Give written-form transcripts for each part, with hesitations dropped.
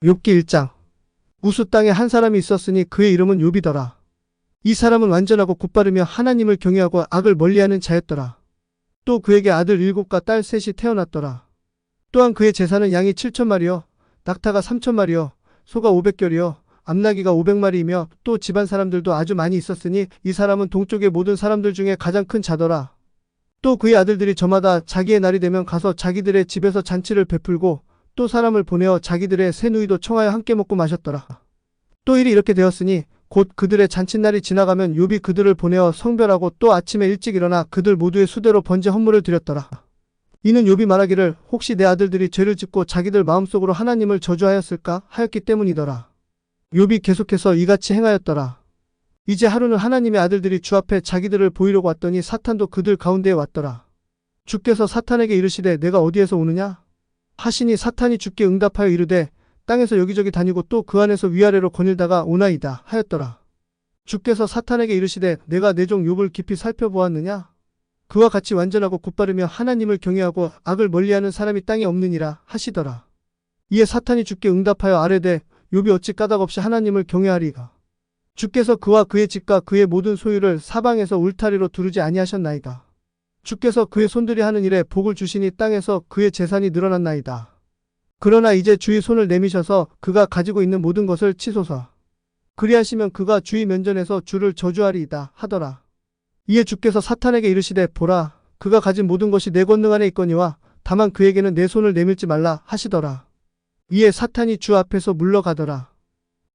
욥기 1장. 우스 땅에 한 사람이 있었으니 그의 이름은 욥이더라. 이 사람은 완전하고 곧바르며 하나님을 경외하고 악을 멀리하는 자였더라. 또 그에게 아들 7과 딸 셋이 태어났더라. 또한 그의 재산은 양이 7,000마리요 낙타가 3,000마리요 소가 500결이요 암나귀가 500마리이며 또 집안 사람들도 아주 많이 있었으니 이 사람은 동쪽의 모든 사람들 중에 가장 큰 자더라. 또 그의 아들들이 저마다 자기의 날이 되면 가서 자기들의 집에서 잔치를 베풀고 또 사람을 보내어 자기들의 새 누이도 청하여 함께 먹고 마셨더라. 또 일이 이렇게 되었으니 곧 그들의 잔칫날이 지나가면 욥이 그들을 보내어 성별하고 또 아침에 일찍 일어나 그들 모두의 수대로 번제 헌물을 드렸더라. 이는 욥이 말하기를 혹시 내 아들들이 죄를 짓고 자기들 마음속으로 하나님을 저주하였을까 하였기 때문이더라. 욥이 계속해서 이같이 행하였더라. 이제 하루는 하나님의 아들들이 주 앞에 자기들을 보이려고 왔더니 사탄도 그들 가운데에 왔더라. 주께서 사탄에게 이르시되 내가 어디에서 오느냐 하시니 사탄이 주께 응답하여 이르되 땅에서 여기저기 다니고 또 그 안에서 위아래로 거닐다가 오나이다 하였더라. 주께서 사탄에게 이르시되 내가 내 종 욥을 깊이 살펴보았느냐 그와 같이 완전하고 곧바르며 하나님을 경외하고 악을 멀리하는 사람이 땅에 없느니라 하시더라. 이에 사탄이 주께 응답하여 아뢰되 욥이 어찌 까닭없이 하나님을 경외하리가 주께서 그와 그의 집과 그의 모든 소유를 사방에서 울타리로 두르지 아니하셨나이다. 주께서 그의 손들이 하는 일에 복을 주시니 땅에서 그의 재산이 늘어났나이다. 그러나 이제 주의 손을 내미셔서 그가 가지고 있는 모든 것을 치소서. 그리하시면 그가 주의 면전에서 주를 저주하리이다 하더라. 이에 주께서 사탄에게 이르시되 보라 그가 가진 모든 것이 내 권능 안에 있거니와 다만 그에게는 내 손을 내밀지 말라 하시더라. 이에 사탄이 주 앞에서 물러가더라.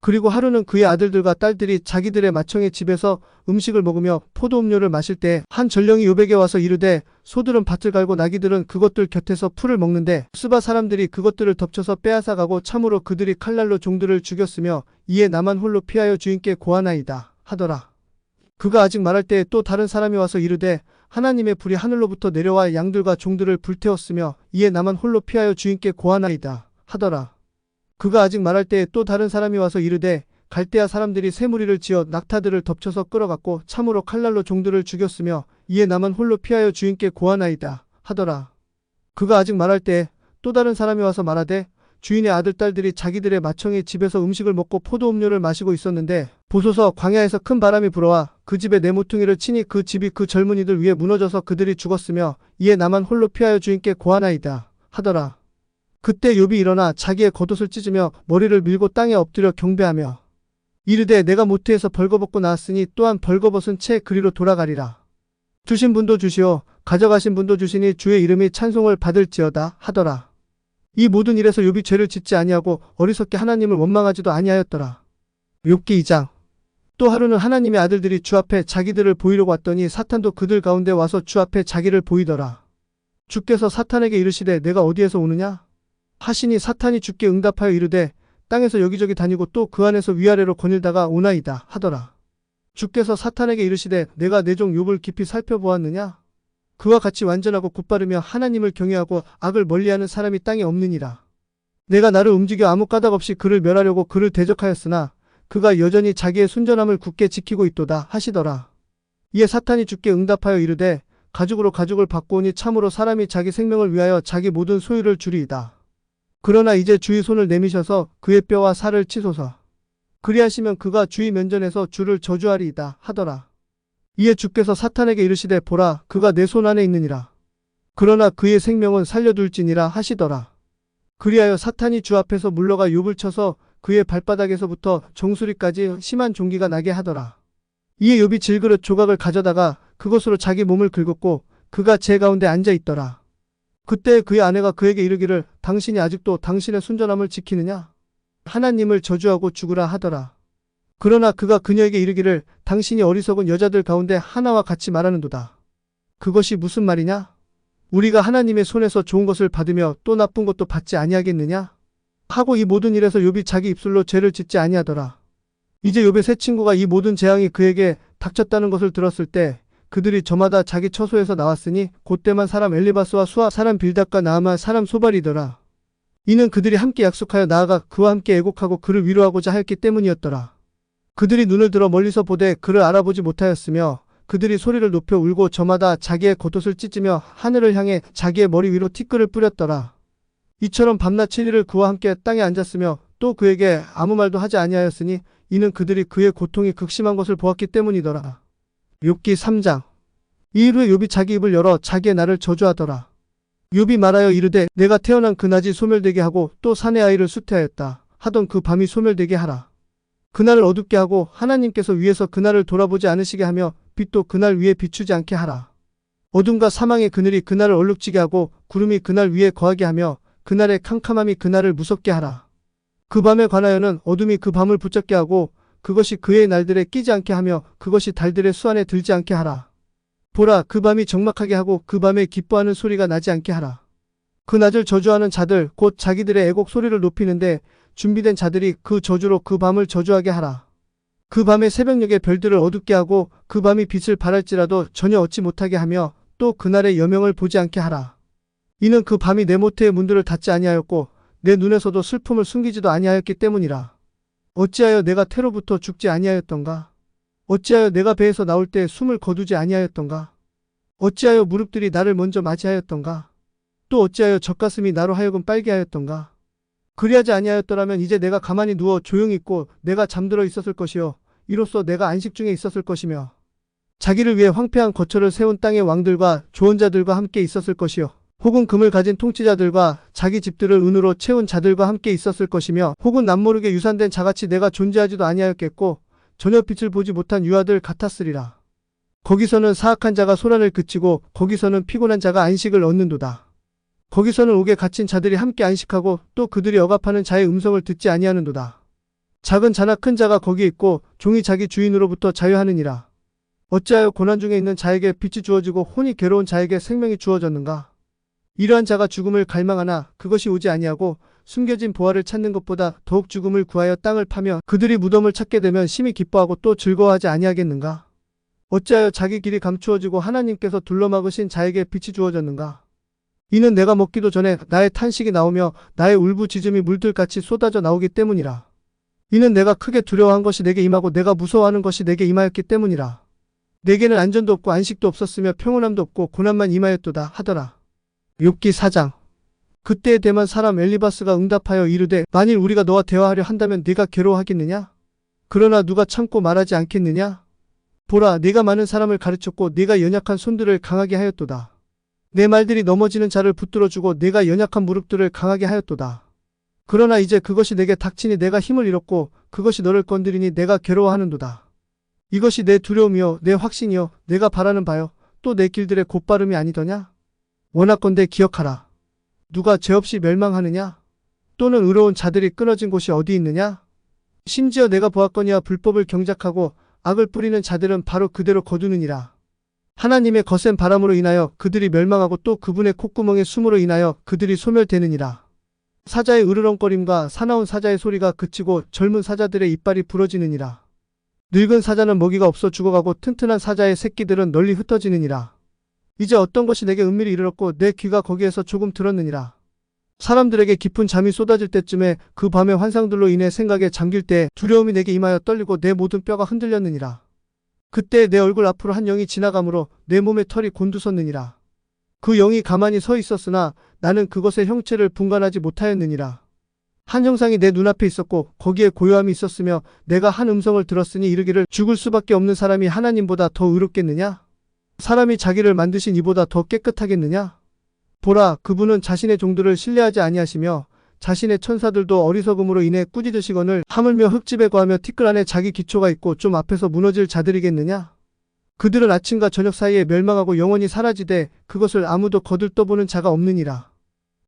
그리고 하루는 그의 아들들과 딸들이 자기들의 맏형의 집에서 음식을 먹으며 포도음료를 마실 때 한 전령이 욥에게 와서 이르되 소들은 밭을 갈고 나귀들은 그것들 곁에서 풀을 먹는데 스바 사람들이 그것들을 덮쳐서 빼앗아가고 참으로 그들이 칼날로 종들을 죽였으며 이에 나만 홀로 피하여 주인께 고하나이다 하더라. 그가 아직 말할 때에 또 다른 사람이 와서 이르되 하나님의 불이 하늘로부터 내려와 양들과 종들을 불태웠으며 이에 나만 홀로 피하여 주인께 고하나이다 하더라. 그가 아직 말할 때에 또 다른 사람이 와서 이르되 갈대아 사람들이 새 무리를 지어 낙타들을 덮쳐서 끌어갔고 참으로 칼날로 종들을 죽였으며 이에 나만 홀로 피하여 주인께 고하나이다 하더라. 그가 아직 말할 때에 또 다른 사람이 와서 말하되 주인의 아들 딸들이 자기들의 맏형의 집에서 음식을 먹고 포도음료를 마시고 있었는데 보소서 광야에서 큰 바람이 불어와 그 집에 내 모퉁이를 치니 그 집이 그 젊은이들 위에 무너져서 그들이 죽었으며 이에 나만 홀로 피하여 주인께 고하나이다 하더라. 그때 욥이 일어나 자기의 겉옷을 찢으며 머리를 밀고 땅에 엎드려 경배하며 이르되 내가 모태에서 벌거벗고 나왔으니 또한 벌거벗은 채 그리로 돌아가리라. 주신 분도 주시오 가져가신 분도 주시니 주의 이름이 찬송을 받을지어다 하더라. 이 모든 일에서 욥이 죄를 짓지 아니하고 어리석게 하나님을 원망하지도 아니하였더라. 욥기 2장. 또 하루는 하나님의 아들들이 주 앞에 자기들을 보이려고 왔더니 사탄도 그들 가운데 와서 주 앞에 자기를 보이더라. 주께서 사탄에게 이르시되 내가 어디에서 오느냐 하시니 사탄이 주께 응답하여 이르되 땅에서 여기저기 다니고 또 그 안에서 위아래로 거닐다가 오나이다 하더라. 주께서 사탄에게 이르시되 내가 내 종 욥을 깊이 살펴보았느냐 그와 같이 완전하고 곧바르며 하나님을 경외하고 악을 멀리하는 사람이 땅에 없느니라. 내가 나를 움직여 아무 까닭 없이 그를 멸하려고 그를 대적하였으나 그가 여전히 자기의 순전함을 굳게 지키고 있도다 하시더라. 이에 사탄이 주께 응답하여 이르되 가죽으로 가죽을 받고 오니 참으로 사람이 자기 생명을 위하여 자기 모든 소유를 주리이다. 그러나 이제 주의 손을 내미셔서 그의 뼈와 살을 치소서. 그리하시면 그가 주의 면전에서 주를 저주하리이다 하더라. 이에 주께서 사탄에게 이르시되 보라 그가 내 손 안에 있느니라. 그러나 그의 생명은 살려둘지니라 하시더라. 그리하여 사탄이 주 앞에서 물러가 욥을 쳐서 그의 발바닥에서부터 정수리까지 심한 종기가 나게 하더라. 이에 욥이 질그릇 조각을 가져다가 그것으로 자기 몸을 긁었고 그가 제 가운데 앉아 있더라. 그때 그의 아내가 그에게 이르기를 당신이 아직도 당신의 순전함을 지키느냐? 하나님을 저주하고 죽으라 하더라. 그러나 그가 그녀에게 이르기를 당신이 어리석은 여자들 가운데 하나와 같이 말하는도다. 그것이 무슨 말이냐? 우리가 하나님의 손에서 좋은 것을 받으며 또 나쁜 것도 받지 아니하겠느냐? 하고 이 모든 일에서 욥이 자기 입술로 죄를 짓지 아니하더라. 이제 욥의 세 친구가 이 모든 재앙이 그에게 닥쳤다는 것을 들었을 때 그들이 저마다 자기 처소에서 나왔으니 곧대만 사람 엘리바스와 수아 사람 빌닷과 나아만 사람 소발이더라. 이는 그들이 함께 약속하여 나아가 그와 함께 애곡하고 그를 위로하고자 하였기 때문이었더라. 그들이 눈을 들어 멀리서 보되 그를 알아보지 못하였으며 그들이 소리를 높여 울고 저마다 자기의 겉옷을 찢으며 하늘을 향해 자기의 머리 위로 티끌을 뿌렸더라. 이처럼 밤낮 7일을 그와 함께 땅에 앉았으며 또 그에게 아무 말도 하지 아니하였으니 이는 그들이 그의 고통이 극심한 것을 보았기 때문이더라. 욥기 3장. 이일 후에 욥이 자기 입을 열어 자기의 날을 저주하더라. 욥이 말하여 이르되 내가 태어난 그 낮이 소멸되게 하고 또 사내 아이를 수태하였다 하던 그 밤이 소멸되게 하라. 그날을 어둡게 하고 하나님께서 위에서 그날을 돌아보지 않으시게 하며 빛도 그날 위에 비추지 않게 하라. 어둠과 사망의 그늘이 그날을 얼룩지게 하고 구름이 그날 위에 거하게 하며 그날의 캄캄함이 그날을 무섭게 하라. 그 밤에 관하여는 어둠이 그 밤을 붙잡게 하고 그것이 그의 날들에 끼지 않게 하며 그것이 달들의 수 안에 들지 않게 하라. 보라, 그 밤이 적막하게 하고 그 밤에 기뻐하는 소리가 나지 않게 하라. 그 낮을 저주하는 자들 곧 자기들의 애곡 소리를 높이는데 준비된 자들이 그 저주로 그 밤을 저주하게 하라. 그 밤의 새벽녘의 별들을 어둡게 하고 그 밤이 빛을 발할지라도 전혀 얻지 못하게 하며 또 그날의 여명을 보지 않게 하라. 이는 그 밤이 내 모태의 문들을 닫지 아니하였고 내 눈에서도 슬픔을 숨기지도 아니하였기 때문이라. 어찌하여 내가 태로부터 죽지 아니하였던가? 어찌하여 내가 배에서 나올 때 숨을 거두지 아니하였던가? 어찌하여 무릎들이 나를 먼저 맞이하였던가? 또 어찌하여 젖가슴이 나로 하여금 빨게 하였던가? 그리하지 아니하였더라면 이제 내가 가만히 누워 조용히 있고 내가 잠들어 있었을 것이요 이로써 내가 안식 중에 있었을 것이며 자기를 위해 황폐한 거처를 세운 땅의 왕들과 조언자들과 함께 있었을 것이요 혹은 금을 가진 통치자들과 자기 집들을 은으로 채운 자들과 함께 있었을 것이며 혹은 남모르게 유산된 자같이 내가 존재하지도 아니하였겠고 전혀 빛을 보지 못한 유아들 같았으리라. 거기서는 사악한 자가 소란을 그치고 거기서는 피곤한 자가 안식을 얻는도다. 거기서는 옥에 갇힌 자들이 함께 안식하고 또 그들이 억압하는 자의 음성을 듣지 아니하는도다. 작은 자나 큰 자가 거기에 있고 종이 자기 주인으로부터 자유하느니라. 어찌하여 고난 중에 있는 자에게 빛이 주어지고 혼이 괴로운 자에게 생명이 주어졌는가? 이러한 자가 죽음을 갈망하나 그것이 오지 아니하고 숨겨진 보화를 찾는 것보다 더욱 죽음을 구하여 땅을 파며 그들이 무덤을 찾게 되면 심히 기뻐하고 또 즐거워하지 아니하겠는가? 어찌하여 자기 길이 감추어지고 하나님께서 둘러막으신 자에게 빛이 주어졌는가? 이는 내가 먹기도 전에 나의 탄식이 나오며 나의 울부짖음이 물들같이 쏟아져 나오기 때문이라. 이는 내가 크게 두려워한 것이 내게 임하고 내가 무서워하는 것이 내게 임하였기 때문이라. 내게는 안전도 없고 안식도 없었으며 평온함도 없고 고난만 임하였도다 하더라. 욥기 4장. 그때에 대만 사람 엘리바스가 응답하여 이르되 만일 우리가 너와 대화하려 한다면 네가 괴로워하겠느냐? 그러나 누가 참고 말하지 않겠느냐? 보라, 네가 많은 사람을 가르쳤고 네가 연약한 손들을 강하게 하였도다. 내 말들이 넘어지는 자를 붙들어주고 내가 연약한 무릎들을 강하게 하였도다. 그러나 이제 그것이 내게 닥치니 내가 힘을 잃었고 그것이 너를 건드리니 내가 괴로워하는도다. 이것이 내 두려움이요 내 확신이요 내가 바라는 바요 또 내 길들의 곧바름이 아니더냐? 원하건대 기억하라. 누가 죄 없이 멸망하느냐? 또는 의로운 자들이 끊어진 곳이 어디 있느냐? 심지어 내가 보았거니와 불법을 경작하고 악을 뿌리는 자들은 바로 그대로 거두느니라. 하나님의 거센 바람으로 인하여 그들이 멸망하고 또 그분의 콧구멍의 숨으로 인하여 그들이 소멸되느니라. 사자의 으르렁거림과 사나운 사자의 소리가 그치고 젊은 사자들의 이빨이 부러지느니라. 늙은 사자는 먹이가 없어 죽어가고 튼튼한 사자의 새끼들은 널리 흩어지느니라. 이제 어떤 것이 내게 은밀히 이르렀고 내 귀가 거기에서 조금 들었느니라. 사람들에게 깊은 잠이 쏟아질 때쯤에 그 밤의 환상들로 인해 생각에 잠길 때 두려움이 내게 임하여 떨리고 내 모든 뼈가 흔들렸느니라. 그때 내 얼굴 앞으로 한 영이 지나가므로 내 몸의 털이 곤두섰느니라. 그 영이 가만히 서 있었으나 나는 그것의 형체를 분간하지 못하였느니라. 한 형상이 내 눈앞에 있었고 거기에 고요함이 있었으며 내가 한 음성을 들었으니 이르기를 죽을 수밖에 없는 사람이 하나님보다 더 의롭겠느냐? 사람이 자기를 만드신 이보다 더 깨끗하겠느냐? 보라, 그분은 자신의 종들을 신뢰하지 아니하시며 자신의 천사들도 어리석음으로 인해 꾸짖으시거늘 하물며 흙집에 거하며 티끌 안에 자기 기초가 있고 좀 앞에서 무너질 자들이겠느냐? 그들은 아침과 저녁 사이에 멸망하고 영원히 사라지되 그것을 아무도 거들떠보는 자가 없느니라.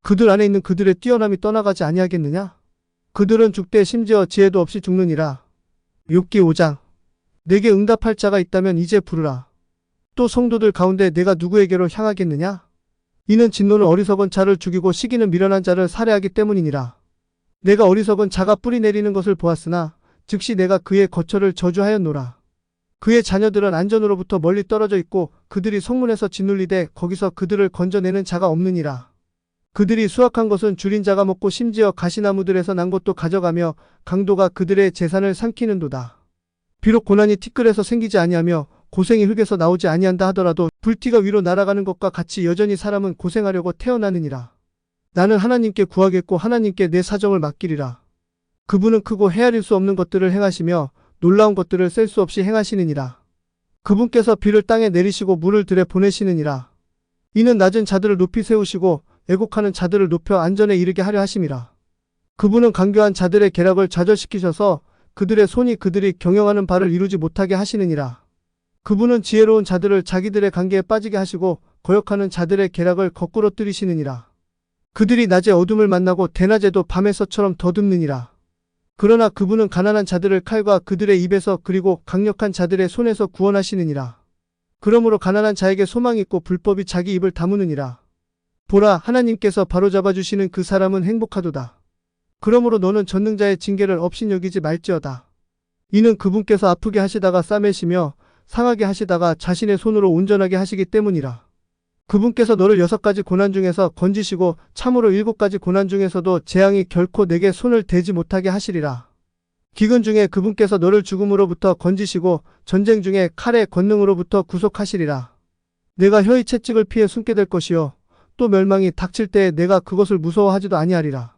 그들 안에 있는 그들의 뛰어남이 떠나가지 아니하겠느냐? 그들은 죽되 심지어 지혜도 없이 죽느니라. 욥기 5장. 내게 응답할 자가 있다면 이제 부르라. 또 성도들 가운데 내가 누구에게로 향하겠느냐? 이는 진노는 어리석은 자를 죽이고 시기는 미련한 자를 살해하기 때문이니라. 내가 어리석은 자가 뿌리 내리는 것을 보았으나 즉시 내가 그의 거처를 저주하였노라. 그의 자녀들은 안전으로부터 멀리 떨어져 있고 그들이 성문에서 짓눌리되 거기서 그들을 건져내는 자가 없느니라. 그들이 수확한 것은 줄인 자가 먹고 심지어 가시나무들에서 난 것도 가져가며 강도가 그들의 재산을 삼키는도다. 비록 고난이 티끌에서 생기지 아니하며 고생이 흙에서 나오지 아니한다 하더라도 불티가 위로 날아가는 것과 같이 여전히 사람은 고생하려고 태어나느니라. 나는 하나님께 구하겠고 하나님께 내 사정을 맡기리라. 그분은 크고 헤아릴 수 없는 것들을 행하시며 놀라운 것들을 셀 수 없이 행하시느니라. 그분께서 비를 땅에 내리시고 물을 들에 보내시느니라. 이는 낮은 자들을 높이 세우시고 애곡하는 자들을 높여 안전에 이르게 하려 하심이라. 그분은 강교한 자들의 계략을 좌절시키셔서 그들의 손이 그들이 경영하는 바를 이루지 못하게 하시느니라. 그분은 지혜로운 자들을 자기들의 관계에 빠지게 하시고 거역하는 자들의 계략을 거꾸로 뜨리시느니라. 그들이 낮에 어둠을 만나고 대낮에도 밤의 서처럼 더듬느니라. 그러나 그분은 가난한 자들을 칼과 그들의 입에서 그리고 강력한 자들의 손에서 구원하시느니라. 그러므로 가난한 자에게 소망이 있고 불법이 자기 입을 다무느니라. 보라, 하나님께서 바로잡아 주시는 그 사람은 행복하도다. 그러므로 너는 전능자의 징계를 업신여기지 말지어다. 이는 그분께서 아프게 하시다가 싸매시며 상하게 하시다가 자신의 손으로 온전하게 하시기 때문이라. 그분께서 너를 6가지 고난 중에서 건지시고 참으로 7가지 고난 중에서도 재앙이 결코 내게 손을 대지 못하게 하시리라. 기근 중에 그분께서 너를 죽음으로부터 건지시고 전쟁 중에 칼의 권능으로부터 구속하시리라. 내가 혀의 채찍을 피해 숨게 될 것이요 또 멸망이 닥칠 때에 내가 그것을 무서워하지도 아니하리라.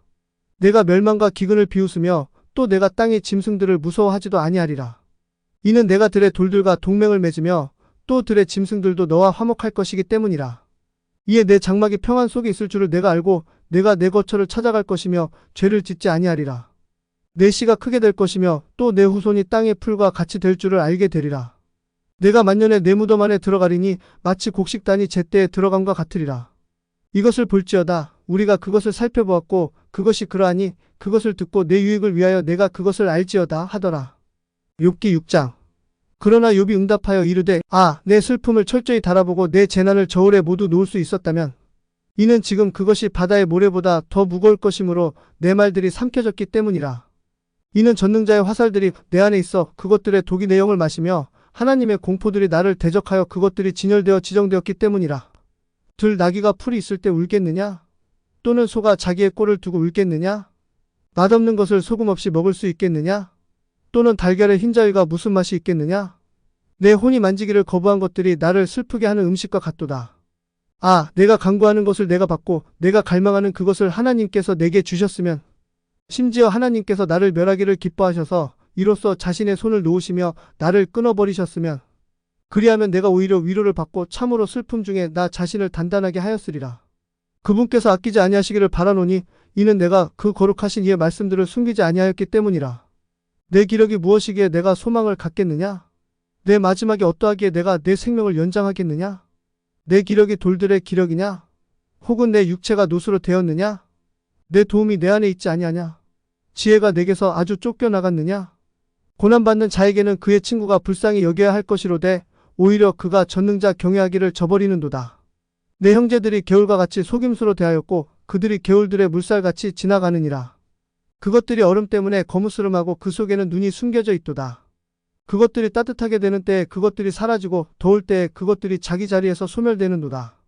내가 멸망과 기근을 비웃으며 또 내가 땅의 짐승들을 무서워하지도 아니하리라. 이는 내가 들의 돌들과 동맹을 맺으며 또 들의 짐승들도 너와 화목할 것이기 때문이라. 이에 내 장막이 평안 속에 있을 줄을 내가 알고 내가 내 거처를 찾아갈 것이며 죄를 짓지 아니하리라. 내 씨가 크게 될 것이며 또 내 후손이 땅의 풀과 같이 될 줄을 알게 되리라. 내가 만년에 내 무덤 안에 들어가리니 마치 곡식단이 제때에 들어감과 같으리라. 이것을 볼지어다. 우리가 그것을 살펴보았고 그것이 그러하니 그것을 듣고 내 유익을 위하여 내가 그것을 알지어다 하더라. 욥기 6장. 그러나 욥이 응답하여 이르되 내 슬픔을 철저히 달아보고 내 재난을 저울에 모두 놓을 수 있었다면 이는 지금 그것이 바다의 모래보다 더 무거울 것이므로 내 말들이 삼켜졌기 때문이라. 이는 전능자의 화살들이 내 안에 있어 그것들의 독이 내 영을 마시며 하나님의 공포들이 나를 대적하여 그것들이 진열되어 지정되었기 때문이라. 들 나귀가 풀이 있을 때 울겠느냐? 또는 소가 자기의 꼴을 두고 울겠느냐? 맛없는 것을 소금 없이 먹을 수 있겠느냐? 또는 달걀의 흰자위가 무슨 맛이 있겠느냐? 내 혼이 만지기를 거부한 것들이 나를 슬프게 하는 음식과 같도다. 내가 간구하는 것을 내가 받고 내가 갈망하는 그것을 하나님께서 내게 주셨으면 심지어 하나님께서 나를 멸하기를 기뻐하셔서 이로써 자신의 손을 놓으시며 나를 끊어버리셨으면 그리하면 내가 오히려 위로를 받고 참으로 슬픔 중에 나 자신을 단단하게 하였으리라. 그분께서 아끼지 아니하시기를 바라노니 이는 내가 그 거룩하신 이의 말씀들을 숨기지 아니하였기 때문이라. 내 기력이 무엇이기에 내가 소망을 갖겠느냐? 내 마지막이 어떠하기에 내가 내 생명을 연장하겠느냐? 내 기력이 돌들의 기력이냐? 혹은 내 육체가 노수로 되었느냐? 내 도움이 내 안에 있지 아니하냐? 지혜가 내게서 아주 쫓겨나갔느냐? 고난받는 자에게는 그의 친구가 불쌍히 여겨야 할 것이로되 오히려 그가 전능자 경외하기를 저버리는도다. 내 형제들이 개울과 같이 속임수로 대하였고 그들이 개울들의 물살같이 지나가느니라. 그것들이 얼음 때문에 거무스름하고 그 속에는 눈이 숨겨져 있도다. 그것들이 따뜻하게 되는 때에 그것들이 사라지고 더울 때에 그것들이 자기 자리에서 소멸되는도다.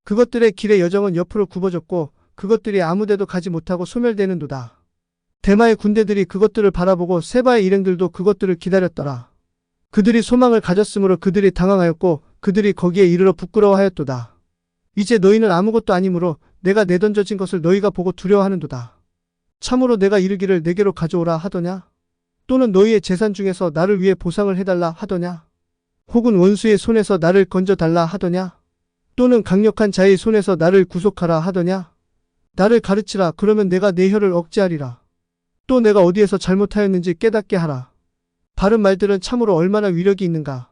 그것들의 길의 여정은 옆으로 굽어졌고 그것들이 아무데도 가지 못하고 소멸되는도다. 대마의 군대들이 그것들을 바라보고 세바의 일행들도 그것들을 기다렸더라. 그들이 소망을 가졌으므로 그들이 당황하였고 그들이 거기에 이르러 부끄러워하였도다. 이제 너희는 아무것도 아니므로 내가 내던져진 것을 너희가 보고 두려워하는도다. 참으로 내가 이르기를 내게로 가져오라 하더냐? 또는 너희의 재산 중에서 나를 위해 보상을 해달라 하더냐? 혹은 원수의 손에서 나를 건져달라 하더냐? 또는 강력한 자의 손에서 나를 구속하라 하더냐? 나를 가르치라. 그러면 내가 내 혀를 억제하리라. 또 내가 어디에서 잘못하였는지 깨닫게 하라. 바른 말들은 참으로 얼마나 위력이 있는가?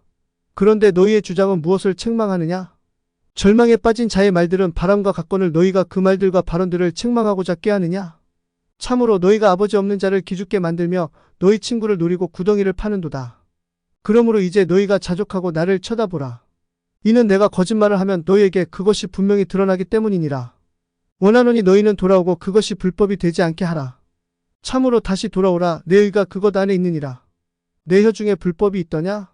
그런데 너희의 주장은 무엇을 책망하느냐? 절망에 빠진 자의 말들은 바람과 같거늘 너희가 그 말들과 발언들을 책망하고자 꾀하느냐? 참으로 너희가 아버지 없는 자를 기죽게 만들며 너희 친구를 노리고 구덩이를 파는도다. 그러므로 이제 너희가 자족하고 나를 쳐다보라. 이는 내가 거짓말을 하면 너희에게 그것이 분명히 드러나기 때문이니라. 원하노니 너희는 돌아오고 그것이 불법이 되지 않게 하라. 참으로 다시 돌아오라. 내 의가 그것 안에 있느니라. 내 혀 중에 불법이 있더냐?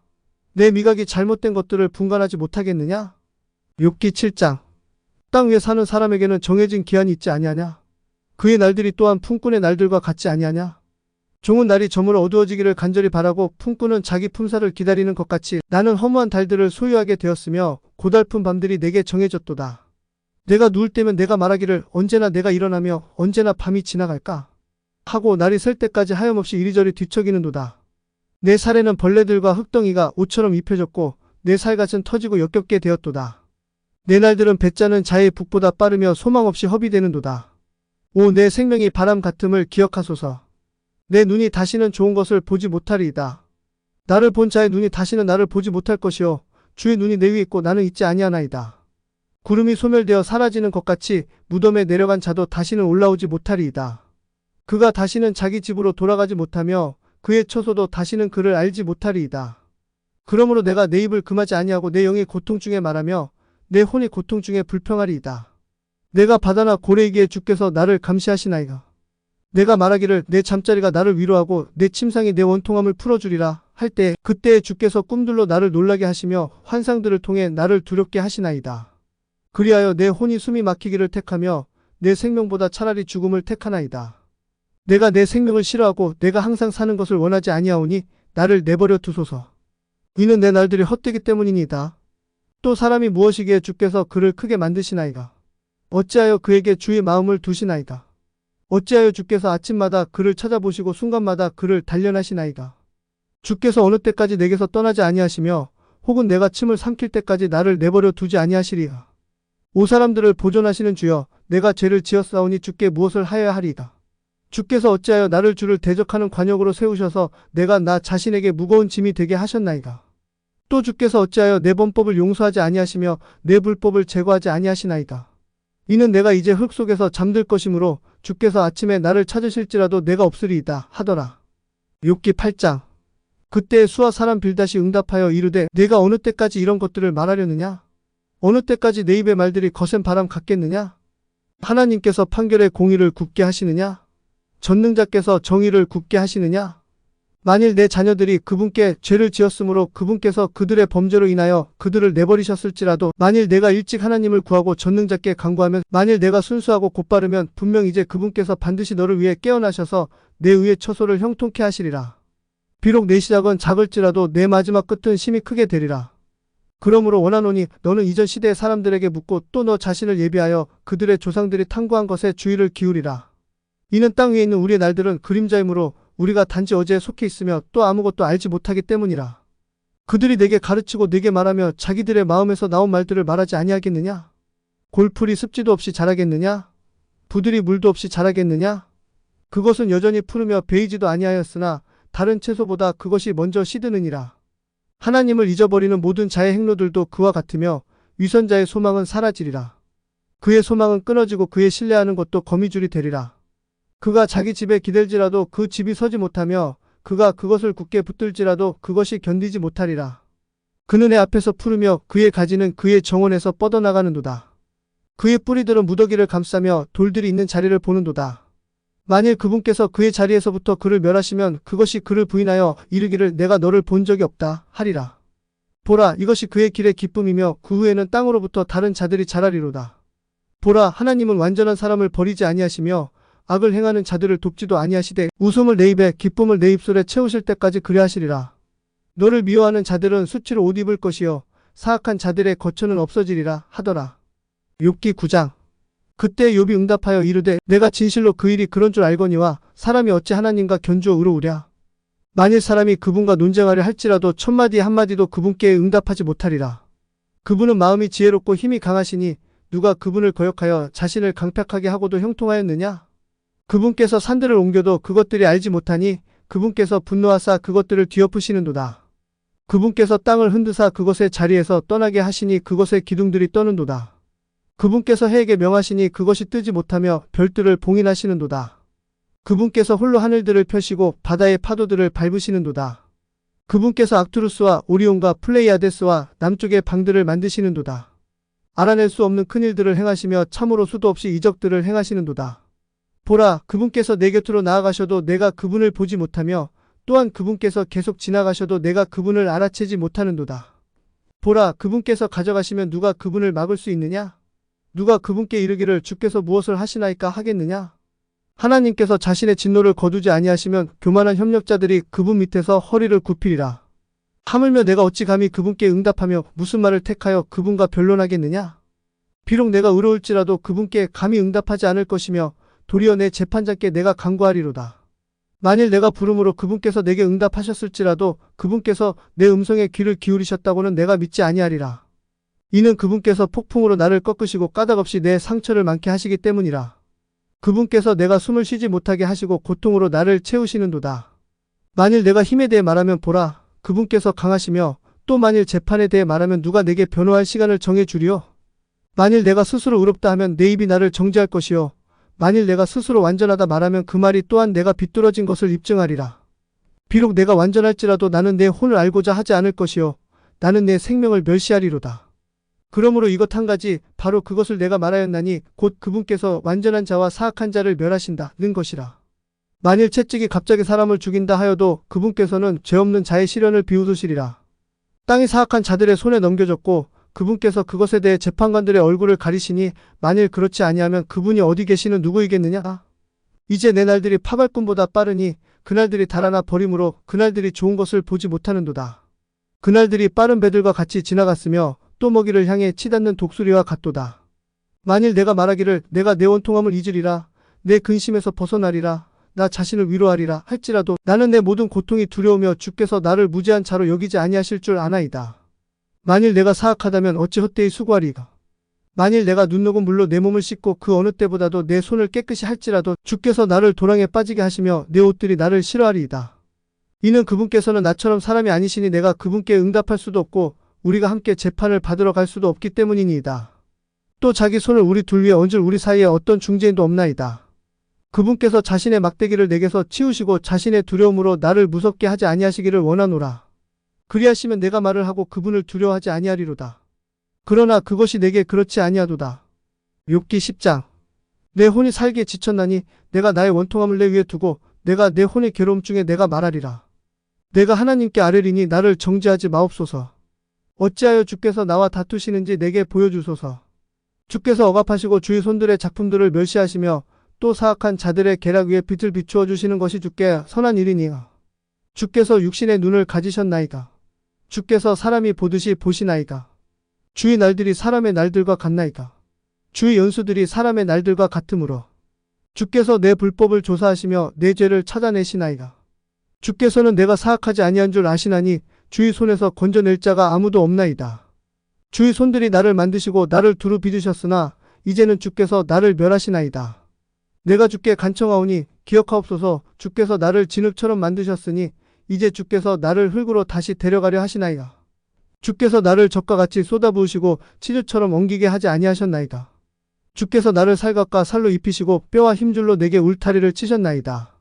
내 미각이 잘못된 것들을 분간하지 못하겠느냐? 욥기 7장. 땅 위에 사는 사람에게는 정해진 기한이 있지 아니하냐? 그의 날들이 또한 품꾼의 날들과 같지 아니하냐? 종은 날이 저물어 어두워지기를 간절히 바라고 품꾼은 자기 품살을 기다리는 것 같이 나는 허무한 달들을 소유하게 되었으며 고달픈 밤들이 내게 정해졌도다. 내가 누울 때면 내가 말하기를 언제나 내가 일어나며 언제나 밤이 지나갈까? 하고 날이 셀 때까지 하염없이 이리저리 뒤척이는도다. 내 살에는 벌레들과 흙덩이가 옷처럼 입혀졌고 내 살갗은 터지고 역겹게 되었도다. 내 날들은 배짜는 자의 북보다 빠르며 소망 없이 허비되는도다. 오, 내 생명이 바람 같음을 기억하소서. 내 눈이 다시는 좋은 것을 보지 못하리이다. 나를 본 자의 눈이 다시는 나를 보지 못할 것이요 주의 눈이 내 위에 있고 나는 있지 아니하나이다. 구름이 소멸되어 사라지는 것 같이 무덤에 내려간 자도 다시는 올라오지 못하리이다. 그가 다시는 자기 집으로 돌아가지 못하며 그의 처소도 다시는 그를 알지 못하리이다. 그러므로 내가 내 입을 금하지 아니하고 내 영이 고통 중에 말하며 내 혼이 고통 중에 불평하리이다. 내가 바다나 고래이기에 주께서 나를 감시하시나이다. 내가 말하기를 내 잠자리가 나를 위로하고 내 침상이 내 원통함을 풀어주리라 할 때 그때에 주께서 꿈들로 나를 놀라게 하시며 환상들을 통해 나를 두렵게 하시나이다. 그리하여 내 혼이 숨이 막히기를 택하며 내 생명보다 차라리 죽음을 택하나이다. 내가 내 생명을 싫어하고 내가 항상 사는 것을 원하지 아니하오니 나를 내버려 두소서. 이는 내 날들이 헛되기 때문이니이다. 또 사람이 무엇이기에 주께서 그를 크게 만드시나이까? 어찌하여 그에게 주의 마음을 두시나이까? 어찌하여 주께서 아침마다 그를 찾아보시고 순간마다 그를 단련하시나이까? 주께서 어느 때까지 내게서 떠나지 아니하시며 혹은 내가 침을 삼킬 때까지 나를 내버려 두지 아니하시리까? 오 사람들을 보존하시는 주여, 내가 죄를 지었사오니 주께 무엇을 하여야 하리이까? 주께서 어찌하여 나를 주를 대적하는 관역으로 세우셔서 내가 나 자신에게 무거운 짐이 되게 하셨나이까? 또 주께서 어찌하여 내 범법을 용서하지 아니하시며 내 불법을 제거하지 아니하시나이까? 이는 내가 이제 흙 속에서 잠들 것이므로 주께서 아침에 나를 찾으실지라도 내가 없으리이다 하더라. 욥기 8장. 그때 수아 사람 빌닷이 응답하여 이르되 내가 어느 때까지 이런 것들을 말하려느냐? 어느 때까지 내 입의 말들이 거센 바람 같겠느냐? 하나님께서 판결의 공의를 굽게 하시느냐? 전능자께서 정의를 굽게 하시느냐? 만일 내 자녀들이 그분께 죄를 지었으므로 그분께서 그들의 범죄로 인하여 그들을 내버리셨을지라도 만일 내가 일찍 하나님을 구하고 전능자께 간구하면 만일 내가 순수하고 곧바르면 분명 이제 그분께서 반드시 너를 위해 깨어나셔서 내 의의 처소를 형통케 하시리라. 비록 내 시작은 작을지라도 내 마지막 끝은 심히 크게 되리라. 그러므로 원하노니 너는 이전 시대의 사람들에게 묻고 또 너 자신을 예비하여 그들의 조상들이 탐구한 것에 주의를 기울이라. 이는 땅 위에 있는 우리의 날들은 그림자이므로 우리가 단지 어제에 속해 있으며 또 아무것도 알지 못하기 때문이라. 그들이 내게 가르치고 내게 말하며 자기들의 마음에서 나온 말들을 말하지 아니하겠느냐? 골풀이 습지도 없이 자라겠느냐? 부들이 물도 없이 자라겠느냐? 그것은 여전히 푸르며 베이지도 아니하였으나 다른 채소보다 그것이 먼저 시드느니라. 하나님을 잊어버리는 모든 자의 행로들도 그와 같으며 위선자의 소망은 사라지리라. 그의 소망은 끊어지고 그의 신뢰하는 것도 거미줄이 되리라. 그가 자기 집에 기댈지라도 그 집이 서지 못하며 그가 그것을 굳게 붙들지라도 그것이 견디지 못하리라. 그는 해 앞에서 푸르며 그의 가지는 그의 정원에서 뻗어나가는도다. 그의 뿌리들은 무더기를 감싸며 돌들이 있는 자리를 보는도다. 만일 그분께서 그의 자리에서부터 그를 멸하시면 그것이 그를 부인하여 이르기를 내가 너를 본 적이 없다 하리라. 보라, 이것이 그의 길의 기쁨이며 그 후에는 땅으로부터 다른 자들이 자라리로다. 보라, 하나님은 완전한 사람을 버리지 아니하시며 악을 행하는 자들을 돕지도 아니하시되 웃음을 내 입에 기쁨을 내 입술에 채우실 때까지 그리하시리라. 너를 미워하는 자들은 수치로 옷 입을 것이요 사악한 자들의 거처는 없어지리라 하더라. 욥기 9장. 그때 욥이 응답하여 이르되 내가 진실로 그 일이 그런 줄 알거니와 사람이 어찌 하나님과 견주어 의로우랴. 만일 사람이 그분과 논쟁하려 할지라도 첫마디 한마디도 그분께 응답하지 못하리라. 그분은 마음이 지혜롭고 힘이 강하시니 누가 그분을 거역하여 자신을 강팍하게 하고도 형통하였느냐? 그분께서 산들을 옮겨도 그것들이 알지 못하니 그분께서 분노하사 그것들을 뒤엎으시는도다. 그분께서 땅을 흔드사 그것의 자리에서 떠나게 하시니 그것의 기둥들이 떠는도다. 그분께서 해에게 명하시니 그것이 뜨지 못하며 별들을 봉인하시는도다. 그분께서 홀로 하늘들을 펴시고 바다의 파도들을 밟으시는도다. 그분께서 악투루스와 오리온과 플레이아데스와 남쪽의 방들을 만드시는도다. 알아낼 수 없는 큰일들을 행하시며 참으로 수도 없이 이적들을 행하시는도다. 보라, 그분께서 내 곁으로 나아가셔도 내가 그분을 보지 못하며 또한 그분께서 계속 지나가셔도 내가 그분을 알아채지 못하는도다. 보라, 그분께서 가져가시면 누가 그분을 막을 수 있느냐? 누가 그분께 이르기를 주께서 무엇을 하시나이까 하겠느냐? 하나님께서 자신의 진노를 거두지 아니하시면 교만한 협력자들이 그분 밑에서 허리를 굽히리라. 하물며 내가 어찌 감히 그분께 응답하며 무슨 말을 택하여 그분과 변론하겠느냐? 비록 내가 의로울지라도 그분께 감히 응답하지 않을 것이며 도리어 내 재판장께 내가 간구하리로다. 만일 내가 부름으로 그분께서 내게 응답하셨을지라도 그분께서 내 음성에 귀를 기울이셨다고는 내가 믿지 아니하리라. 이는 그분께서 폭풍으로 나를 꺾으시고 까닭없이 내 상처를 많게 하시기 때문이라. 그분께서 내가 숨을 쉬지 못하게 하시고 고통으로 나를 채우시는도다. 만일 내가 힘에 대해 말하면 보라, 그분께서 강하시며 또 만일 재판에 대해 말하면 누가 내게 변호할 시간을 정해주리요. 만일 내가 스스로 의롭다 하면 내 입이 나를 정죄할 것이요. 만일 내가 스스로 완전하다 말하면 그 말이 또한 내가 비뚤어진 것을 입증하리라. 비록 내가 완전할지라도 나는 내 혼을 알고자 하지 않을 것이요. 나는 내 생명을 멸시하리로다. 그러므로 이것 한 가지 바로 그것을 내가 말하였나니 곧 그분께서 완전한 자와 사악한 자를 멸하신다는 것이라. 만일 채찍이 갑자기 사람을 죽인다 하여도 그분께서는 죄 없는 자의 시련을 비웃으시리라. 땅이 사악한 자들의 손에 넘겨졌고 그분께서 그것에 대해 재판관들의 얼굴을 가리시니 만일 그렇지 아니하면 그분이 어디 계시는 누구이겠느냐? 이제 내 날들이 파발꾼보다 빠르니 그날들이 달아나 버림으로 그날들이 좋은 것을 보지 못하는도다. 그날들이 빠른 배들과 같이 지나갔으며 또 먹이를 향해 치닫는 독수리와 같도다. 만일 내가 말하기를 내가 내 원통함을 잊으리라, 내 근심에서 벗어나리라, 나 자신을 위로하리라 할지라도 나는 내 모든 고통이 두려우며 주께서 나를 무죄한 자로 여기지 아니하실 줄 아나이다. 만일 내가 사악하다면 어찌 헛되이 수고하리까? 만일 내가 눈 녹은 물로 내 몸을 씻고 그 어느 때보다도 내 손을 깨끗이 할지라도 주께서 나를 도랑에 빠지게 하시며 내 옷들이 나를 싫어하리이다. 이는 그분께서는 나처럼 사람이 아니시니 내가 그분께 응답할 수도 없고 우리가 함께 재판을 받으러 갈 수도 없기 때문이니이다. 또 자기 손을 우리 둘 위에 얹을 우리 사이에 어떤 중재인도 없나이다. 그분께서 자신의 막대기를 내게서 치우시고 자신의 두려움으로 나를 무섭게 하지 아니하시기를 원하노라. 그리하시면 내가 말을 하고 그분을 두려워하지 아니하리로다. 그러나 그것이 내게 그렇지 아니하도다. 욥기 10장. 내 혼이 살기에 지쳤나니 내가 나의 원통함을 내 위에 두고 내가 내 혼의 괴로움 중에 내가 말하리라. 내가 하나님께 아뢰리니 나를 정죄하지 마옵소서. 어찌하여 주께서 나와 다투시는지 내게 보여주소서. 주께서 억압하시고 주의 손들의 작품들을 멸시하시며 또 사악한 자들의 계략 위에 빛을 비추어 주시는 것이 주께 선한 일이니라. 주께서 육신의 눈을 가지셨나이다. 주께서 사람이 보듯이 보시나이다. 주의 날들이 사람의 날들과 같나이다. 주의 연수들이 사람의 날들과 같으므로 주께서 내 불법을 조사하시며 내 죄를 찾아내시나이다. 주께서는 내가 사악하지 아니한 줄 아시나니 주의 손에서 건져낼 자가 아무도 없나이다. 주의 손들이 나를 만드시고 나를 두루 빚으셨으나 이제는 주께서 나를 멸하시나이다. 내가 주께 간청하오니 기억하옵소서. 주께서 나를 진흙처럼 만드셨으니 이제 주께서 나를 흙으로 다시 데려가려 하시나이다. 주께서 나를 적과 같이 쏟아부으시고 치주처럼 엉기게 하지 아니하셨나이다. 주께서 나를 살갑과 살로 입히시고 뼈와 힘줄로 내게 울타리를 치셨나이다.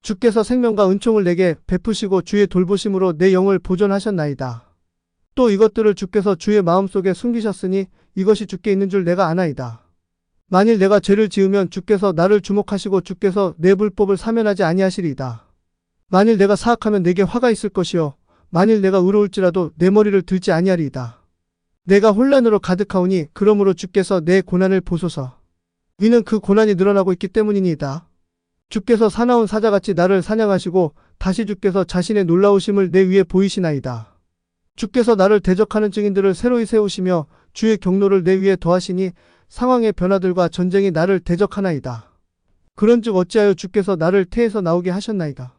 주께서 생명과 은총을 내게 베푸시고 주의 돌보심으로 내 영을 보존하셨나이다. 또 이것들을 주께서 주의 마음속에 숨기셨으니 이것이 주께 있는 줄 내가 아나이다. 만일 내가 죄를 지으면 주께서 나를 주목하시고 주께서 내 불법을 사면하지 아니하시리이다. 만일 내가 사악하면 내게 화가 있을 것이요 만일 내가 의로울지라도 내 머리를 들지 아니하리이다. 내가 혼란으로 가득하오니 그러므로 주께서 내 고난을 보소서. 이는 그 고난이 늘어나고 있기 때문이니이다. 주께서 사나운 사자같이 나를 사냥하시고 다시 주께서 자신의 놀라우심을 내 위에 보이시나이다. 주께서 나를 대적하는 증인들을 새로이 세우시며 주의 경로를 내 위에 더하시니 상황의 변화들과 전쟁이 나를 대적하나이다. 그런즉 어찌하여 주께서 나를 태에서 나오게 하셨나이다.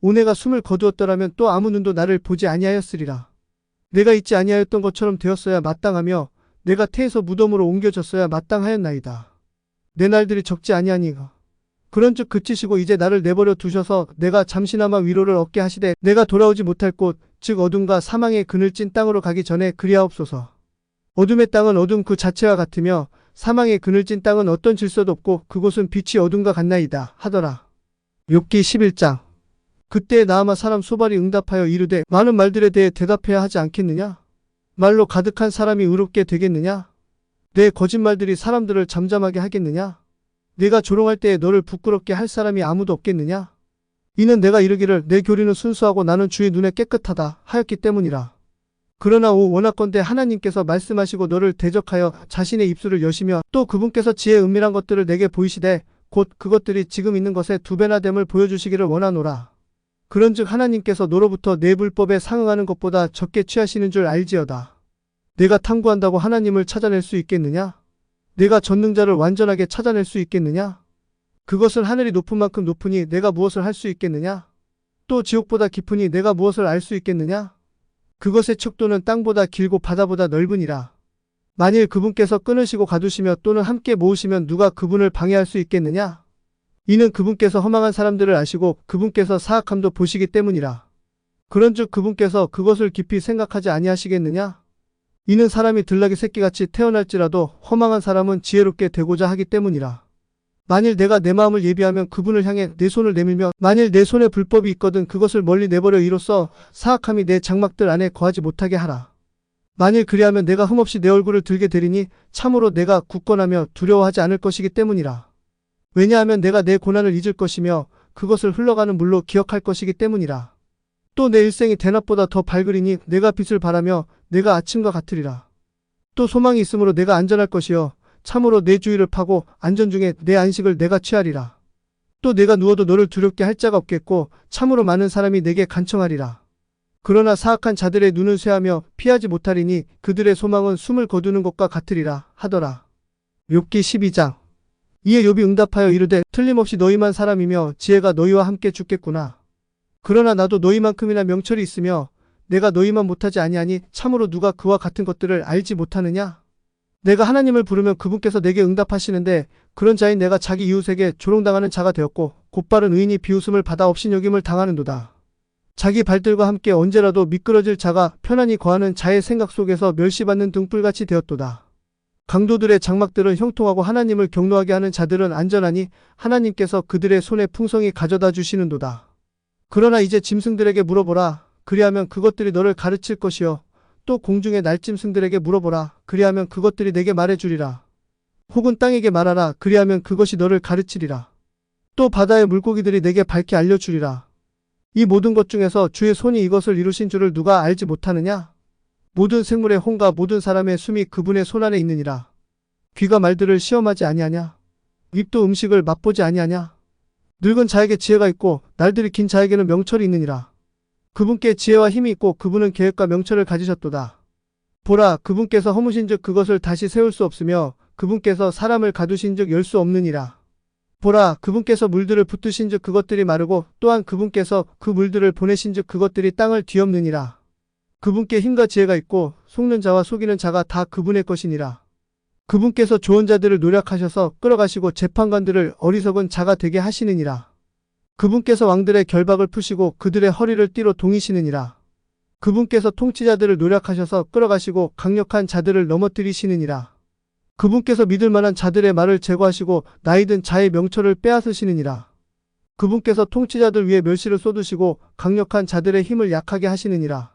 오내가 숨을 거두었더라면 또 아무 눈도 나를 보지 아니하였으리라. 내가 있지 아니하였던 것처럼 되었어야 마땅하며 내가 태에서 무덤으로 옮겨졌어야 마땅하였나이다. 내 날들이 적지 아니하니가. 그런즉 그치시고 이제 나를 내버려 두셔서 내가 잠시나마 위로를 얻게 하시되 내가 돌아오지 못할 곳 즉 어둠과 사망의 그늘진 땅으로 가기 전에 그리하옵소서. 어둠의 땅은 어둠 그 자체와 같으며 사망의 그늘진 땅은 어떤 질서도 없고 그곳은 빛이 어둠과 같나이다 하더라. 욥기 11장. 그때에 나아마 사람 소발이 응답하여 이르되 많은 말들에 대해 대답해야 하지 않겠느냐? 말로 가득한 사람이 의롭게 되겠느냐? 내 거짓말들이 사람들을 잠잠하게 하겠느냐? 네가 조롱할 때에 너를 부끄럽게 할 사람이 아무도 없겠느냐? 이는 내가 이르기를 내 교리는 순수하고 나는 주의 눈에 깨끗하다 하였기 때문이라. 그러나 오 원하건대 하나님께서 말씀하시고 너를 대적하여 자신의 입술을 여시며 또 그분께서 지혜의 은밀한 것들을 내게 보이시되 곧 그것들이 지금 있는 것의 2배나 됨을 보여주시기를 원하노라. 그런즉 하나님께서 너로부터 내 불법에 상응하는 것보다 적게 취하시는 줄 알지어다. 내가 탐구한다고 하나님을 찾아낼 수 있겠느냐? 내가 전능자를 완전하게 찾아낼 수 있겠느냐? 그것은 하늘이 높은 만큼 높으니 내가 무엇을 할 수 있겠느냐? 또 지옥보다 깊으니 내가 무엇을 알 수 있겠느냐? 그것의 척도는 땅보다 길고 바다보다 넓으니라. 만일 그분께서 끊으시고 가두시며 또는 함께 모으시면 누가 그분을 방해할 수 있겠느냐? 이는 그분께서 허망한 사람들을 아시고 그분께서 사악함도 보시기 때문이라. 그런즉 그분께서 그것을 깊이 생각하지 아니하시겠느냐? 이는 사람이 들나귀 새끼같이 태어날지라도 허망한 사람은 지혜롭게 되고자 하기 때문이라. 만일 내가 내 마음을 예비하면 그분을 향해 내 손을 내밀며 만일 내 손에 불법이 있거든 그것을 멀리 내버려 이로써 사악함이 내 장막들 안에 거하지 못하게 하라. 만일 그리하면 내가 흠없이 내 얼굴을 들게 되리니 참으로 내가 굳건하며 두려워하지 않을 것이기 때문이라. 왜냐하면 내가 내 고난을 잊을 것이며 그것을 흘러가는 물로 기억할 것이기 때문이라. 또 내 일생이 대낮보다 더 밝으리니 내가 빛을 발하며 내가 아침과 같으리라. 또 소망이 있으므로 내가 안전할 것이요 참으로 내 주의를 파고 안전 중에 내 안식을 내가 취하리라. 또 내가 누워도 너를 두렵게 할 자가 없겠고 참으로 많은 사람이 내게 간청하리라. 그러나 사악한 자들의 눈은 쇠하며 피하지 못하리니 그들의 소망은 숨을 거두는 것과 같으리라 하더라. 욥기 12장. 이에 욥이 응답하여 이르되 틀림없이 너희만 사람이며 지혜가 너희와 함께 죽겠구나. 그러나 나도 너희만큼이나 명철이 있으며 내가 너희만 못하지 아니하니 참으로 누가 그와 같은 것들을 알지 못하느냐? 내가 하나님을 부르면 그분께서 내게 응답하시는데 그런 자인 내가 자기 이웃에게 조롱당하는 자가 되었고 곧바른 의인이 비웃음을 받아 업신여김을 당하는도다. 자기 발들과 함께 언제라도 미끄러질 자가 편안히 거하는 자의 생각 속에서 멸시받는 등불같이 되었도다. 강도들의 장막들은 형통하고 하나님을 경노하게 하는 자들은 안전하니 하나님께서 그들의 손에 풍성히 가져다 주시는도다. 그러나 이제 짐승들에게 물어보라. 그리하면 그것들이 너를 가르칠 것이요 또 공중의 날짐승들에게 물어보라. 그리하면 그것들이 내게 말해주리라. 혹은 땅에게 말하라. 그리하면 그것이 너를 가르치리라. 또 바다의 물고기들이 내게 밝히 알려주리라. 이 모든 것 중에서 주의 손이 이것을 이루신 줄을 누가 알지 못하느냐? 모든 생물의 혼과 모든 사람의 숨이 그분의 손안에 있느니라. 귀가 말들을 시험하지 아니하냐? 입도 음식을 맛보지 아니하냐? 늙은 자에게 지혜가 있고 날들이 긴 자에게는 명철이 있느니라. 그분께 지혜와 힘이 있고 그분은 계획과 명철을 가지셨도다. 보라, 그분께서 허무신즉 그것을 다시 세울 수 없으며 그분께서 사람을 가두신즉 열 수 없느니라. 보라, 그분께서 물들을 붙드신즉 그것들이 마르고 또한 그분께서 그 물들을 보내신즉 그것들이 땅을 뒤엎느니라. 그분께 힘과 지혜가 있고 속는 자와 속이는 자가 다 그분의 것이니라. 그분께서 조언자들을 노력하셔서 끌어가시고 재판관들을 어리석은 자가 되게 하시느니라. 그분께서 왕들의 결박을 푸시고 그들의 허리를 띠로 동이시느니라. 그분께서 통치자들을 노력하셔서 끌어가시고 강력한 자들을 넘어뜨리시느니라. 그분께서 믿을 만한 자들의 말을 제거하시고 나이든 자의 명철을 빼앗으시느니라. 그분께서 통치자들 위에 멸시를 쏟으시고 강력한 자들의 힘을 약하게 하시느니라.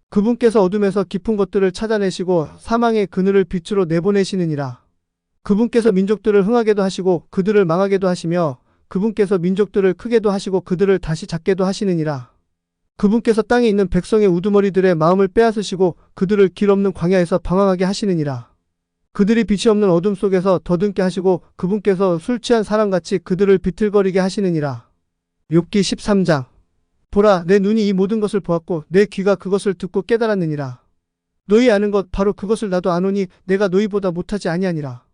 그분께서 어둠에서 깊은 것들을 찾아내시고 사망의 그늘을 빛으로 내보내시느니라. 그분께서 민족들을 흥하게도 하시고 그들을 망하게도 하시며 그분께서 민족들을 크게도 하시고 그들을 다시 작게도 하시느니라. 그분께서 땅에 있는 백성의 우두머리들의 마음을 빼앗으시고 그들을 길 없는 광야에서 방황하게 하시느니라. 그들이 빛이 없는 어둠 속에서 더듬게 하시고 그분께서 술 취한 사람같이 그들을 비틀거리게 하시느니라. 욥기 13장. 보라, 내 눈이 이 모든 것을 보았고 내 귀가 그것을 듣고 깨달았느니라. 너희 아는 것 바로 그것을 나도 아노니 내가 너희보다 못하지 아니하니라.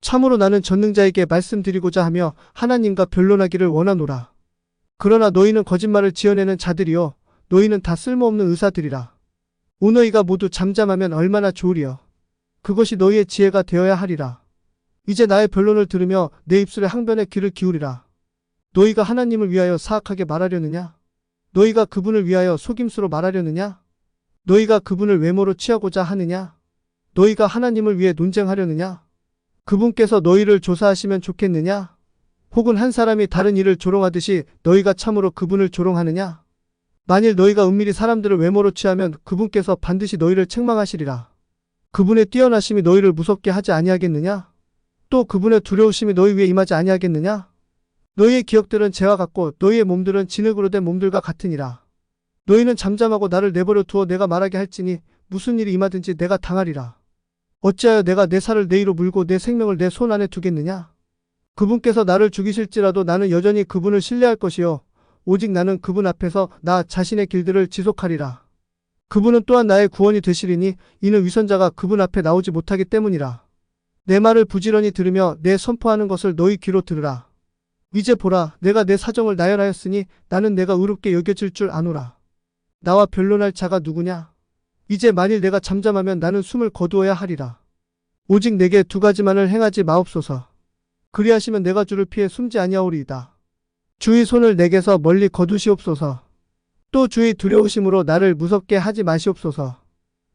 참으로 나는 전능자에게 말씀드리고자 하며 하나님과 변론하기를 원하노라. 그러나 너희는 거짓말을 지어내는 자들이요 너희는 다 쓸모없는 의사들이라. 오너희가 모두 잠잠하면 얼마나 좋으리요. 그것이 너희의 지혜가 되어야 하리라. 이제 나의 변론을 들으며 내 입술의 항변에 귀를 기울이라. 너희가 하나님을 위하여 사악하게 말하려느냐? 너희가 그분을 위하여 속임수로 말하려느냐? 너희가 그분을 외모로 취하고자 하느냐? 너희가 하나님을 위해 논쟁하려느냐? 그분께서 너희를 조사하시면 좋겠느냐? 혹은 한 사람이 다른 이를 조롱하듯이 너희가 참으로 그분을 조롱하느냐? 만일 너희가 은밀히 사람들을 외모로 취하면 그분께서 반드시 너희를 책망하시리라. 그분의 뛰어나심이 너희를 무섭게 하지 아니하겠느냐? 또 그분의 두려우심이 너희 위에 임하지 아니하겠느냐? 너희의 기억들은 재와 같고 너희의 몸들은 진흙으로 된 몸들과 같으니라. 너희는 잠잠하고 나를 내버려 두어 내가 말하게 할지니 무슨 일이 임하든지 내가 당하리라. 어찌하여 내가 내 살을 내 이로 물고 내 생명을 내 손 안에 두겠느냐? 그분께서 나를 죽이실지라도 나는 여전히 그분을 신뢰할 것이요 오직 나는 그분 앞에서 나 자신의 길들을 지속하리라. 그분은 또한 나의 구원이 되시리니 이는 위선자가 그분 앞에 나오지 못하기 때문이라. 내 말을 부지런히 들으며 내 선포하는 것을 너희 귀로 들으라. 이제 보라, 내가 내 사정을 나열하였으니 나는 내가 의롭게 여겨질 줄 아노라. 나와 변론할 자가 누구냐? 이제 만일 내가 잠잠하면 나는 숨을 거두어야 하리라. 오직 내게 두 가지만을 행하지 마옵소서. 그리하시면 내가 주를 피해 숨지 아니하오리이다. 주의 손을 내게서 멀리 거두시옵소서. 또 주의 두려우심으로 나를 무섭게 하지 마시옵소서.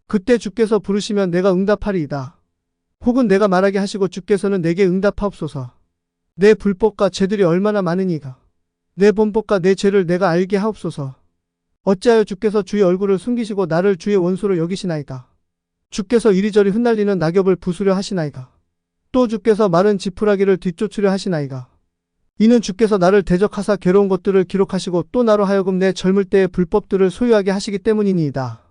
그때 주께서 부르시면 내가 응답하리이다. 혹은 내가 말하게 하시고 주께서는 내게 응답하옵소서. 내 불법과 죄들이 얼마나 많으니가. 내 범법과 내 죄를 내가 알게 하옵소서. 어찌하여 주께서 주의 얼굴을 숨기시고 나를 주의 원수로 여기시나이까. 주께서 이리저리 흩날리는 낙엽을 부수려 하시나이까. 또 주께서 마른 지푸라기를 뒤쫓으려 하시나이까. 이는 주께서 나를 대적하사 괴로운 것들을 기록하시고 또 나로 하여금 내 젊을 때의 불법들을 소유하게 하시기 때문이니이다.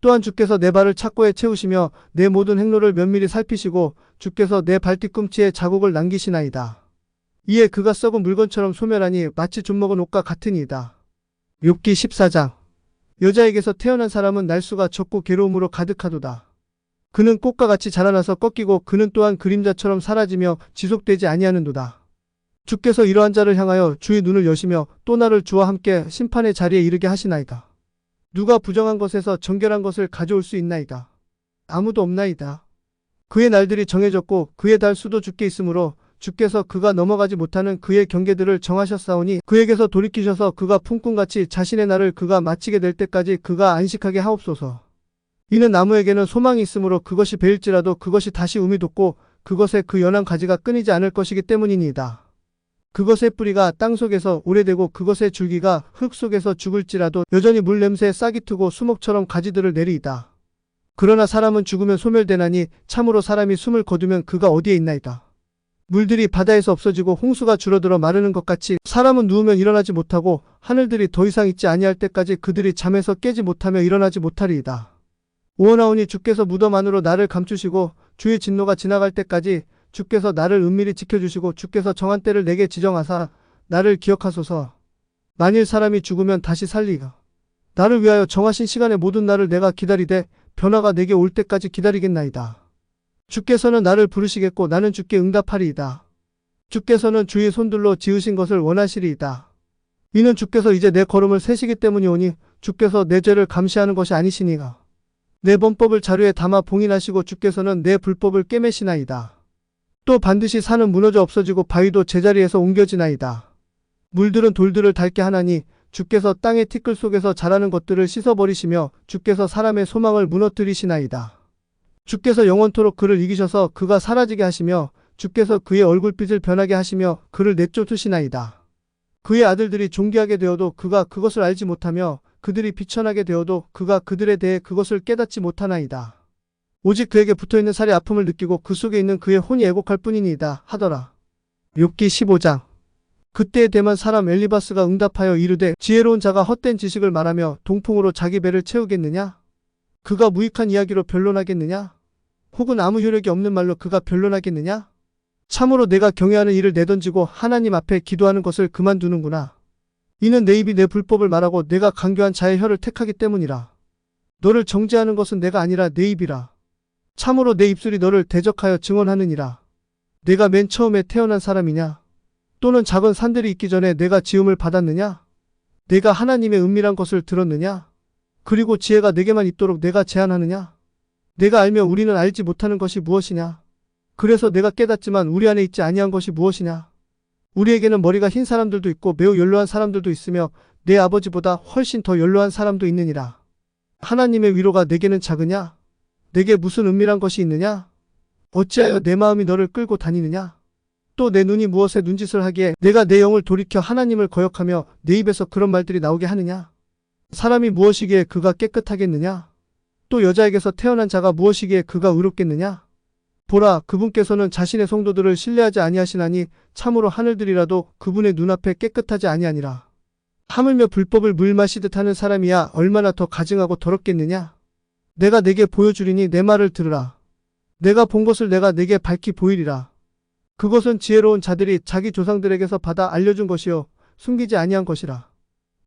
또한 주께서 내 발을 착고에 채우시며 내 모든 행로를 면밀히 살피시고 주께서 내 발뒤꿈치에 자국을 남기시나이다. 이에 그가 썩은 물건처럼 소멸하니 마치 좀 먹은 옷과 같으니이다. 욥기 14장. 여자에게서 태어난 사람은 날수가 적고 괴로움으로 가득하도다. 그는 꽃과 같이 자라나서 꺾이고 그는 또한 그림자처럼 사라지며 지속되지 아니하는도다. 주께서 이러한 자를 향하여 주의 눈을 여시며 또 나를 주와 함께 심판의 자리에 이르게 하시나이까. 누가 부정한 것에서 정결한 것을 가져올 수 있나이까. 아무도 없나이다. 그의 날들이 정해졌고 그의 달 수도 주께 있으므로 주께서 그가 넘어가지 못하는 그의 경계들을 정하셨사오니 그에게서 돌이키셔서 그가 품꾼같이 자신의 날을 그가 마치게 될 때까지 그가 안식하게 하옵소서. 이는 나무에게는 소망이 있으므로 그것이 베일지라도 그것이 다시 움이 돋고 그것의 그 연한 가지가 끊이지 않을 것이기 때문이니이다. 그것의 뿌리가 땅속에서 오래되고 그것의 줄기가 흙 속에서 죽을지라도 여전히 물 냄새에 싹이 트고 수목처럼 가지들을 내리이다. 그러나 사람은 죽으면 소멸되나니 참으로 사람이 숨을 거두면 그가 어디에 있나이까. 물들이 바다에서 없어지고 홍수가 줄어들어 마르는 것 같이 사람은 누우면 일어나지 못하고 하늘들이 더 이상 있지 아니할 때까지 그들이 잠에서 깨지 못하며 일어나지 못하리이다. 오호나오니 주께서 무덤 안으로 나를 감추시고 주의 진노가 지나갈 때까지 주께서 나를 은밀히 지켜주시고 주께서 정한 때를 내게 지정하사 나를 기억하소서. 만일 사람이 죽으면 다시 살리가. 나를 위하여 정하신 시간에 모든 날을 내가 기다리되 변화가 내게 올 때까지 기다리겠나이다. 주께서는 나를 부르시겠고 나는 주께 응답하리이다. 주께서는 주의 손들로 지으신 것을 원하시리이다. 이는 주께서 이제 내 걸음을 세시기 때문이오니 주께서 내 죄를 감시하는 것이 아니시니가. 내 범법을 자료에 담아 봉인하시고 주께서는 내 불법을 꿰매시나이다. 또 반드시 산은 무너져 없어지고 바위도 제자리에서 옮겨지나이다. 물들은 돌들을 닳게 하나니 주께서 땅의 티끌 속에서 자라는 것들을 씻어버리시며 주께서 사람의 소망을 무너뜨리시나이다. 주께서 영원토록 그를 이기셔서 그가 사라지게 하시며 주께서 그의 얼굴빛을 변하게 하시며 그를 내쫓으시나이다. 그의 아들들이 존귀하게 되어도 그가 그것을 알지 못하며 그들이 비천하게 되어도 그가 그들에 대해 그것을 깨닫지 못하나이다. 오직 그에게 붙어있는 살이 아픔을 느끼고 그 속에 있는 그의 혼이 애곡할 뿐이니이다 하더라. 욥기 15장. 그때에 대만 사람 엘리바스가 응답하여 이르되 지혜로운 자가 헛된 지식을 말하며 동풍으로 자기 배를 채우겠느냐? 그가 무익한 이야기로 변론하겠느냐? 혹은 아무 효력이 없는 말로 그가 변론하겠느냐? 참으로 내가 경외하는 일을 내던지고 하나님 앞에 기도하는 것을 그만두는구나. 이는 내 입이 내 불법을 말하고 내가 강교한 자의 혀를 택하기 때문이라. 너를 정죄하는 것은 내가 아니라 내 입이라. 참으로 내 입술이 너를 대적하여 증언하느니라. 내가 맨 처음에 태어난 사람이냐? 또는 작은 산들이 있기 전에 내가 지음을 받았느냐? 내가 하나님의 은밀한 것을 들었느냐? 그리고 지혜가 내게만 있도록 내가 제한하느냐? 내가 알며 우리는 알지 못하는 것이 무엇이냐? 그래서 내가 깨닫지만 우리 안에 있지 아니한 것이 무엇이냐? 우리에게는 머리가 흰 사람들도 있고 매우 연로한 사람들도 있으며 내 아버지보다 훨씬 더 연로한 사람도 있느니라. 하나님의 위로가 내게는 작으냐? 내게 무슨 은밀한 것이 있느냐? 어찌하여 내 마음이 너를 끌고 다니느냐? 또 내 눈이 무엇에 눈짓을 하기에 내가 내 영을 돌이켜 하나님을 거역하며 내 입에서 그런 말들이 나오게 하느냐? 사람이 무엇이기에 그가 깨끗하겠느냐? 또 여자에게서 태어난 자가 무엇이기에 그가 의롭겠느냐? 보라, 그분께서는 자신의 성도들을 신뢰하지 아니하시나니 참으로 하늘들이라도 그분의 눈앞에 깨끗하지 아니하니라. 하물며 불법을 물 마시듯 하는 사람이야 얼마나 더 가증하고 더럽겠느냐? 내가 내게 보여주리니 내 말을 들으라. 내가 본 것을 내가 내게 밝히 보이리라. 그것은 지혜로운 자들이 자기 조상들에게서 받아 알려준 것이요 숨기지 아니한 것이라.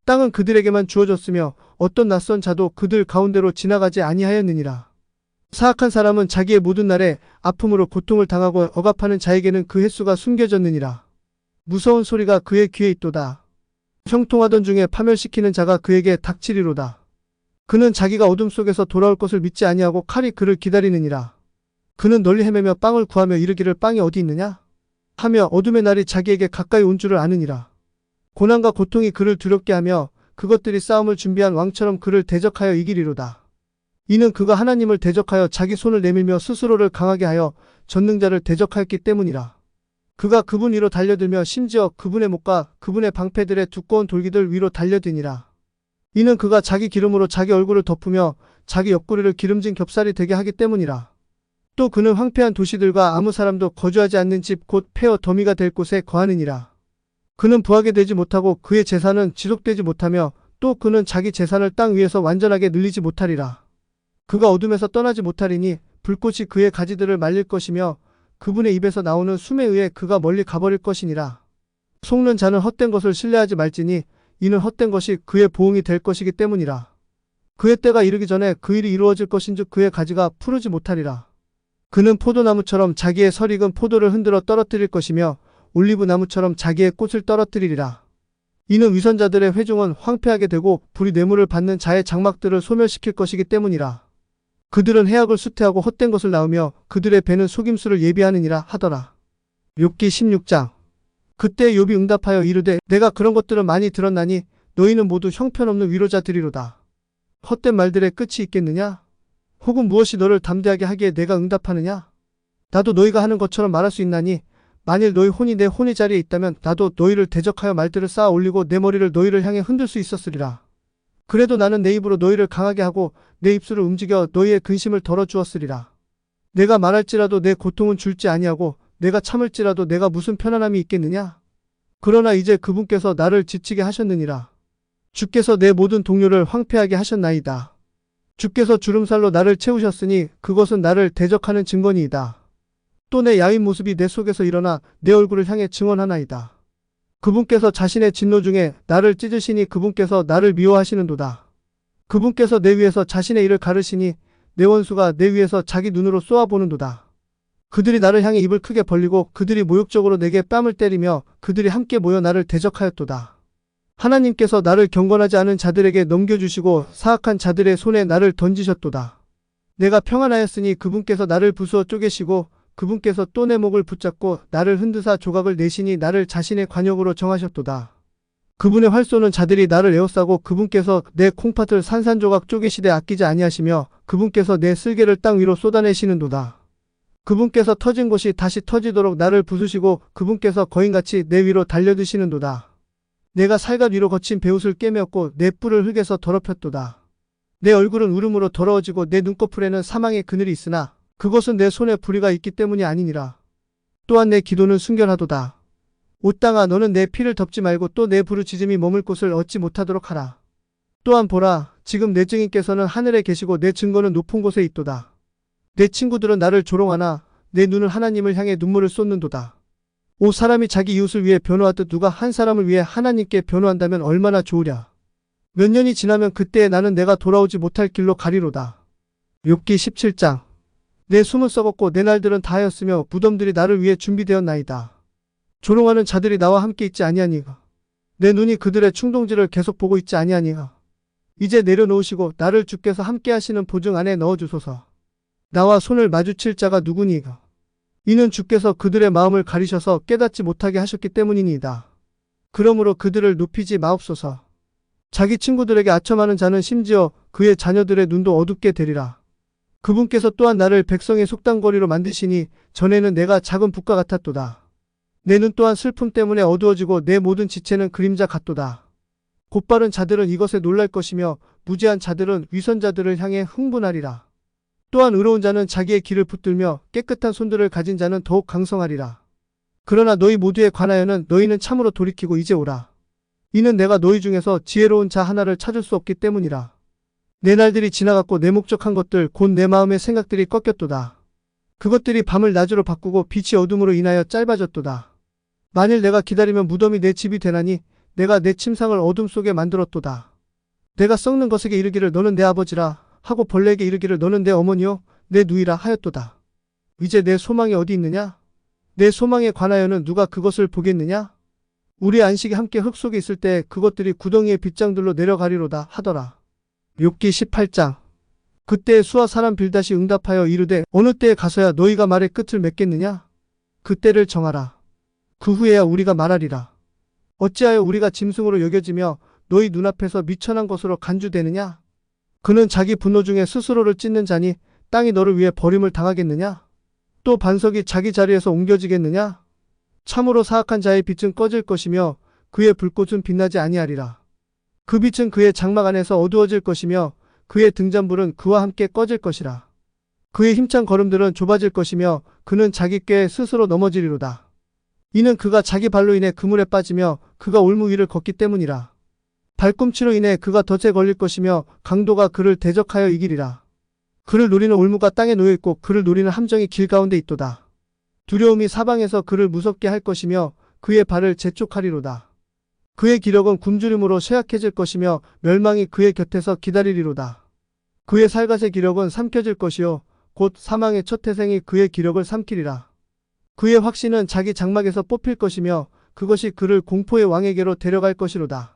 땅은 그들에게만 주어졌으며 어떤 낯선 자도 그들 가운데로 지나가지 아니하였느니라. 사악한 사람은 자기의 모든 날에 아픔으로 고통을 당하고 억압하는 자에게는 그 횟수가 숨겨졌느니라. 무서운 소리가 그의 귀에 있도다. 형통하던 중에 파멸시키는 자가 그에게 닥치리로다. 그는 자기가 어둠 속에서 돌아올 것을 믿지 아니하고 칼이 그를 기다리느니라. 그는 널리 헤매며 빵을 구하며 이르기를 빵이 어디 있느냐? 하며 어둠의 날이 자기에게 가까이 온 줄을 아느니라. 고난과 고통이 그를 두렵게 하며 그것들이 싸움을 준비한 왕처럼 그를 대적하여 이기리로다. 이는 그가 하나님을 대적하여 자기 손을 내밀며 스스로를 강하게 하여 전능자를 대적하였기 때문이라. 그가 그분 위로 달려들며 심지어 그분의 목과 그분의 방패들의 두꺼운 돌기들 위로 달려드니라. 이는 그가 자기 기름으로 자기 얼굴을 덮으며 자기 옆구리를 기름진 겹살이 되게 하기 때문이라. 또 그는 황폐한 도시들과 아무 사람도 거주하지 않는 집 곧 폐허 더미가 될 곳에 거하느니라. 그는 부하게 되지 못하고 그의 재산은 지속되지 못하며 또 그는 자기 재산을 땅 위에서 완전하게 늘리지 못하리라. 그가 어둠에서 떠나지 못하리니 불꽃이 그의 가지들을 말릴 것이며 그분의 입에서 나오는 숨에 의해 그가 멀리 가버릴 것이니라. 속는 자는 헛된 것을 신뢰하지 말지니 이는 헛된 것이 그의 보응이 될 것이기 때문이라. 그의 때가 이르기 전에 그 일이 이루어질 것인즉 그의 가지가 푸르지 못하리라. 그는 포도나무처럼 자기의 설익은 포도를 흔들어 떨어뜨릴 것이며 올리브나무처럼 자기의 꽃을 떨어뜨리리라. 이는 위선자들의 회중은 황폐하게 되고 불이 뇌물을 받는 자의 장막들을 소멸시킬 것이기 때문이라. 그들은 해악을 수태하고 헛된 것을 낳으며 그들의 배는 속임수를 예비하느니라 하더라. 욥기 16장. 그때 욥이 응답하여 이르되 내가 그런 것들은 많이 들었나니 너희는 모두 형편없는 위로자들이로다. 헛된 말들의 끝이 있겠느냐? 혹은 무엇이 너를 담대하게 하기에 내가 응답하느냐? 나도 너희가 하는 것처럼 말할 수 있나니 만일 너희 혼이 내 혼의 자리에 있다면 나도 너희를 대적하여 말들을 쌓아 올리고 내 머리를 너희를 향해 흔들 수 있었으리라. 그래도 나는 내 입으로 너희를 강하게 하고 내 입술을 움직여 너희의 근심을 덜어주었으리라. 내가 말할지라도 내 고통은 줄지 아니하고 내가 참을지라도 내가 무슨 편안함이 있겠느냐? 그러나 이제 그분께서 나를 지치게 하셨느니라. 주께서 내 모든 동료를 황폐하게 하셨나이다. 주께서 주름살로 나를 채우셨으니 그것은 나를 대적하는 증거니이다. 또 내 야윈 모습이 내 속에서 일어나 내 얼굴을 향해 증언하나이다. 그분께서 자신의 진노 중에 나를 찢으시니 그분께서 나를 미워하시는도다. 그분께서 내 위에서 자신의 일을 가르시니 내 원수가 내 위에서 자기 눈으로 쏘아보는도다. 그들이 나를 향해 입을 크게 벌리고 그들이 모욕적으로 내게 뺨을 때리며 그들이 함께 모여 나를 대적하였도다. 하나님께서 나를 경건하지 않은 자들에게 넘겨주시고 사악한 자들의 손에 나를 던지셨도다. 내가 평안하였으니 그분께서 나를 부수어 쪼개시고 그분께서 또 내 목을 붙잡고 나를 흔드사 조각을 내시니 나를 자신의 관역으로 정하셨도다. 그분의 활 쏘는 자들이 나를 에워싸고 그분께서 내 콩팥을 산산조각 쪼개시되 아끼지 아니하시며 그분께서 내 쓸개를 땅 위로 쏟아내시는도다. 그분께서 터진 곳이 다시 터지도록 나를 부수시고 그분께서 거인같이 내 위로 달려드시는도다. 내가 살갗 위로 거친 베옷을 꿰매었고 내 뿔을 흙에서 더럽혔도다. 내 얼굴은 울음으로 더러워지고 내 눈꺼풀에는 사망의 그늘이 있으나 그것은 내 손에 불의가 있기 때문이 아니니라. 또한 내 기도는 순결하도다. 옷당아 너는 내 피를 덮지 말고 또 내 부르짖음이 머물 곳을 얻지 못하도록 하라. 또한 보라 지금 내 증인께서는 하늘에 계시고 내 증거는 높은 곳에 있도다. 내 친구들은 나를 조롱하나 내 눈은 하나님을 향해 눈물을 쏟는도다. 오 사람이 자기 이웃을 위해 변호하듯 누가 한 사람을 위해 하나님께 변호한다면 얼마나 좋으랴. 몇 년이 지나면 그때에 나는 내가 돌아오지 못할 길로 가리로다. 욥기 17장. 내 숨은 썩었고 내 날들은 다하였으며 무덤들이 나를 위해 준비되었나이다. 조롱하는 자들이 나와 함께 있지 아니하니가. 내 눈이 그들의 충동질을 계속 보고 있지 아니하니가. 이제 내려놓으시고 나를 주께서 함께 하시는 보증 안에 넣어주소서. 나와 손을 마주칠 자가 누구니가. 이는 주께서 그들의 마음을 가리셔서 깨닫지 못하게 하셨기 때문이니이다. 그러므로 그들을 눕히지 마옵소서. 자기 친구들에게 아첨하는 자는 심지어 그의 자녀들의 눈도 어둡게 되리라. 그분께서 또한 나를 백성의 속당거리로 만드시니 전에는 내가 작은 붓과 같았도다. 내 눈 또한 슬픔 때문에 어두워지고 내 모든 지체는 그림자 같도다. 곧바른 자들은 이것에 놀랄 것이며 무지한 자들은 위선자들을 향해 흥분하리라. 또한 의로운 자는 자기의 길을 붙들며 깨끗한 손들을 가진 자는 더욱 강성하리라. 그러나 너희 모두에 관하여는 너희는 참으로 돌이키고 이제 오라. 이는 내가 너희 중에서 지혜로운 자 하나를 찾을 수 없기 때문이라. 내 날들이 지나갔고 내 목적한 것들 곧 내 마음의 생각들이 꺾였도다. 그것들이 밤을 낮으로 바꾸고 빛이 어둠으로 인하여 짧아졌도다. 만일 내가 기다리면 무덤이 내 집이 되나니 내가 내 침상을 어둠 속에 만들었도다. 내가 썩는 것에게 이르기를 너는 내 아버지라 하고 벌레에게 이르기를 너는 내 어머니요 내 누이라 하였도다. 이제 내 소망이 어디 있느냐? 내 소망에 관하여는 누가 그것을 보겠느냐? 우리 안식이 함께 흙 속에 있을 때 그것들이 구덩이의 빗장들로 내려가리로다 하더라. 욥기 18장. 그때 수아 사람 빌닷이 응답하여 이르되 어느 때에 가서야 너희가 말의 끝을 맺겠느냐? 그때를 정하라. 그 후에야 우리가 말하리라. 어찌하여 우리가 짐승으로 여겨지며 너희 눈앞에서 미천한 것으로 간주되느냐? 그는 자기 분노 중에 스스로를 찢는 자니 땅이 너를 위해 버림을 당하겠느냐? 또 반석이 자기 자리에서 옮겨지겠느냐? 참으로 사악한 자의 빛은 꺼질 것이며 그의 불꽃은 빛나지 아니하리라. 그 빛은 그의 장막 안에서 어두워질 것이며 그의 등잔불은 그와 함께 꺼질 것이라. 그의 힘찬 걸음들은 좁아질 것이며 그는 자기 꾀에 스스로 넘어지리로다. 이는 그가 자기 발로 인해 그물에 빠지며 그가 올무 위를 걷기 때문이라. 발꿈치로 인해 그가 덫에 걸릴 것이며 강도가 그를 대적하여 이기리라. 그를 노리는 올무가 땅에 놓여있고 그를 노리는 함정이 길 가운데 있도다. 두려움이 사방에서 그를 무섭게 할 것이며 그의 발을 재촉하리로다. 그의 기력은 굶주림으로 쇠약해질 것이며 멸망이 그의 곁에서 기다리리로다. 그의 살갗의 기력은 삼켜질 것이요 곧 사망의 첫 태생이 그의 기력을 삼키리라. 그의 확신은 자기 장막에서 뽑힐 것이며 그것이 그를 공포의 왕에게로 데려갈 것이로다.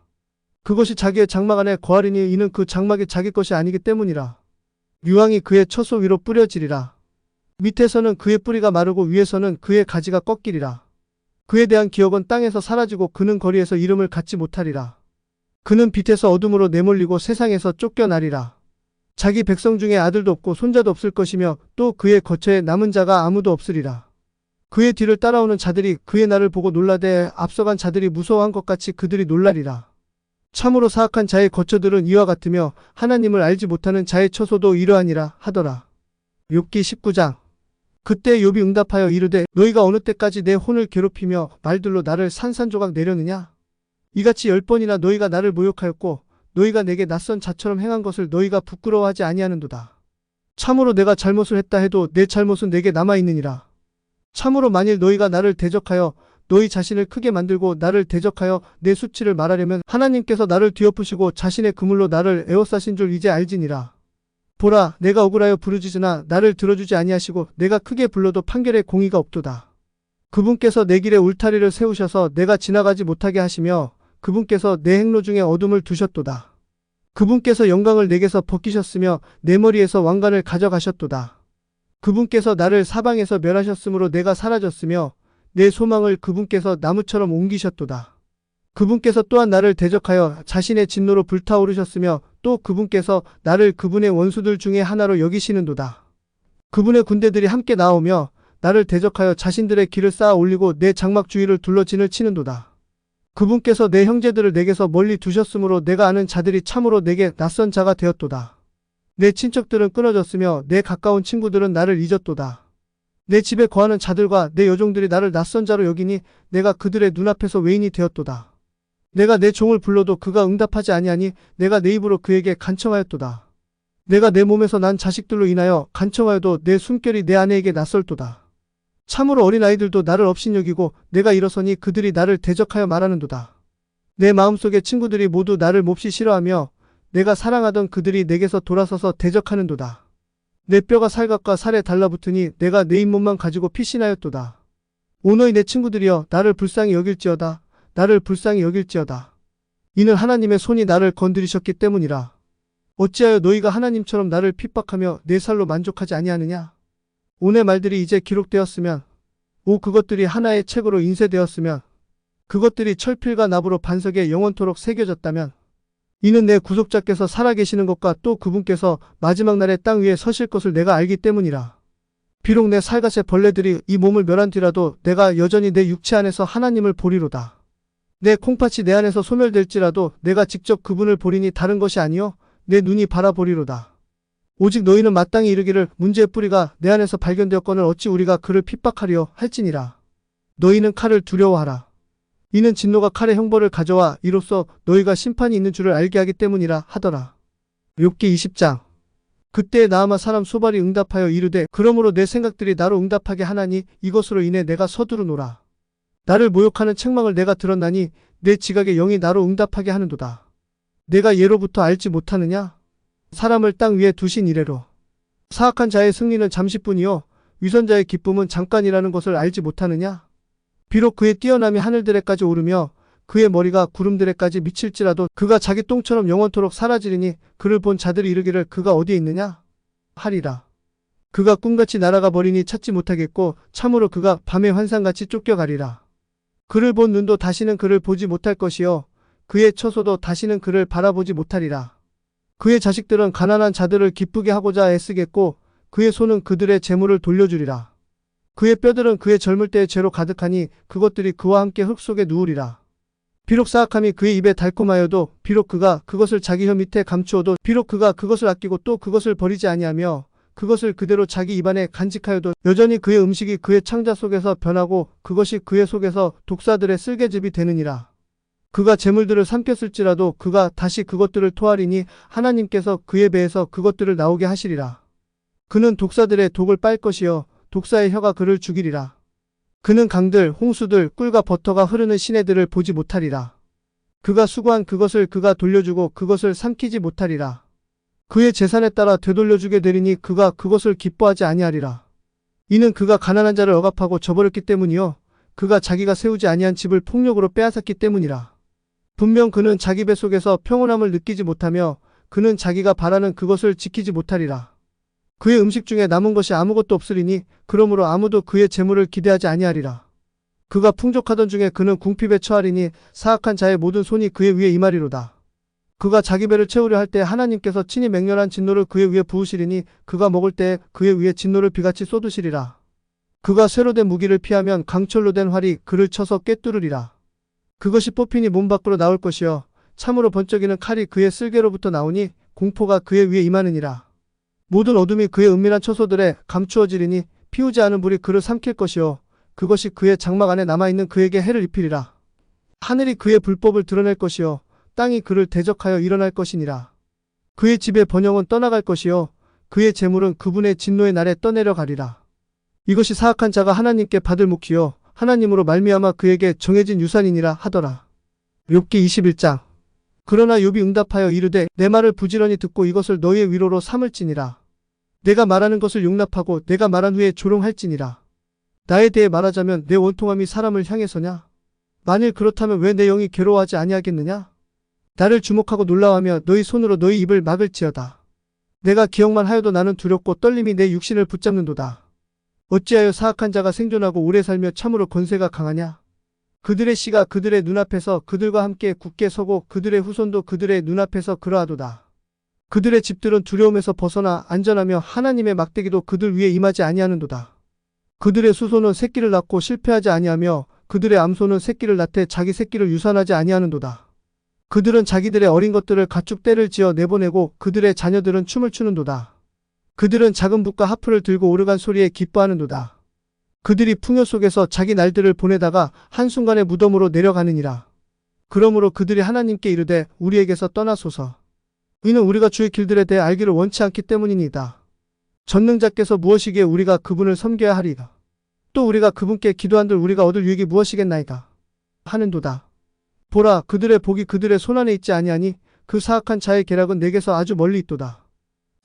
그것이 자기의 장막 안에 거하리니 이는 그 장막이 자기 것이 아니기 때문이라. 유황이 그의 처소 위로 뿌려지리라. 밑에서는 그의 뿌리가 마르고 위에서는 그의 가지가 꺾이리라. 그에 대한 기억은 땅에서 사라지고 그는 거리에서 이름을 갖지 못하리라. 그는 빛에서 어둠으로 내몰리고 세상에서 쫓겨나리라. 자기 백성 중에 아들도 없고 손자도 없을 것이며 또 그의 거처에 남은 자가 아무도 없으리라. 그의 뒤를 따라오는 자들이 그의 날을 보고 놀라되 앞서간 자들이 무서워한 것 같이 그들이 놀라리라. 참으로 사악한 자의 거처들은 이와 같으며 하나님을 알지 못하는 자의 처소도 이러하니라 하더라. 욥기 19장. 그때 욥이 응답하여 이르되 너희가 어느 때까지 내 혼을 괴롭히며 말들로 나를 산산조각 내려느냐? 이같이 10번이나 너희가 나를 모욕하였고 너희가 내게 낯선 자처럼 행한 것을 너희가 부끄러워하지 아니하는도다. 참으로 내가 잘못을 했다 해도 내 잘못은 내게 남아있느니라. 참으로 만일 너희가 나를 대적하여 너희 자신을 크게 만들고 나를 대적하여 내 수치를 말하려면 하나님께서 나를 뒤엎으시고 자신의 그물로 나를 에워싸신 줄 이제 알지니라. 보라, 내가 억울하여 부르짖으나 나를 들어주지 아니하시고 내가 크게 불러도 판결에 공의가 없도다. 그분께서 내 길에 울타리를 세우셔서 내가 지나가지 못하게 하시며 그분께서 내 행로 중에 어둠을 두셨도다. 그분께서 영광을 내게서 벗기셨으며 내 머리에서 왕관을 가져가셨도다. 그분께서 나를 사방에서 멸하셨으므로 내가 사라졌으며 내 소망을 그분께서 나무처럼 옮기셨도다. 그분께서 또한 나를 대적하여 자신의 진노로 불타오르셨으며 또 그분께서 나를 그분의 원수들 중에 하나로 여기시는도다. 그분의 군대들이 함께 나오며 나를 대적하여 자신들의 길을 쌓아 올리고 내 장막 주위를 둘러 진을 치는도다. 그분께서 내 형제들을 내게서 멀리 두셨으므로 내가 아는 자들이 참으로 내게 낯선 자가 되었도다. 내 친척들은 끊어졌으며 내 가까운 친구들은 나를 잊었도다. 내 집에 거하는 자들과 내 여종들이 나를 낯선 자로 여기니 내가 그들의 눈앞에서 외인이 되었도다. 내가 내 종을 불러도 그가 응답하지 아니하니 내가 내 입으로 그에게 간청하였도다. 내가 내 몸에서 난 자식들로 인하여 간청하여도 내 숨결이 내 아내에게 낯설도다. 참으로 어린아이들도 나를 업신여기고 내가 일어서니 그들이 나를 대적하여 말하는도다. 내 마음속의 친구들이 모두 나를 몹시 싫어하며 내가 사랑하던 그들이 내게서 돌아서서 대적하는도다. 내 뼈가 살갑과 살에 달라붙으니 내가 내 잇몸만 가지고 피신하였도다. 오 너희 내 친구들이여 나를 불쌍히 여길지어다. 나를 불쌍히 여길지어다. 이는 하나님의 손이 나를 건드리셨기 때문이라. 어찌하여 너희가 하나님처럼 나를 핍박하며 내 살로 만족하지 아니하느냐? 오 내 말들이 이제 기록되었으면 오 그것들이 하나의 책으로 인쇄되었으면 그것들이 철필과 납으로 반석에 영원토록 새겨졌다면 이는 내 구속자께서 살아계시는 것과 또 그분께서 마지막 날에 땅 위에 서실 것을 내가 알기 때문이라. 비록 내 살갗의 벌레들이 이 몸을 멸한 뒤라도 내가 여전히 내 육체 안에서 하나님을 보리로다. 내 콩팥이 내 안에서 소멸될지라도 내가 직접 그분을 보리니 다른 것이 아니요 내 눈이 바라보리로다. 오직 너희는 마땅히 이르기를 문제의 뿌리가 내 안에서 발견되었거늘 어찌 우리가 그를 핍박하리요 할지니라. 너희는 칼을 두려워하라. 이는 진노가 칼의 형벌을 가져와 이로써 너희가 심판이 있는 줄을 알게 하기 때문이라 하더라. 욥기 20장. 그때에 나아마 사람 소발이 응답하여 이르되 그러므로 내 생각들이 나로 응답하게 하나니 이것으로 인해 내가 서두르노라. 나를 모욕하는 책망을 내가 들었나니 내 지각의 영이 나로 응답하게 하는도다. 내가 예로부터 알지 못하느냐? 사람을 땅 위에 두신 이래로. 사악한 자의 승리는 잠시뿐이요 위선자의 기쁨은 잠깐이라는 것을 알지 못하느냐? 비록 그의 뛰어남이 하늘들에까지 오르며 그의 머리가 구름들에까지 미칠지라도 그가 자기 똥처럼 영원토록 사라지리니 그를 본 자들이 이르기를 그가 어디에 있느냐 하리라. 그가 꿈같이 날아가 버리니 찾지 못하겠고 참으로 그가 밤의 환상같이 쫓겨가리라. 그를 본 눈도 다시는 그를 보지 못할 것이요 그의 처소도 다시는 그를 바라보지 못하리라. 그의 자식들은 가난한 자들을 기쁘게 하고자 애쓰겠고 그의 손은 그들의 재물을 돌려주리라. 그의 뼈들은 그의 젊을 때의 죄로 가득하니 그것들이 그와 함께 흙 속에 누우리라. 비록 사악함이 그의 입에 달콤하여도 비록 그가 그것을 자기 혀 밑에 감추어도 비록 그가 그것을 아끼고 또 그것을 버리지 아니하며 그것을 그대로 자기 입안에 간직하여도 여전히 그의 음식이 그의 창자 속에서 변하고 그것이 그의 속에서 독사들의 쓸개즙이 되느니라. 그가 재물들을 삼켰을지라도 그가 다시 그것들을 토하리니 하나님께서 그의 배에서 그것들을 나오게 하시리라. 그는 독사들의 독을 빨 것이요 독사의 혀가 그를 죽이리라. 그는 강들, 홍수들, 꿀과 버터가 흐르는 시내들을 보지 못하리라. 그가 수고한 그것을 그가 돌려주고 그것을 삼키지 못하리라. 그의 재산에 따라 되돌려주게 되리니 그가 그것을 기뻐하지 아니하리라. 이는 그가 가난한 자를 억압하고 저버렸기 때문이요 그가 자기가 세우지 아니한 집을 폭력으로 빼앗았기 때문이라. 분명 그는 자기 배 속에서 평온함을 느끼지 못하며 그는 자기가 바라는 그것을 지키지 못하리라. 그의 음식 중에 남은 것이 아무것도 없으리니 그러므로 아무도 그의 재물을 기대하지 아니하리라. 그가 풍족하던 중에 그는 궁핍에 처하리니 사악한 자의 모든 손이 그의 위에 임하리로다. 그가 자기 배를 채우려 할 때 하나님께서 친히 맹렬한 진노를 그의 위에 부으시리니 그가 먹을 때 그의 위에 진노를 비같이 쏟으시리라. 그가 쇠로 된 무기를 피하면 강철로 된 활이 그를 쳐서 꿰뚫으리라. 그것이 뽑히니 몸 밖으로 나올 것이요 참으로 번쩍이는 칼이 그의 쓸개로부터 나오니 공포가 그의 위에 임하느니라. 모든 어둠이 그의 은밀한 처소들에 감추어지리니 피우지 않은 불이 그를 삼킬 것이요 그것이 그의 장막 안에 남아있는 그에게 해를 입히리라. 하늘이 그의 불법을 드러낼 것이요 땅이 그를 대적하여 일어날 것이니라. 그의 집의 번영은 떠나갈 것이요 그의 재물은 그분의 진노의 날에 떠내려가리라. 이것이 사악한 자가 하나님께 받을 묵히요 하나님으로 말미암아 그에게 정해진 유산이니라 하더라. 욥기 21장. 그러나 욥이 응답하여 이르되 내 말을 부지런히 듣고 이것을 너희의 위로로 삼을지니라. 내가 말하는 것을 용납하고 내가 말한 후에 조롱할지니라. 나에 대해 말하자면 내 원통함이 사람을 향해서냐? 만일 그렇다면 왜 내 영이 괴로워하지 아니하겠느냐? 나를 주목하고 놀라워하며 너희 손으로 너희 입을 막을지어다. 내가 기억만 하여도 나는 두렵고 떨림이 내 육신을 붙잡는도다. 어찌하여 사악한 자가 생존하고 오래 살며 참으로 권세가 강하냐? 그들의 씨가 그들의 눈앞에서 그들과 함께 굳게 서고 그들의 후손도 그들의 눈앞에서 그러하도다. 그들의 집들은 두려움에서 벗어나 안전하며 하나님의 막대기도 그들 위에 임하지 아니하는도다. 그들의 수소는 새끼를 낳고 실패하지 아니하며 그들의 암소는 새끼를 낳되 자기 새끼를 유산하지 아니하는도다. 그들은 자기들의 어린 것들을 가축 떼를 지어 내보내고 그들의 자녀들은 춤을 추는도다. 그들은 작은 붓과 하프를 들고 오르간 소리에 기뻐하는도다. 그들이 풍요 속에서 자기 날들을 보내다가 한순간에 무덤으로 내려가느니라. 그러므로 그들이 하나님께 이르되 우리에게서 떠나소서. 이는 우리가 주의 길들에 대해 알기를 원치 않기 때문이니이다. 전능자께서 무엇이기에 우리가 그분을 섬겨야 하리까? 또 우리가 그분께 기도한들 우리가 얻을 유익이 무엇이겠나이까? 하는도다. 보라, 그들의 복이 그들의 손안에 있지 아니하니 그 사악한 자의 계략은 내게서 아주 멀리 있도다.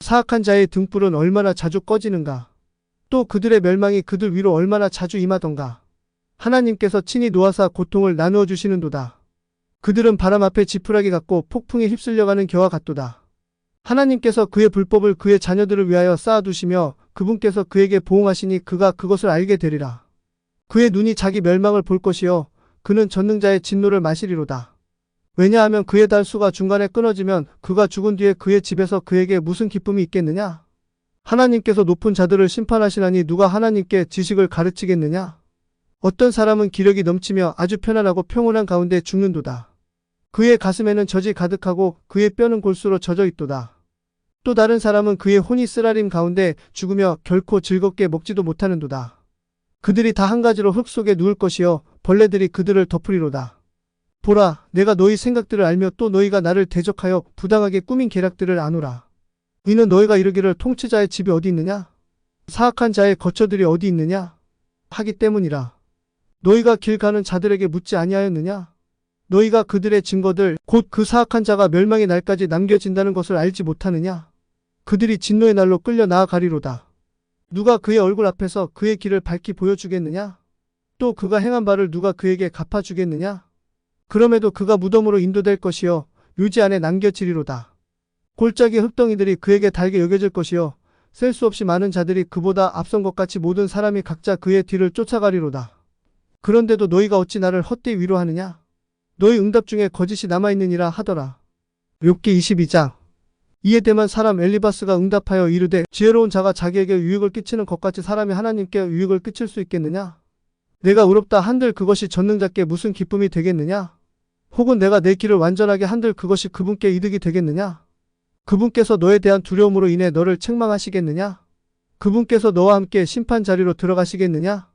사악한 자의 등불은 얼마나 자주 꺼지는가? 또 그들의 멸망이 그들 위로 얼마나 자주 임하던가? 하나님께서 친히 놓아사 고통을 나누어 주시는도다. 그들은 바람 앞에 지푸라기 같고 폭풍에 휩쓸려가는 겨와 같도다. 하나님께서 그의 불법을 그의 자녀들을 위하여 쌓아두시며 그분께서 그에게 보응하시니 그가 그것을 알게 되리라. 그의 눈이 자기 멸망을 볼 것이요 그는 전능자의 진노를 마시리로다. 왜냐하면 그의 달수가 중간에 끊어지면 그가 죽은 뒤에 그의 집에서 그에게 무슨 기쁨이 있겠느냐? 하나님께서 높은 자들을 심판하시나니 누가 하나님께 지식을 가르치겠느냐? 어떤 사람은 기력이 넘치며 아주 편안하고 평온한 가운데 죽는도다. 그의 가슴에는 젖이 가득하고 그의 뼈는 골수로 젖어 있도다. 또 다른 사람은 그의 혼이 쓰라림 가운데 죽으며 결코 즐겁게 먹지도 못하는도다. 그들이 다 한 가지로 흙 속에 누울 것이요 벌레들이 그들을 덮으리로다. 보라, 내가 너희 생각들을 알며 또 너희가 나를 대적하여 부당하게 꾸민 계략들을 아노라. 이는 너희가 이르기를 통치자의 집이 어디 있느냐? 사악한 자의 거처들이 어디 있느냐? 하기 때문이라. 너희가 길 가는 자들에게 묻지 아니하였느냐? 너희가 그들의 증거들 곧 그 사악한 자가 멸망의 날까지 남겨진다는 것을 알지 못하느냐? 그들이 진노의 날로 끌려 나아가리로다. 누가 그의 얼굴 앞에서 그의 길을 밝히 보여주겠느냐? 또 그가 행한 바를 누가 그에게 갚아주겠느냐? 그럼에도 그가 무덤으로 인도될 것이요 묘지 안에 남겨지리로다. 골짜기 흙덩이들이 그에게 달게 여겨질 것이요 셀 수 없이 많은 자들이 그보다 앞선 것 같이 모든 사람이 각자 그의 뒤를 쫓아가리로다. 그런데도 너희가 어찌 나를 헛되이 위로하느냐? 너희 응답 중에 거짓이 남아있느니라 하더라. 욥기 22장. 이에 대만 사람 엘리바스가 응답하여 이르되 지혜로운 자가 자기에게 유익을 끼치는 것 같이 사람이 하나님께 유익을 끼칠 수 있겠느냐? 내가 의롭다 한들 그것이 전능자께 무슨 기쁨이 되겠느냐? 혹은 내가 내 길을 완전하게 한들 그것이 그분께 이득이 되겠느냐? 그분께서 너에 대한 두려움으로 인해 너를 책망하시겠느냐? 그분께서 너와 함께 심판 자리로 들어가시겠느냐?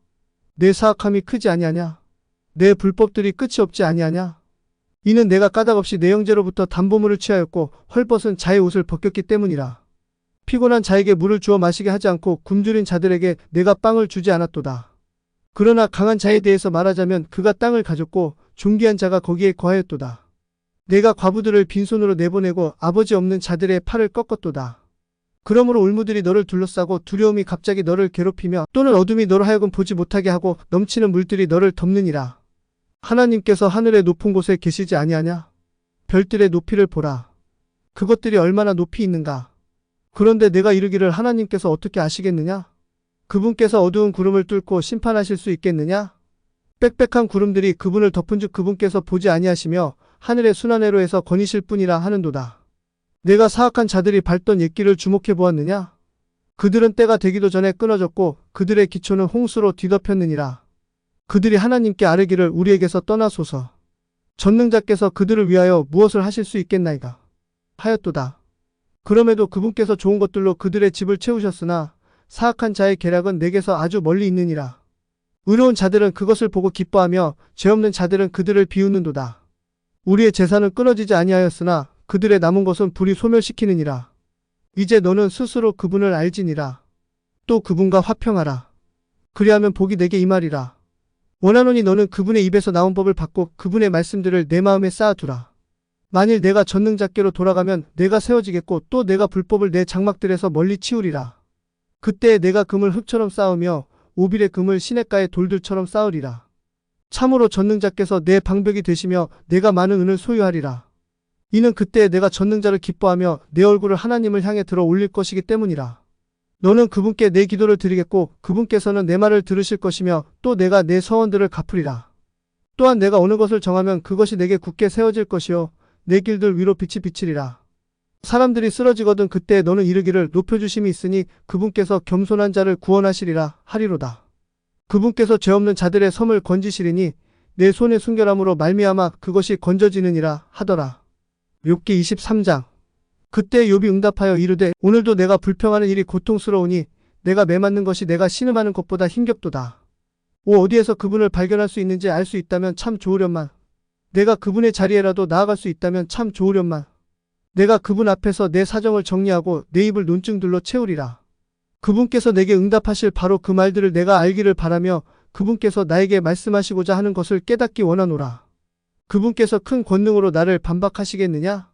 내 사악함이 크지 아니하냐? 내 불법들이 끝이 없지 아니하냐? 이는 내가 까닭없이 내 형제로부터 담보물을 취하였고 헐벗은 자의 옷을 벗겼기 때문이라. 피곤한 자에게 물을 주어 마시게 하지 않고 굶주린 자들에게 내가 빵을 주지 않았도다. 그러나 강한 자에 대해서 말하자면 그가 땅을 가졌고 존귀한 자가 거기에 거하였도다. 내가 과부들을 빈손으로 내보내고 아버지 없는 자들의 팔을 꺾었도다. 그러므로 울무들이 너를 둘러싸고 두려움이 갑자기 너를 괴롭히며 또는 어둠이 너로 하여금 보지 못하게 하고 넘치는 물들이 너를 덮느니라. 하나님께서 하늘의 높은 곳에 계시지 아니하냐? 별들의 높이를 보라. 그것들이 얼마나 높이 있는가? 그런데 내가 이르기를 하나님께서 어떻게 아시겠느냐? 그분께서 어두운 구름을 뚫고 심판하실 수 있겠느냐? 빽빽한 구름들이 그분을 덮은즉 그분께서 보지 아니하시며 하늘의 순환회로에서 거니실 뿐이라 하는도다. 내가 사악한 자들이 밟던 옛길을 주목해 보았느냐? 그들은 때가 되기도 전에 끊어졌고 그들의 기초는 홍수로 뒤덮였느니라. 그들이 하나님께 아뢰기를 우리에게서 떠나소서. 전능자께서 그들을 위하여 무엇을 하실 수 있겠나이까? 하였도다. 그럼에도 그분께서 좋은 것들로 그들의 집을 채우셨으나 사악한 자의 계략은 내게서 아주 멀리 있느니라. 의로운 자들은 그것을 보고 기뻐하며 죄 없는 자들은 그들을 비웃는도다. 우리의 재산은 끊어지지 아니하였으나 그들의 남은 것은 불이 소멸시키느니라. 이제 너는 스스로 그분을 알지니라. 또 그분과 화평하라. 그리하면 복이 내게 임하리라. 원하노니 너는 그분의 입에서 나온 법을 받고 그분의 말씀들을 내 마음에 쌓아두라. 만일 내가 전능자께로 돌아가면 내가 세워지겠고 또 내가 불법을 내 장막들에서 멀리 치우리라. 그때에 내가 금을 흙처럼 쌓으며 오빌의 금을 시냇가의 돌들처럼 쌓으리라. 참으로 전능자께서 내 방벽이 되시며 내가 많은 은을 소유하리라. 이는 그때에 내가 전능자를 기뻐하며 내 얼굴을 하나님을 향해 들어 올릴 것이기 때문이라. 너는 그분께 내 기도를 드리겠고 그분께서는 내 말을 들으실 것이며 또 내가 내 서원들을 갚으리라. 또한 내가 어느 것을 정하면 그것이 내게 굳게 세워질 것이요 내 길들 위로 빛이 비치리라. 사람들이 쓰러지거든 그때 너는 이르기를 높여주심이 있으니 그분께서 겸손한 자를 구원하시리라 하리로다. 그분께서 죄 없는 자들의 섬을 건지시리니 내 손의 순결함으로 말미암아 그것이 건져지느니라 하더라. 욥기 23장. 그때 욥이 응답하여 이르되 오늘도 내가 불평하는 일이 고통스러우니 내가 매맞는 것이 내가 신음하는 것보다 힘겹도다. 어디에서 그분을 발견할 수 있는지 알 수 있다면 참 좋으련만. 내가 그분의 자리에라도 나아갈 수 있다면 참 좋으련만. 내가 그분 앞에서 내 사정을 정리하고 내 입을 논증들로 채우리라. 그분께서 내게 응답하실 바로 그 말들을 내가 알기를 바라며 그분께서 나에게 말씀하시고자 하는 것을 깨닫기 원하노라. 그분께서 큰 권능으로 나를 반박하시겠느냐?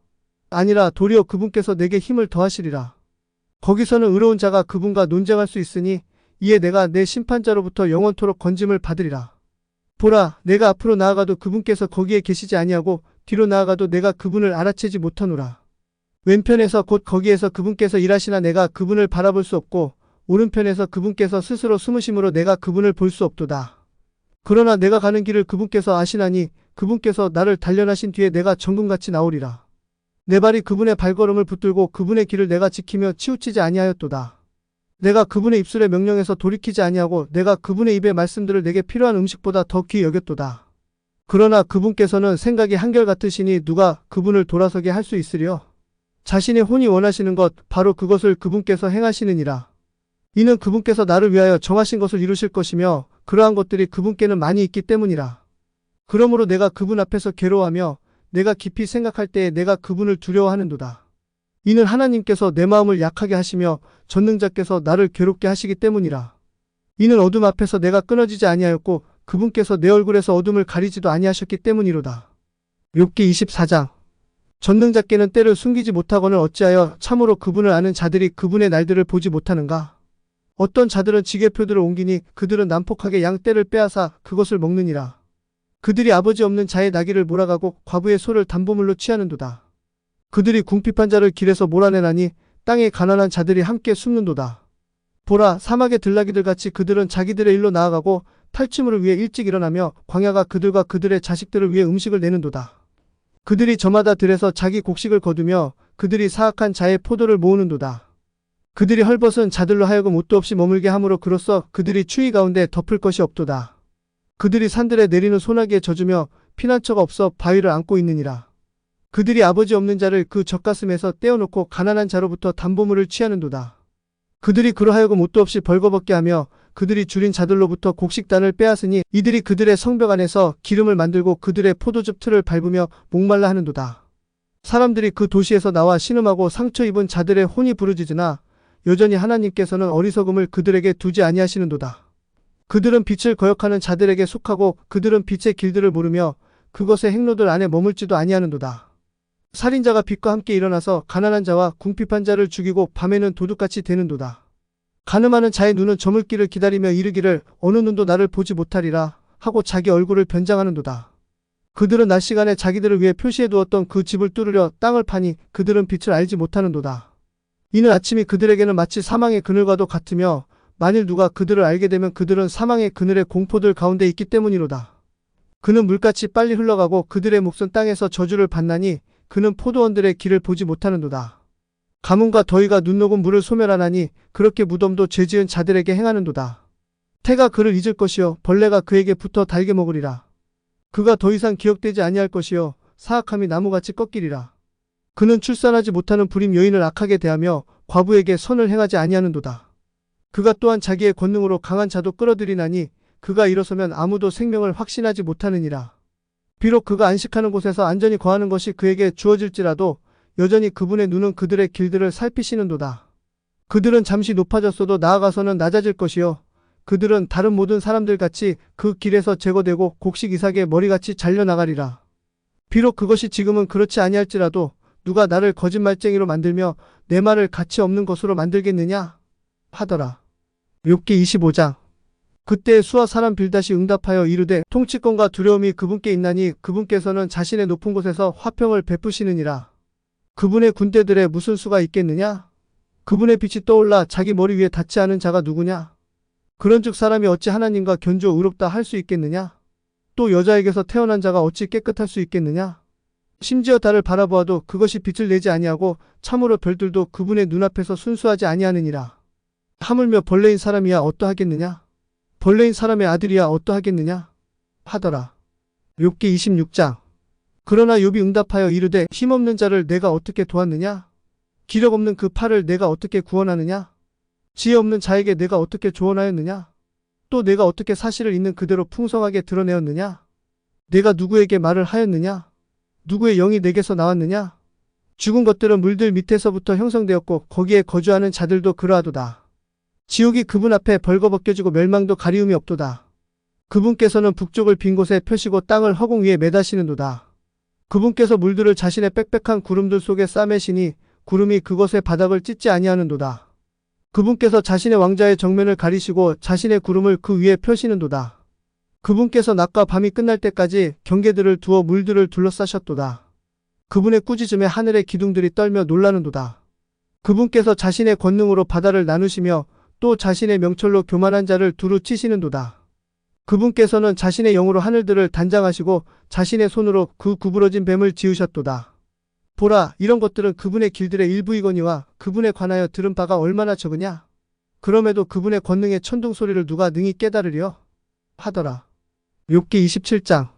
아니라 도리어 그분께서 내게 힘을 더하시리라. 거기서는 의로운 자가 그분과 논쟁할 수 있으니 이에 내가 내 심판자로부터 영원토록 건짐을 받으리라. 보라, 내가 앞으로 나아가도 그분께서 거기에 계시지 아니하고 뒤로 나아가도 내가 그분을 알아채지 못하노라. 왼편에서 곧 거기에서 그분께서 일하시나 내가 그분을 바라볼 수 없고 오른편에서 그분께서 스스로 숨으심으로 내가 그분을 볼 수 없도다. 그러나 내가 가는 길을 그분께서 아시나니 그분께서 나를 단련하신 뒤에 내가 정금같이 나오리라. 내 발이 그분의 발걸음을 붙들고 그분의 길을 내가 지키며 치우치지 아니하였도다. 내가 그분의 입술의 명령에서 돌이키지 아니하고 내가 그분의 입의 말씀들을 내게 필요한 음식보다 더 귀히 여겼도다. 그러나 그분께서는 생각이 한결같으시니 누가 그분을 돌아서게 할 수 있으리요? 자신의 혼이 원하시는 것 바로 그것을 그분께서 행하시느니라. 이는 그분께서 나를 위하여 정하신 것을 이루실 것이며 그러한 것들이 그분께는 많이 있기 때문이라. 그러므로 내가 그분 앞에서 괴로워하며 내가 깊이 생각할 때에 내가 그분을 두려워하는도다. 이는 하나님께서 내 마음을 약하게 하시며 전능자께서 나를 괴롭게 하시기 때문이라. 이는 어둠 앞에서 내가 끊어지지 아니하였고 그분께서 내 얼굴에서 어둠을 가리지도 아니하셨기 때문이로다. 욥기 24장. 전능자께는 때를 숨기지 못하거늘 어찌하여 참으로 그분을 아는 자들이 그분의 날들을 보지 못하는가? 어떤 자들은 지게표들을 옮기니 그들은 난폭하게 양 떼를 빼앗아 그것을 먹느니라. 그들이 아버지 없는 자의 나귀를 몰아가고 과부의 소를 담보물로 취하는도다. 그들이 궁핍한 자를 길에서 몰아내나니 땅의 가난한 자들이 함께 숨는도다. 보라, 사막의 들나귀들 같이 그들은 자기들의 일로 나아가고 탈취물을 위해 일찍 일어나며 광야가 그들과 그들의 자식들을 위해 음식을 내는도다. 그들이 저마다 들에서 자기 곡식을 거두며 그들이 사악한 자의 포도를 모으는도다. 그들이 헐벗은 자들로 하여금 옷도 없이 머물게 함으로 그로써 그들이 추위 가운데 덮을 것이 없도다. 그들이 산들에 내리는 소나기에 젖으며 피난처가 없어 바위를 안고 있느니라. 그들이 아버지 없는 자를 그 젖가슴에서 떼어놓고 가난한 자로부터 담보물을 취하는도다. 그들이 그로하여금 옷도 없이 벌거벗게 하며 그들이 줄인 자들로부터 곡식단을 빼앗으니 이들이 그들의 성벽 안에서 기름을 만들고 그들의 포도즙 틀을 밟으며 목말라 하는도다. 사람들이 그 도시에서 나와 신음하고 상처 입은 자들의 혼이 부르짖으나 여전히 하나님께서는 어리석음을 그들에게 두지 아니하시는도다. 그들은 빛을 거역하는 자들에게 속하고 그들은 빛의 길들을 모르며 그것의 행로들 안에 머물지도 아니하는도다. 살인자가 빛과 함께 일어나서 가난한 자와 궁핍한 자를 죽이고 밤에는 도둑같이 되는도다. 가늠하는 자의 눈은 저물기를 기다리며 이르기를 어느 눈도 나를 보지 못하리라 하고 자기 얼굴을 변장하는도다. 그들은 낮 시간에 자기들을 위해 표시해 두었던 그 집을 뚫으려 땅을 파니 그들은 빛을 알지 못하는도다. 이는 아침이 그들에게는 마치 사망의 그늘과도 같으며 만일 누가 그들을 알게 되면 그들은 사망의 그늘의 공포들 가운데 있기 때문이로다. 그는 물같이 빨리 흘러가고 그들의 몫은 땅에서 저주를 받나니 그는 포도원들의 길을 보지 못하는도다. 가뭄과 더위가 눈 녹은 물을 소멸하나니 그렇게 무덤도 죄지은 자들에게 행하는도다. 태가 그를 잊을 것이요 벌레가 그에게 붙어 달게 먹으리라. 그가 더 이상 기억되지 아니할 것이요 사악함이 나무같이 꺾이리라. 그는 출산하지 못하는 불임 여인을 악하게 대하며 과부에게 선을 행하지 아니하는도다. 그가 또한 자기의 권능으로 강한 자도 끌어들이나니 그가 일어서면 아무도 생명을 확신하지 못하느니라. 비록 그가 안식하는 곳에서 안전히 거하는 것이 그에게 주어질지라도 여전히 그분의 눈은 그들의 길들을 살피시는도다. 그들은 잠시 높아졌어도 나아가서는 낮아질 것이요 그들은 다른 모든 사람들 같이 그 길에서 제거되고 곡식 이삭의 머리같이 잘려나가리라. 비록 그것이 지금은 그렇지 아니할지라도 누가 나를 거짓말쟁이로 만들며 내 말을 가치 없는 것으로 만들겠느냐 하더라. 욥기 25장. 그때 수아 사람 빌닷이 응답하여 이르되 통치권과 두려움이 그분께 있나니 그분께서는 자신의 높은 곳에서 화평을 베푸시느니라. 그분의 군대들에 무슨 수가 있겠느냐? 그분의 빛이 떠올라 자기 머리 위에 닿지 않은 자가 누구냐? 그런즉 사람이 어찌 하나님과 견주어 의롭다 할 수 있겠느냐? 또 여자에게서 태어난 자가 어찌 깨끗할 수 있겠느냐? 심지어 달을 바라보아도 그것이 빛을 내지 아니하고 참으로 별들도 그분의 눈앞에서 순수하지 아니하느니라. 하물며 벌레인 사람이야 어떠하겠느냐? 벌레인 사람의 아들이야 어떠하겠느냐? 하더라. 욥기 26장. 그러나 욥이 응답하여 이르되 힘없는 자를 내가 어떻게 도왔느냐? 기력 없는 그 팔을 내가 어떻게 구원하느냐? 지혜 없는 자에게 내가 어떻게 조언하였느냐? 또 내가 어떻게 사실을 있는 그대로 풍성하게 드러내었느냐? 내가 누구에게 말을 하였느냐? 누구의 영이 내게서 나왔느냐? 죽은 것들은 물들 밑에서부터 형성되었고 거기에 거주하는 자들도 그러하도다. 지옥이 그분 앞에 벌거벗겨지고 멸망도 가리움이 없도다. 그분께서는 북쪽을 빈 곳에 펴시고 땅을 허공 위에 매다시는도다. 그분께서 물들을 자신의 빽빽한 구름들 속에 싸매시니 구름이 그것의 바닥을 찢지 아니하는도다. 그분께서 자신의 왕자의 정면을 가리시고 자신의 구름을 그 위에 펴시는도다. 그분께서 낮과 밤이 끝날 때까지 경계들을 두어 물들을 둘러싸셨도다. 그분의 꾸짖음에 하늘의 기둥들이 떨며 놀라는도다. 그분께서 자신의 권능으로 바다를 나누시며 또 자신의 명철로 교만한 자를 두루 치시는도다. 그분께서는 자신의 영으로 하늘들을 단장하시고 자신의 손으로 그 구부러진 뱀을 지으셨도다. 보라, 이런 것들은 그분의 길들의 일부이거니와 그분에 관하여 들은 바가 얼마나 적으냐? 그럼에도 그분의 권능의 천둥 소리를 누가 능히 깨달으려? 하더라. 욥기 27장.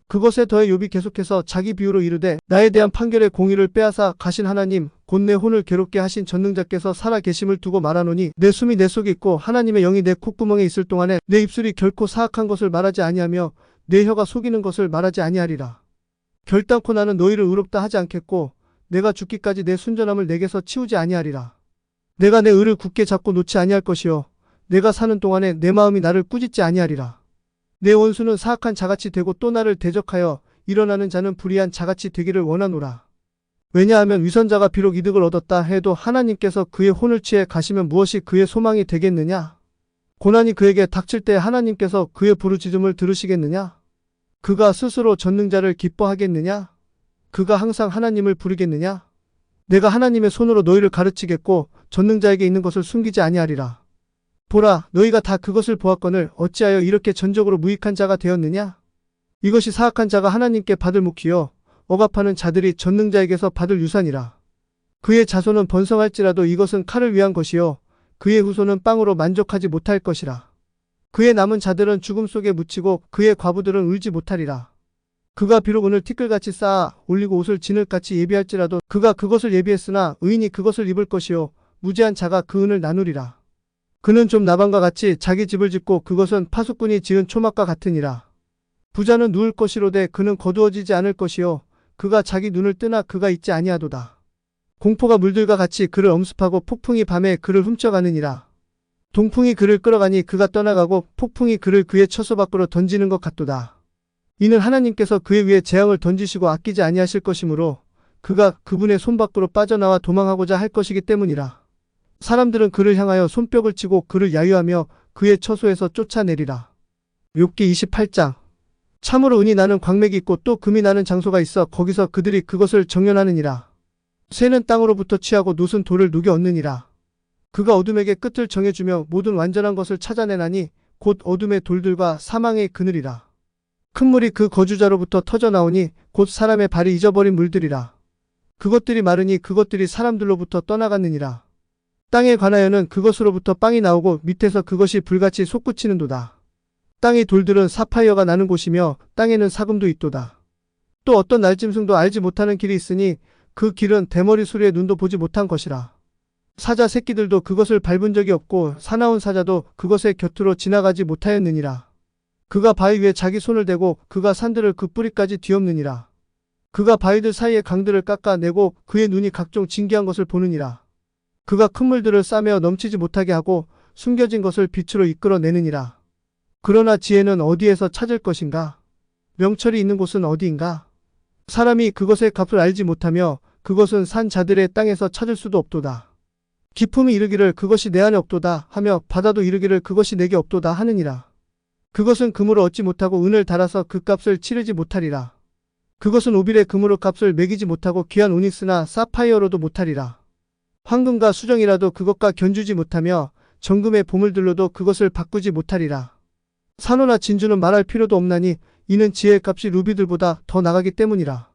그것에 더해 욥이 계속해서 자기 비유로 이르되 나에 대한 판결의 공의를 빼앗아 가신 하나님 곧 내 혼을 괴롭게 하신 전능자께서 살아 계심을 두고 말하노니 내 숨이 내 속에 있고 하나님의 영이 내 콧구멍에 있을 동안에 내 입술이 결코 사악한 것을 말하지 아니하며 내 혀가 속이는 것을 말하지 아니하리라. 결단코 나는 너희를 의롭다 하지 않겠고 내가 죽기까지 내 순전함을 내게서 치우지 아니하리라. 내가 내 의를 굳게 잡고 놓지 아니할 것이요 내가 사는 동안에 내 마음이 나를 꾸짖지 아니하리라. 내 원수는 사악한 자같이 되고 또 나를 대적하여 일어나는 자는 불의한 자같이 되기를 원하노라. 왜냐하면 위선자가 비록 이득을 얻었다 해도 하나님께서 그의 혼을 취해 가시면 무엇이 그의 소망이 되겠느냐? 고난이 그에게 닥칠 때 하나님께서 그의 부르짖음을 들으시겠느냐? 그가 스스로 전능자를 기뻐하겠느냐? 그가 항상 하나님을 부르겠느냐? 내가 하나님의 손으로 너희를 가르치겠고 전능자에게 있는 것을 숨기지 아니하리라. 보라, 너희가 다 그것을 보았거늘 어찌하여 이렇게 전적으로 무익한 자가 되었느냐? 이것이 사악한 자가 하나님께 받을 묵히요 억압하는 자들이 전능자에게서 받을 유산이라. 그의 자손은 번성할지라도 이것은 칼을 위한 것이요 그의 후손은 빵으로 만족하지 못할 것이라. 그의 남은 자들은 죽음 속에 묻히고 그의 과부들은 울지 못하리라. 그가 비록 은을 티끌같이 쌓아 올리고 옷을 진흙같이 예비할지라도 그가 그것을 예비했으나 의인이 그것을 입을 것이요 무지한 자가 그 은을 나누리라. 그는 좀 나방과 같이 자기 집을 짓고 그것은 파수꾼이 지은 초막과 같으니라. 부자는 누울 것이로되 그는 거두어지지 않을 것이요 그가 자기 눈을 뜨나 그가 있지 아니하도다. 공포가 물들과 같이 그를 엄습하고 폭풍이 밤에 그를 훔쳐가느니라. 동풍이 그를 끌어가니 그가 떠나가고 폭풍이 그를 그의 처소 밖으로 던지는 것 같도다. 이는 하나님께서 그의 위에 재앙을 던지시고 아끼지 아니하실 것이므로 그가 그분의 손 밖으로 빠져나와 도망하고자 할 것이기 때문이라. 사람들은 그를 향하여 손뼉을 치고 그를 야유하며 그의 처소에서 쫓아내리라. 욥기 28장. 참으로 은이 나는 광맥이 있고 또 금이 나는 장소가 있어 거기서 그들이 그것을 정연하느니라. 쇠는 땅으로부터 취하고 놋은 돌을 녹여 얻느니라. 그가 어둠에게 끝을 정해주며 모든 완전한 것을 찾아내나니 곧 어둠의 돌들과 사망의 그늘이라. 큰 물이 그 거주자로부터 터져나오니 곧 사람의 발이 잊어버린 물들이라. 그것들이 마르니 그것들이 사람들로부터 떠나갔느니라. 땅에 관하여는 그것으로부터 빵이 나오고 밑에서 그것이 불같이 솟구치는도다. 땅의 돌들은 사파이어가 나는 곳이며 땅에는 사금도 있도다. 또 어떤 날짐승도 알지 못하는 길이 있으니 그 길은 대머리 수리의 눈도 보지 못한 것이라. 사자 새끼들도 그것을 밟은 적이 없고 사나운 사자도 그것의 곁으로 지나가지 못하였느니라. 그가 바위 위에 자기 손을 대고 그가 산들을 그 뿌리까지 뒤엎느니라. 그가 바위들 사이에 강들을 깎아내고 그의 눈이 각종 진귀한 것을 보느니라. 그가 큰 물들을 싸매어 넘치지 못하게 하고 숨겨진 것을 빛으로 이끌어내느니라. 그러나 지혜는 어디에서 찾을 것인가? 명철이 있는 곳은 어디인가? 사람이 그것의 값을 알지 못하며 그것은 산 자들의 땅에서 찾을 수도 없도다. 기품이 이르기를 그것이 내 안에 없도다 하며 바다도 이르기를 그것이 내게 없도다 하느니라. 그것은 금으로 얻지 못하고 은을 달아서 그 값을 치르지 못하리라. 그것은 오빌의 금으로 값을 매기지 못하고 귀한 오닉스나 사파이어로도 못하리라. 황금과 수정이라도 그것과 견주지 못하며 정금의 보물들로도 그것을 바꾸지 못하리라. 산호나 진주는 말할 필요도 없나니 이는 지혜의 값이 루비들보다 더 나가기 때문이라.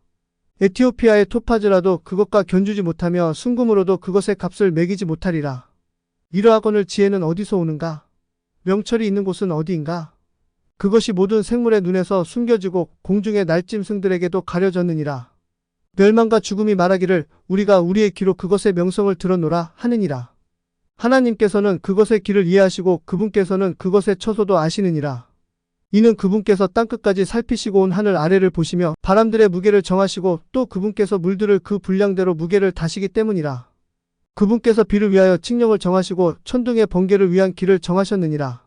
에티오피아의 토파즈라도 그것과 견주지 못하며 순금으로도 그것의 값을 매기지 못하리라. 이러하거늘 지혜는 어디서 오는가? 명철이 있는 곳은 어디인가? 그것이 모든 생물의 눈에서 숨겨지고 공중의 날짐승들에게도 가려졌느니라. 멸망과 죽음이 말하기를 우리가 우리의 귀로 그것의 명성을 들었노라 하느니라. 하나님께서는 그것의 길을 이해하시고 그분께서는 그것의 처소도 아시느니라. 이는 그분께서 땅끝까지 살피시고 온 하늘 아래를 보시며 바람들의 무게를 정하시고 또 그분께서 물들을 그 분량대로 무게를 다시기 때문이라. 그분께서 비를 위하여 칙령을 정하시고 천둥의 번개를 위한 길을 정하셨느니라.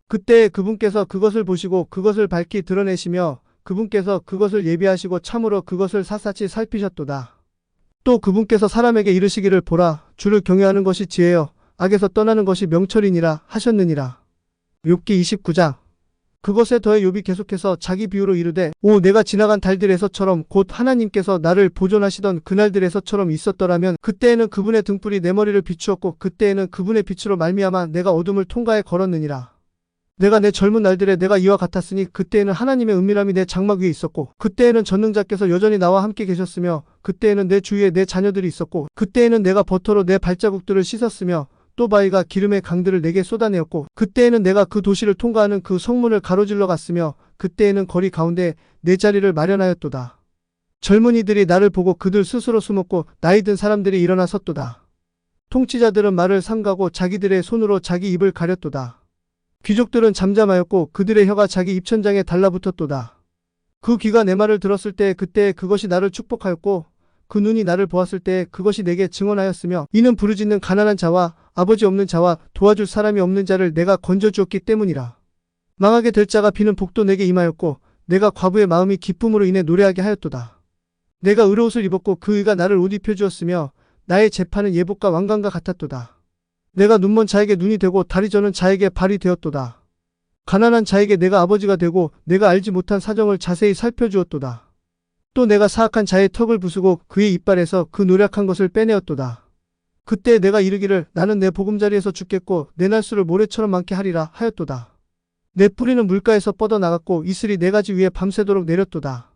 그때에 그분께서 그것을 보시고 그것을 밝히 드러내시며 그분께서 그것을 예비하시고 참으로 그것을 샅샅이 살피셨도다. 또 그분께서 사람에게 이르시기를 보라, 주를 경외하는 것이 지혜여 악에서 떠나는 것이 명철이니라 하셨느니라. 욥기 29장. 그것에 더해 욥이 계속해서 자기 비유로 이르되 오 내가 지나간 달들에서처럼 곧 하나님께서 나를 보존하시던 그날들에서처럼 있었더라면 그때에는 그분의 등불이 내 머리를 비추었고 그때에는 그분의 빛으로 말미암아 내가 어둠을 통과해 걸었느니라. 내가 내 젊은 날들에 내가 이와 같았으니 그때에는 하나님의 은밀함이 내 장막 위에 있었고 그때에는 전능자께서 여전히 나와 함께 계셨으며 그때에는 내 주위에 내 자녀들이 있었고 그때에는 내가 버터로 내 발자국들을 씻었으며 또 바위가 기름의 강들을 내게 쏟아내었고 그때에는 내가 그 도시를 통과하는 그 성문을 가로질러 갔으며 그때에는 거리 가운데 내 자리를 마련하였도다. 젊은이들이 나를 보고 그들 스스로 숨었고 나이 든 사람들이 일어나 섰도다. 통치자들은 말을 삼가고 자기들의 손으로 자기 입을 가렸도다. 귀족들은 잠잠하였고 그들의 혀가 자기 입천장에 달라붙었도다. 그 귀가 내 말을 들었을 때 그때 그것이 나를 축복하였고 그 눈이 나를 보았을 때 그것이 내게 증언하였으며 이는 부르짖는 가난한 자와 아버지 없는 자와 도와줄 사람이 없는 자를 내가 건져주었기 때문이라. 망하게 될 자가 비는 복도 내게 임하였고 내가 과부의 마음이 기쁨으로 인해 노래하게 하였도다. 내가 의로옷을 입었고 그 의가 나를 옷 입혀주었으며 나의 재판은 예복과 왕관과 같았도다. 내가 눈먼 자에게 눈이 되고 다리 저는 자에게 발이 되었도다. 가난한 자에게 내가 아버지가 되고 내가 알지 못한 사정을 자세히 살펴주었도다. 또 내가 사악한 자의 턱을 부수고 그의 이빨에서 그 노력한 것을 빼내었도다. 그때 내가 이르기를 나는 내 보금자리에서 죽겠고 내 날수를 모래처럼 많게 하리라 하였도다. 내 뿌리는 물가에서 뻗어나갔고 이슬이 내 가지 위에 밤새도록 내렸도다.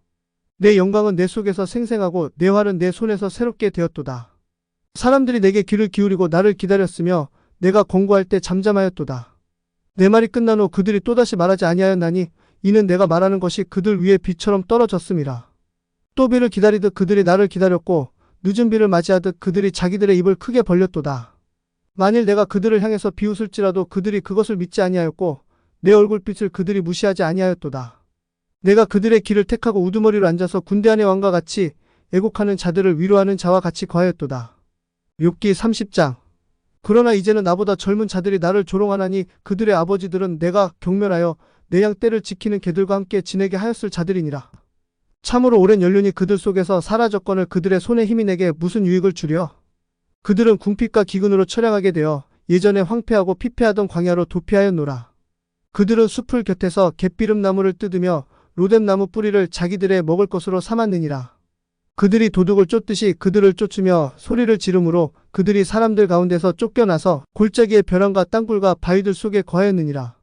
내 영광은 내 속에서 생생하고 내 활은 내 손에서 새롭게 되었도다. 사람들이 내게 귀를 기울이고 나를 기다렸으며 내가 권고할 때 잠잠하였도다. 내 말이 끝난 후 그들이 또다시 말하지 아니하였나니 이는 내가 말하는 것이 그들 위에 비처럼 떨어졌음이라. 또 비를 기다리듯 그들이 나를 기다렸고 늦은 비를 맞이하듯 그들이 자기들의 입을 크게 벌렸도다. 만일 내가 그들을 향해서 비웃을지라도 그들이 그것을 믿지 아니하였고 내 얼굴빛을 그들이 무시하지 아니하였도다. 내가 그들의 길을 택하고 우두머리로 앉아서 군대 안의 왕과 같이 애곡하는 자들을 위로하는 자와 같이 거하였도다. 욥기 30장. 그러나 이제는 나보다 젊은 자들이 나를 조롱하나니 그들의 아버지들은 내가 경멸하여 내 양 떼를 지키는 개들과 함께 지내게 하였을 자들이니라. 참으로 오랜 연륜이 그들 속에서 사라졌거늘 그들의 손의 힘이 내게 무슨 유익을 주려. 그들은 궁핍과 기근으로 처량하게 되어 예전에 황폐하고 피폐하던 광야로 도피하였노라. 그들은 숲을 곁에서 갯비름나무를 뜯으며 로뎀나무 뿌리를 자기들의 먹을 것으로 삼았느니라. 그들이 도둑을 쫓듯이 그들을 쫓으며 소리를 지르므로 그들이 사람들 가운데서 쫓겨나서 골짜기의 벼랑과 땅굴과 바위들 속에 거하였느니라.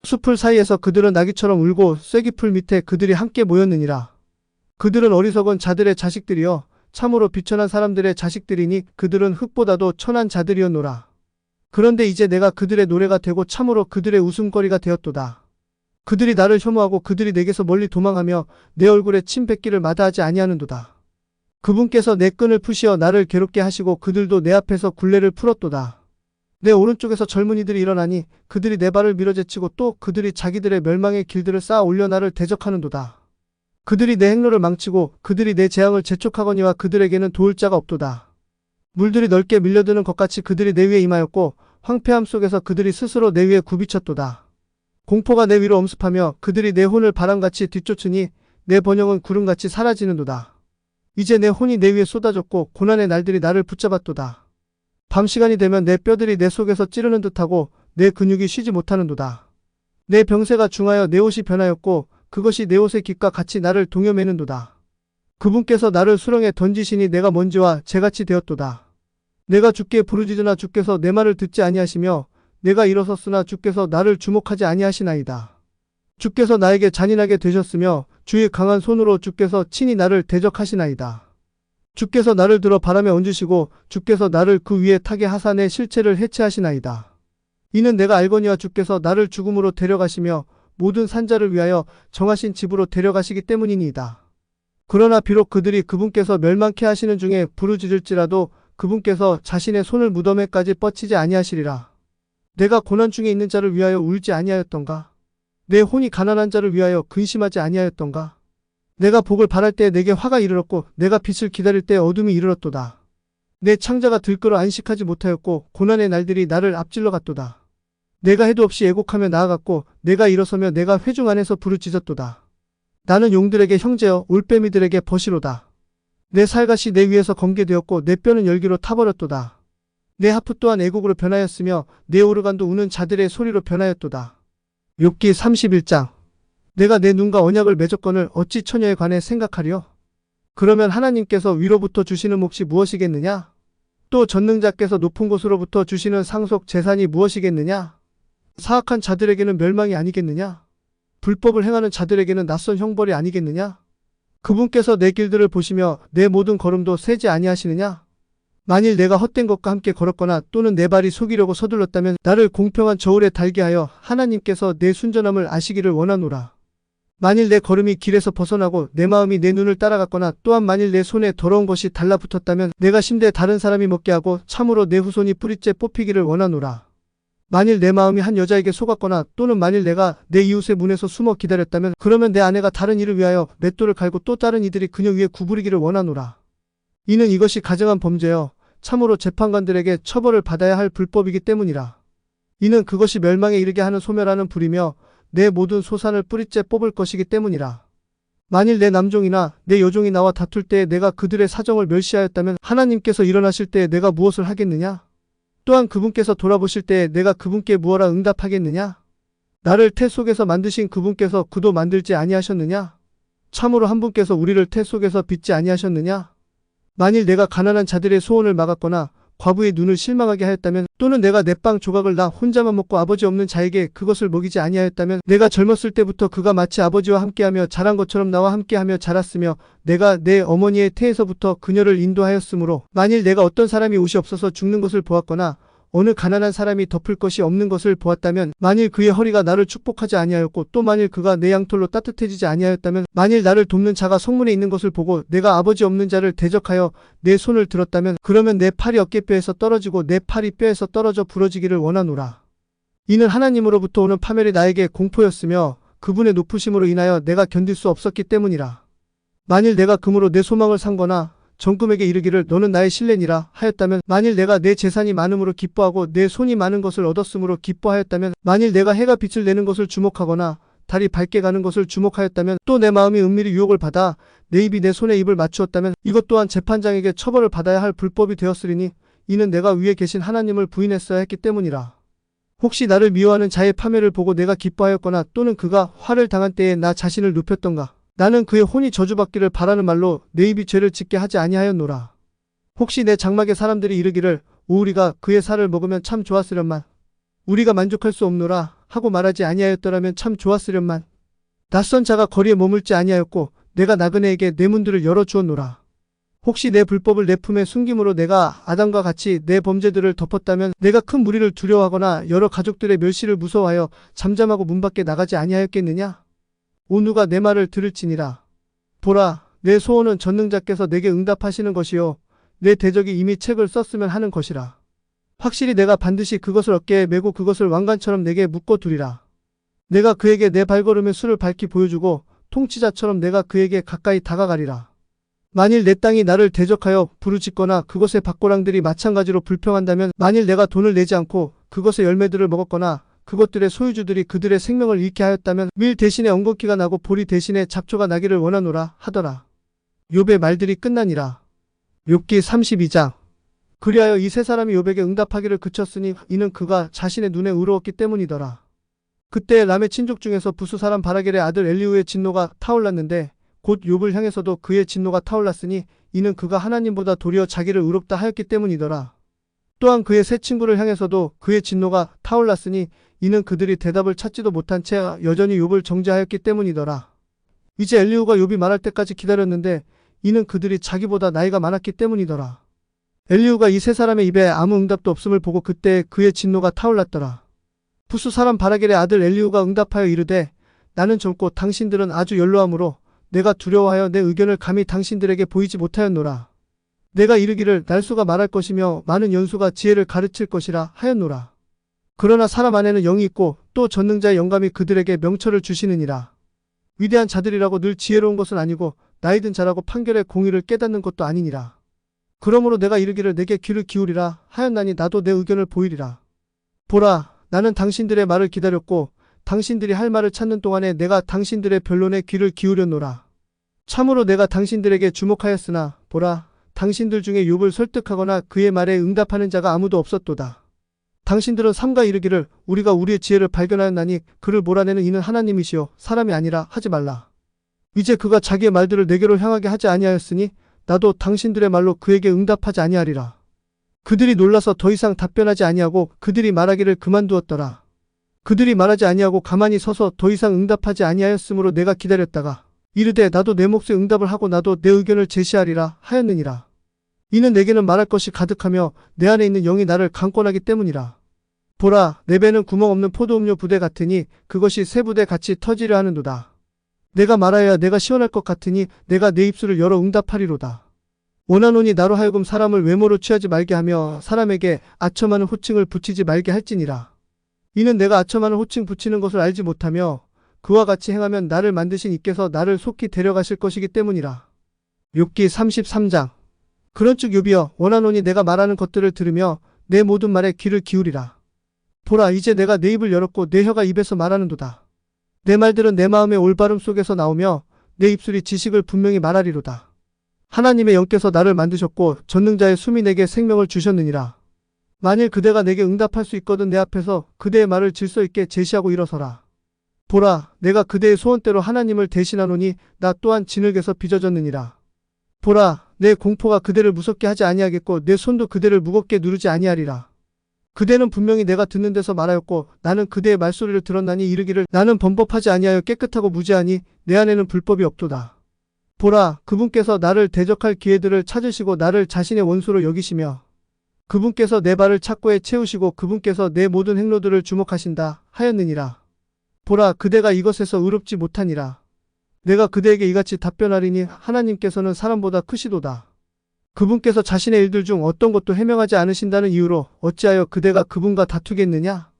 숲을 사이에서 그들은 나귀처럼 울고 쐐기풀 밑에 그들이 함께 모였느니라. 그들은 어리석은 자들의 자식들이여 참으로 비천한 사람들의 자식들이니 그들은 흙보다도 천한 자들이었노라. 그런데 이제 내가 그들의 노래가 되고 참으로 그들의 웃음거리가 되었도다. 그들이 나를 혐오하고 그들이 내게서 멀리 도망하며 내 얼굴에 침 뱉기를 마다하지 아니하는도다. 그분께서 내 끈을 푸시어 나를 괴롭게 하시고 그들도 내 앞에서 굴레를 풀었도다. 내 오른쪽에서 젊은이들이 일어나니 그들이 내 발을 밀어제치고 또 그들이 자기들의 멸망의 길들을 쌓아 올려 나를 대적하는도다. 그들이 내 행로를 망치고 그들이 내 재앙을 재촉하거니와 그들에게는 도울 자가 없도다. 물들이 넓게 밀려드는 것 같이 그들이 내 위에 임하였고 황폐함 속에서 그들이 스스로 내 위에 굽이쳤도다. 공포가 내 위로 엄습하며 그들이 내 혼을 바람같이 뒤쫓으니 내 번영은 구름같이 사라지는도다. 이제 내 혼이 내 위에 쏟아졌고 고난의 날들이 나를 붙잡았도다. 밤 시간이 되면 내 뼈들이 내 속에서 찌르는 듯하고 내 근육이 쉬지 못하는도다. 내 병세가 중하여 내 옷이 변하였고 그것이 내 옷의 깃과 같이 나를 동여매는도다. 그분께서 나를 수렁에 던지시니 내가 먼지와 재같이 되었도다. 내가 주께 부르짖으나 주께서 내 말을 듣지 아니하시며 내가 일어섰으나 주께서 나를 주목하지 아니하시나이다. 주께서 나에게 잔인하게 되셨으며 주의 강한 손으로 주께서 친히 나를 대적하시나이다. 주께서 나를 들어 바람에 얹으시고 주께서 나를 그 위에 타게 하사 내 실체를 해체하시나이다. 이는 내가 알거니와 주께서 나를 죽음으로 데려가시며 모든 산자를 위하여 정하신 집으로 데려가시기 때문이니이다. 그러나 비록 그들이 그분께서 멸망케 하시는 중에 부르짖을지라도 그분께서 자신의 손을 무덤에까지 뻗치지 아니하시리라. 내가 고난 중에 있는 자를 위하여 울지 아니하였던가? 내 혼이 가난한 자를 위하여 근심하지 아니하였던가? 내가 복을 바랄 때 내게 화가 이르렀고 내가 빛을 기다릴 때 어둠이 이르렀도다. 내 창자가 들끓어 안식하지 못하였고 고난의 날들이 나를 앞질러 갔도다. 내가 해도 없이 애곡하며 나아갔고 내가 일어서며 내가 회중 안에서 부르짖었도다. 나는 용들에게 형제여 올빼미들에게 벗이로다. 내 살갗이 내 위에서 건개되었고 내 뼈는 열기로 타버렸도다. 내 하프 또한 애곡으로 변하였으며 내 오르간도 우는 자들의 소리로 변하였도다. 욥기 31장. 내가 내 눈과 언약을 맺었거늘 어찌 처녀에 관해 생각하리요? 그러면 하나님께서 위로부터 주시는 몫이 무엇이겠느냐? 또 전능자께서 높은 곳으로부터 주시는 상속 재산이 무엇이겠느냐? 사악한 자들에게는 멸망이 아니겠느냐? 불법을 행하는 자들에게는 낯선 형벌이 아니겠느냐? 그분께서 내 길들을 보시며 내 모든 걸음도 세지 아니하시느냐? 만일 내가 헛된 것과 함께 걸었거나 또는 내 발이 속이려고 서둘렀다면 나를 공평한 저울에 달게 하여 하나님께서 내 순전함을 아시기를 원하노라. 만일 내 걸음이 길에서 벗어나고 내 마음이 내 눈을 따라갔거나 또한 만일 내 손에 더러운 것이 달라붙었다면 내가 심되 다른 사람이 먹게 하고 참으로 내 후손이 뿌리째 뽑히기를 원하노라. 만일 내 마음이 한 여자에게 속았거나 또는 만일 내가 내 이웃의 문에서 숨어 기다렸다면 그러면 내 아내가 다른 이를 위하여 맷돌을 갈고 또 다른 이들이 그녀 위에 구부리기를 원하노라. 이는 이것이 가증한 범죄여 참으로 재판관들에게 처벌을 받아야 할 불법이기 때문이라. 이는 그것이 멸망에 이르게 하는 소멸하는 불이며 내 모든 소산을 뿌리째 뽑을 것이기 때문이라. 만일 내 남종이나 내 여종이 나와 다툴 때에 내가 그들의 사정을 멸시하였다면 하나님께서 일어나실 때에 내가 무엇을 하겠느냐? 또한 그분께서 돌아보실 때에 내가 그분께 무엇라 응답하겠느냐? 나를 태 속에서 만드신 그분께서 그도 만들지 아니하셨느냐? 참으로 한 분께서 우리를 태 속에서 빚지 아니하셨느냐? 만일 내가 가난한 자들의 소원을 막았거나 과부의 눈을 실망하게 하였다면, 또는 내가 내 빵 조각을 나 혼자만 먹고 아버지 없는 자에게 그것을 먹이지 아니하였다면, 내가 젊었을 때부터 그가 마치 아버지와 함께하며 자란 것처럼 나와 함께하며 자랐으며, 내가 내 어머니의 태에서부터 그녀를 인도하였으므로, 만일 내가 어떤 사람이 옷이 없어서 죽는 것을 보았거나 어느 가난한 사람이 덮을 것이 없는 것을 보았다면, 만일 그의 허리가 나를 축복하지 아니하였고, 또 만일 그가 내 양털로 따뜻해지지 아니하였다면, 만일 나를 돕는 자가 성문에 있는 것을 보고 내가 아버지 없는 자를 대적하여 내 손을 들었다면, 그러면 내 팔이 어깨뼈에서 떨어지고 내 팔이 뼈에서 떨어져 부러지기를 원하노라. 이는 하나님으로부터 오는 파멸이 나에게 공포였으며 그분의 높으심으로 인하여 내가 견딜 수 없었기 때문이라. 만일 내가 금으로 내 소망을 산거나 정금에게 이르기를 너는 나의 실내니라 하였다면, 만일 내가 내 재산이 많음으로 기뻐하고 내 손이 많은 것을 얻었으므로 기뻐하였다면, 만일 내가 해가 빛을 내는 것을 주목하거나 달이 밝게 가는 것을 주목하였다면, 또 내 마음이 은밀히 유혹을 받아 내 입이 내 손에 입을 맞추었다면, 이것 또한 재판장에게 처벌을 받아야 할 불법이 되었으리니 이는 내가 위에 계신 하나님을 부인했어야 했기 때문이라. 혹시 나를 미워하는 자의 파멸을 보고 내가 기뻐하였거나, 또는 그가 화를 당한 때에 나 자신을 눕혔던가, 나는 그의 혼이 저주받기를 바라는 말로 내 입이 죄를 짓게 하지 아니하였노라. 혹시 내 장막의 사람들이 이르기를 우리가 그의 살을 먹으면 참 좋았으련만, 우리가 만족할 수 없노라 하고 말하지 아니하였더라면 참 좋았으련만. 낯선 자가 거리에 머물지 아니하였고 내가 나그네에게 내 문들을 열어주었노라. 혹시 내 불법을 내 품에 숨김으로 내가 아담과 같이 내 범죄들을 덮었다면, 내가 큰 무리를 두려워하거나 여러 가족들의 멸시를 무서워하여 잠잠하고 문 밖에 나가지 아니하였겠느냐? 오 누가 내 말을 들을지니라. 보라, 내 소원은 전능자께서 내게 응답하시는 것이요 내 대적이 이미 책을 썼으면 하는 것이라. 확실히 내가 반드시 그것을 어깨에 메고 그것을 왕관처럼 내게 묶어두리라. 내가 그에게 내 발걸음의 수를 밝히 보여주고 통치자처럼 내가 그에게 가까이 다가가리라. 만일 내 땅이 나를 대적하여 부르짖거나 그것의 밭고랑들이 마찬가지로 불평한다면, 만일 내가 돈을 내지 않고 그것의 열매들을 먹었거나 그것들의 소유주들이 그들의 생명을 잃게 하였다면, 밀 대신에 엉겅퀴가 나고 보리 대신에 잡초가 나기를 원하노라 하더라. 욥의 말들이 끝나니라. 욥기 32장. 그리하여 이 세 사람이 욥에게 응답하기를 그쳤으니 이는 그가 자신의 눈에 의로웠기 때문이더라. 그때 람의 친족 중에서 부수 사람 바라겔의 아들 엘리후의 진노가 타올랐는데, 곧 욥을 향해서도 그의 진노가 타올랐으니 이는 그가 하나님보다 도리어 자기를 의롭다 하였기 때문이더라. 또한 그의 세 친구를 향해서도 그의 진노가 타올랐으니 이는 그들이 대답을 찾지도 못한 채 여전히 욥을 정죄하였기 때문이더라. 이제 엘리후가 욥이 말할 때까지 기다렸는데 이는 그들이 자기보다 나이가 많았기 때문이더라. 엘리후가 이 세 사람의 입에 아무 응답도 없음을 보고 그때 그의 진노가 타올랐더라. 부수 사람 바라겔의 아들 엘리후가 응답하여 이르되, 나는 젊고 당신들은 아주 연로하므로 내가 두려워하여 내 의견을 감히 당신들에게 보이지 못하였노라. 내가 이르기를 날수가 말할 것이며 많은 연수가 지혜를 가르칠 것이라 하였노라. 그러나 사람 안에는 영이 있고 또 전능자의 영감이 그들에게 명철을 주시느니라. 위대한 자들이라고 늘 지혜로운 것은 아니고 나이든 자라고 판결의 공의를 깨닫는 것도 아니니라. 그러므로 내가 이르기를 내게 귀를 기울이라 하였나니 나도 내 의견을 보이리라. 보라, 나는 당신들의 말을 기다렸고 당신들이 할 말을 찾는 동안에 내가 당신들의 변론에 귀를 기울였노라. 참으로 내가 당신들에게 주목하였으나 보라, 당신들 중에 욥을 설득하거나 그의 말에 응답하는 자가 아무도 없었도다. 당신들은 삼가 이르기를 우리가 우리의 지혜를 발견하였나니 그를 몰아내는 이는 하나님이시요 사람이 아니라 하지 말라. 이제 그가 자기의 말들을 내게로 향하게 하지 아니하였으니 나도 당신들의 말로 그에게 응답하지 아니하리라. 그들이 놀라서 더 이상 답변하지 아니하고 그들이 말하기를 그만두었더라. 그들이 말하지 아니하고 가만히 서서 더 이상 응답하지 아니하였으므로 내가 기다렸다가 이르되 나도 내 몫의 응답을 하고 나도 내 의견을 제시하리라 하였느니라. 이는 내게는 말할 것이 가득하며 내 안에 있는 영이 나를 강권하기 때문이라. 보라, 내 배는 구멍 없는 포도음료 부대 같으니 그것이 새 부대 같이 터지려 하는도다. 내가 말하여야 내가 시원할 것 같으니 내가 내 입술을 열어 응답하리로다. 원하노니 나로 하여금 사람을 외모로 취하지 말게 하며 사람에게 아첨하는 호칭을 붙이지 말게 할지니라. 이는 내가 아첨하는 호칭 붙이는 것을 알지 못하며 그와 같이 행하면 나를 만드신 이께서 나를 속히 데려가실 것이기 때문이라. 욥기 33장. 그런즉 욥이여, 원하노니 내가 말하는 것들을 들으며 내 모든 말에 귀를 기울이라. 보라, 이제 내가 내 입을 열었고 내 혀가 입에서 말하는도다. 내 말들은 내 마음의 올바름 속에서 나오며 내 입술이 지식을 분명히 말하리로다. 하나님의 영께서 나를 만드셨고 전능자의 숨이 내게 생명을 주셨느니라. 만일 그대가 내게 응답할 수 있거든 내 앞에서 그대의 말을 질서 있게 제시하고 일어서라. 보라, 내가 그대의 소원대로 하나님을 대신하노니 나 또한 진흙에서 빚어졌느니라. 보라, 내 공포가 그대를 무섭게 하지 아니하겠고 내 손도 그대를 무겁게 누르지 아니하리라. 그대는 분명히 내가 듣는 데서 말하였고 나는 그대의 말소리를 들었나니 이르기를 나는 범법하지 아니하여 깨끗하고 무죄하니 내 안에는 불법이 없도다. 보라, 그분께서 나를 대적할 기회들을 찾으시고 나를 자신의 원수로 여기시며 그분께서 내 발을 착고에 채우시고 그분께서 내 모든 행로들을 주목하신다 하였느니라. 보라, 그대가 이것에서 의롭지 못하니라. 내가 그대에게 이같이 답변하리니 하나님께서는 사람보다 크시도다. 그분께서 자신의 일들 중 어떤 것도 해명하지 않으신다는 이유로 어찌하여 그대가 그분과 다투겠느냐?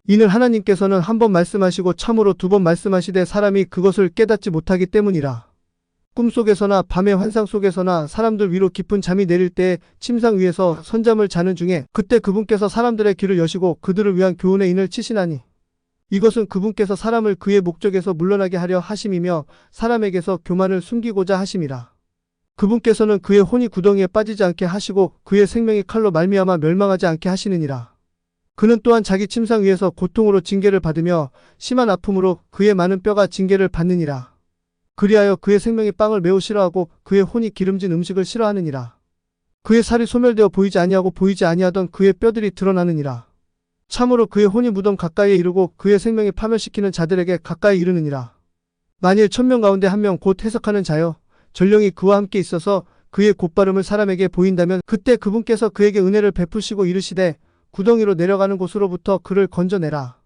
이는 하나님께서는 한 번 말씀하시고 참으로 두 번 말씀하시되 사람이 그것을 깨닫지 못하기 때문이라. 꿈속에서나 밤의 환상 속에서나 사람들 위로 깊은 잠이 내릴 때에 침상 위에서 선잠을 자는 중에 그때 그분께서 사람들의 귀를 여시고 그들을 위한 교훈의 인을 치시나니 이것은 그분께서 사람을 그의 목적에서 물러나게 하려 하심이며 사람에게서 교만을 숨기고자 하심이라. 그분께서는 그의 혼이 구덩이에 빠지지 않게 하시고 그의 생명이 칼로 말미암아 멸망하지 않게 하시느니라. 그는 또한 자기 침상 위에서 고통으로 징계를 받으며 심한 아픔으로 그의 많은 뼈가 징계를 받느니라. 그리하여 그의 생명이 빵을 매우 싫어하고 그의 혼이 기름진 음식을 싫어하느니라. 그의 살이 소멸되어 보이지 아니하고 보이지 아니하던 그의 뼈들이 드러나느니라. 참으로 그의 혼이 무덤 가까이에 이르고 그의 생명이 파멸시키는 자들에게 가까이 이르느니라. 만일 1000명 가운데 한 명 곧 해석하는 자여 전령이 그와 함께 있어서 그의 곧발음을 사람에게 보인다면 그때 그분께서 그에게 은혜를 베푸시고 이르시되 구덩이로 내려가는 곳으로부터 그를 건져내라.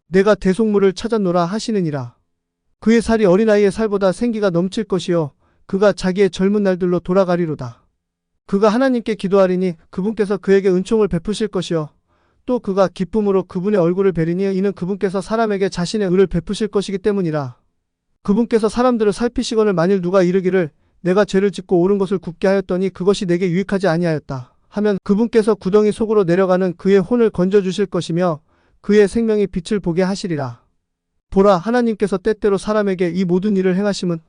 내가 대속물을 찾았노라 하시느니라. 그의 살이 어린아이의 살보다 생기가 넘칠 것이요 그가 자기의 젊은 날들로 돌아가리로다. 그가 하나님께 기도하리니 그분께서 그에게 은총을 베푸실 것이요 또 그가 기쁨으로 그분의 얼굴을 뵈리니 이는 그분께서 사람에게 자신의 의를 베푸실 것이기 때문이라. 그분께서 사람들을 살피시거늘 만일 누가 이르기를 내가 죄를 짓고 옳은 것을 굽게 하였더니 그것이 내게 유익하지 아니하였다 하면 그분께서 구덩이 속으로 내려가는 그의 혼을 건져주실 것이며 그의 생명이 빛을 보게 하시리라. 보라, 하나님께서 때때로 사람에게 이 모든 일을 행하심은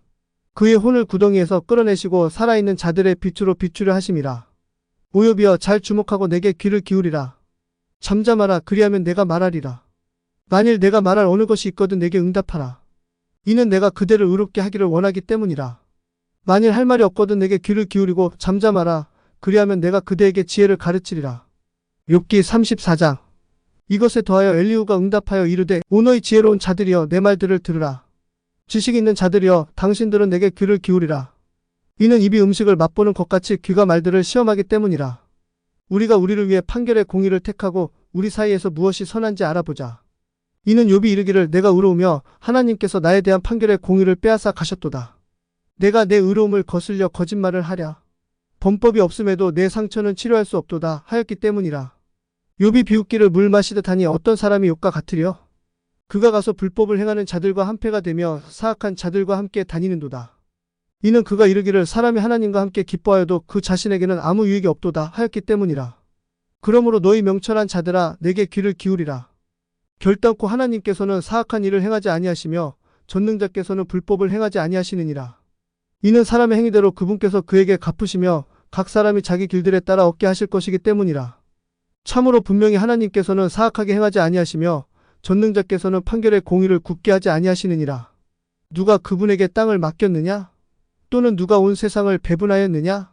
그의 혼을 구덩이에서 끌어내시고 살아있는 자들의 빛으로 비추려 하심이라. 오요비여, 잘 주목하고 내게 귀를 기울이라. 잠잠하라, 그리하면 내가 말하리라. 만일 내가 말할 어느 것이 있거든 내게 응답하라. 이는 내가 그대를 의롭게 하기를 원하기 때문이라. 만일 할 말이 없거든 내게 귀를 기울이고 잠잠하라. 그리하면 내가 그대에게 지혜를 가르치리라. 욥기 34장. 이것에 더하여 엘리후가 응답하여 이르되 오 너희 지혜로운 자들이여 내 말들을 들으라. 지식 있는 자들이여 당신들은 내게 귀를 기울이라. 이는 입이 음식을 맛보는 것 같이 귀가 말들을 시험하기 때문이라. 우리가 우리를 위해 판결의 공의를 택하고 우리 사이에서 무엇이 선한지 알아보자. 이는 욥이 이르기를 내가 의로우며 하나님께서 나에 대한 판결의 공의를 빼앗아 가셨도다. 내가 내 의로움을 거슬려 거짓말을 하랴. 범법이 없음에도 내 상처는 치료할 수 없도다 하였기 때문이라. 욥이 비웃기를 물 마시듯 하니 어떤 사람이 욥과 같으려? 그가 가서 불법을 행하는 자들과 한패가 되며 사악한 자들과 함께 다니는도다. 이는 그가 이르기를 사람이 하나님과 함께 기뻐하여도 그 자신에게는 아무 유익이 없도다 하였기 때문이라. 그러므로 너희 명철한 자들아 내게 귀를 기울이라. 결단코 하나님께서는 사악한 일을 행하지 아니하시며 전능자께서는 불법을 행하지 아니하시느니라. 이는 사람의 행위대로 그분께서 그에게 갚으시며 각 사람이 자기 길들에 따라 얻게 하실 것이기 때문이라. 참으로 분명히 하나님께서는 사악하게 행하지 아니하시며 전능자께서는 판결의 공의를 굽게 하지 아니하시느니라. 누가 그분에게 땅을 맡겼느냐? 또는 누가 온 세상을 배분하였느냐?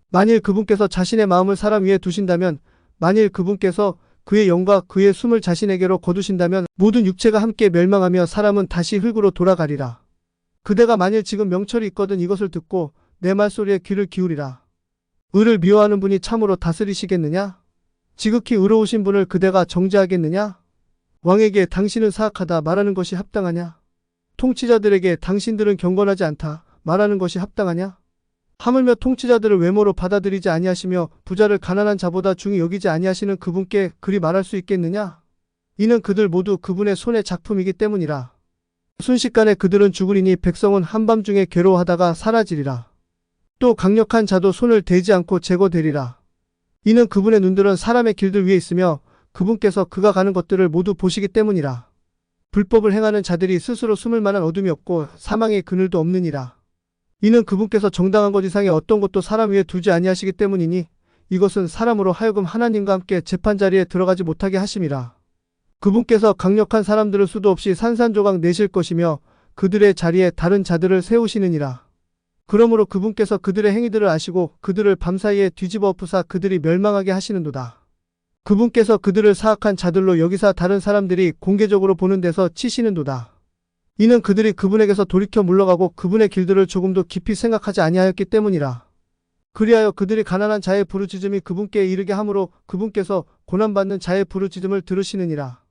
만일 그분께서 자신의 마음을 사람 위에 두신다면 만일 그분께서 그의 영과 그의 숨을 자신에게로 거두신다면 모든 육체가 함께 멸망하며 사람은 다시 흙으로 돌아가리라. 그대가 만일 지금 명철이 있거든 이것을 듣고 내 말소리에 귀를 기울이라. 의를 미워하는 분이 참으로 다스리시겠느냐? 지극히 의로우신 분을 그대가 정죄하겠느냐? 왕에게 당신은 사악하다 말하는 것이 합당하냐? 통치자들에게 당신들은 경건하지 않다 말하는 것이 합당하냐? 하물며 통치자들을 외모로 받아들이지 아니하시며 부자를 가난한 자보다 중히 여기지 아니하시는 그분께 그리 말할 수 있겠느냐? 이는 그들 모두 그분의 손의 작품이기 때문이라. 순식간에 그들은 죽으리니 백성은 한밤중에 괴로워하다가 사라지리라. 또 강력한 자도 손을 대지 않고 제거되리라. 이는 그분의 눈들은 사람의 길들 위에 있으며 그분께서 그가 가는 것들을 모두 보시기 때문이라. 불법을 행하는 자들이 스스로 숨을 만한 어둠이 없고 사망의 그늘도 없느니라. 이는 그분께서 정당한 것 이상의 어떤 것도 사람 위에 두지 아니하시기 때문이니 이것은 사람으로 하여금 하나님과 함께 재판자리에 들어가지 못하게 하심이라. 그분께서 강력한 사람들을 수도 없이 산산조각 내실 것이며 그들의 자리에 다른 자들을 세우시느니라. 그러므로 그분께서 그들의 행위들을 아시고 그들을 밤사이에 뒤집어 엎으사 그들이 멸망하게 하시는도다. 그분께서 그들을 사악한 자들로 여기사 다른 사람들이 공개적으로 보는 데서 치시는도다. 이는 그들이 그분에게서 돌이켜 물러가고 그분의 길들을 조금도 깊이 생각하지 아니하였기 때문이라. 그리하여 그들이 가난한 자의 부르짖음이 그분께 이르게 하므로 그분께서 고난받는 자의 부르짖음을 들으시느니라.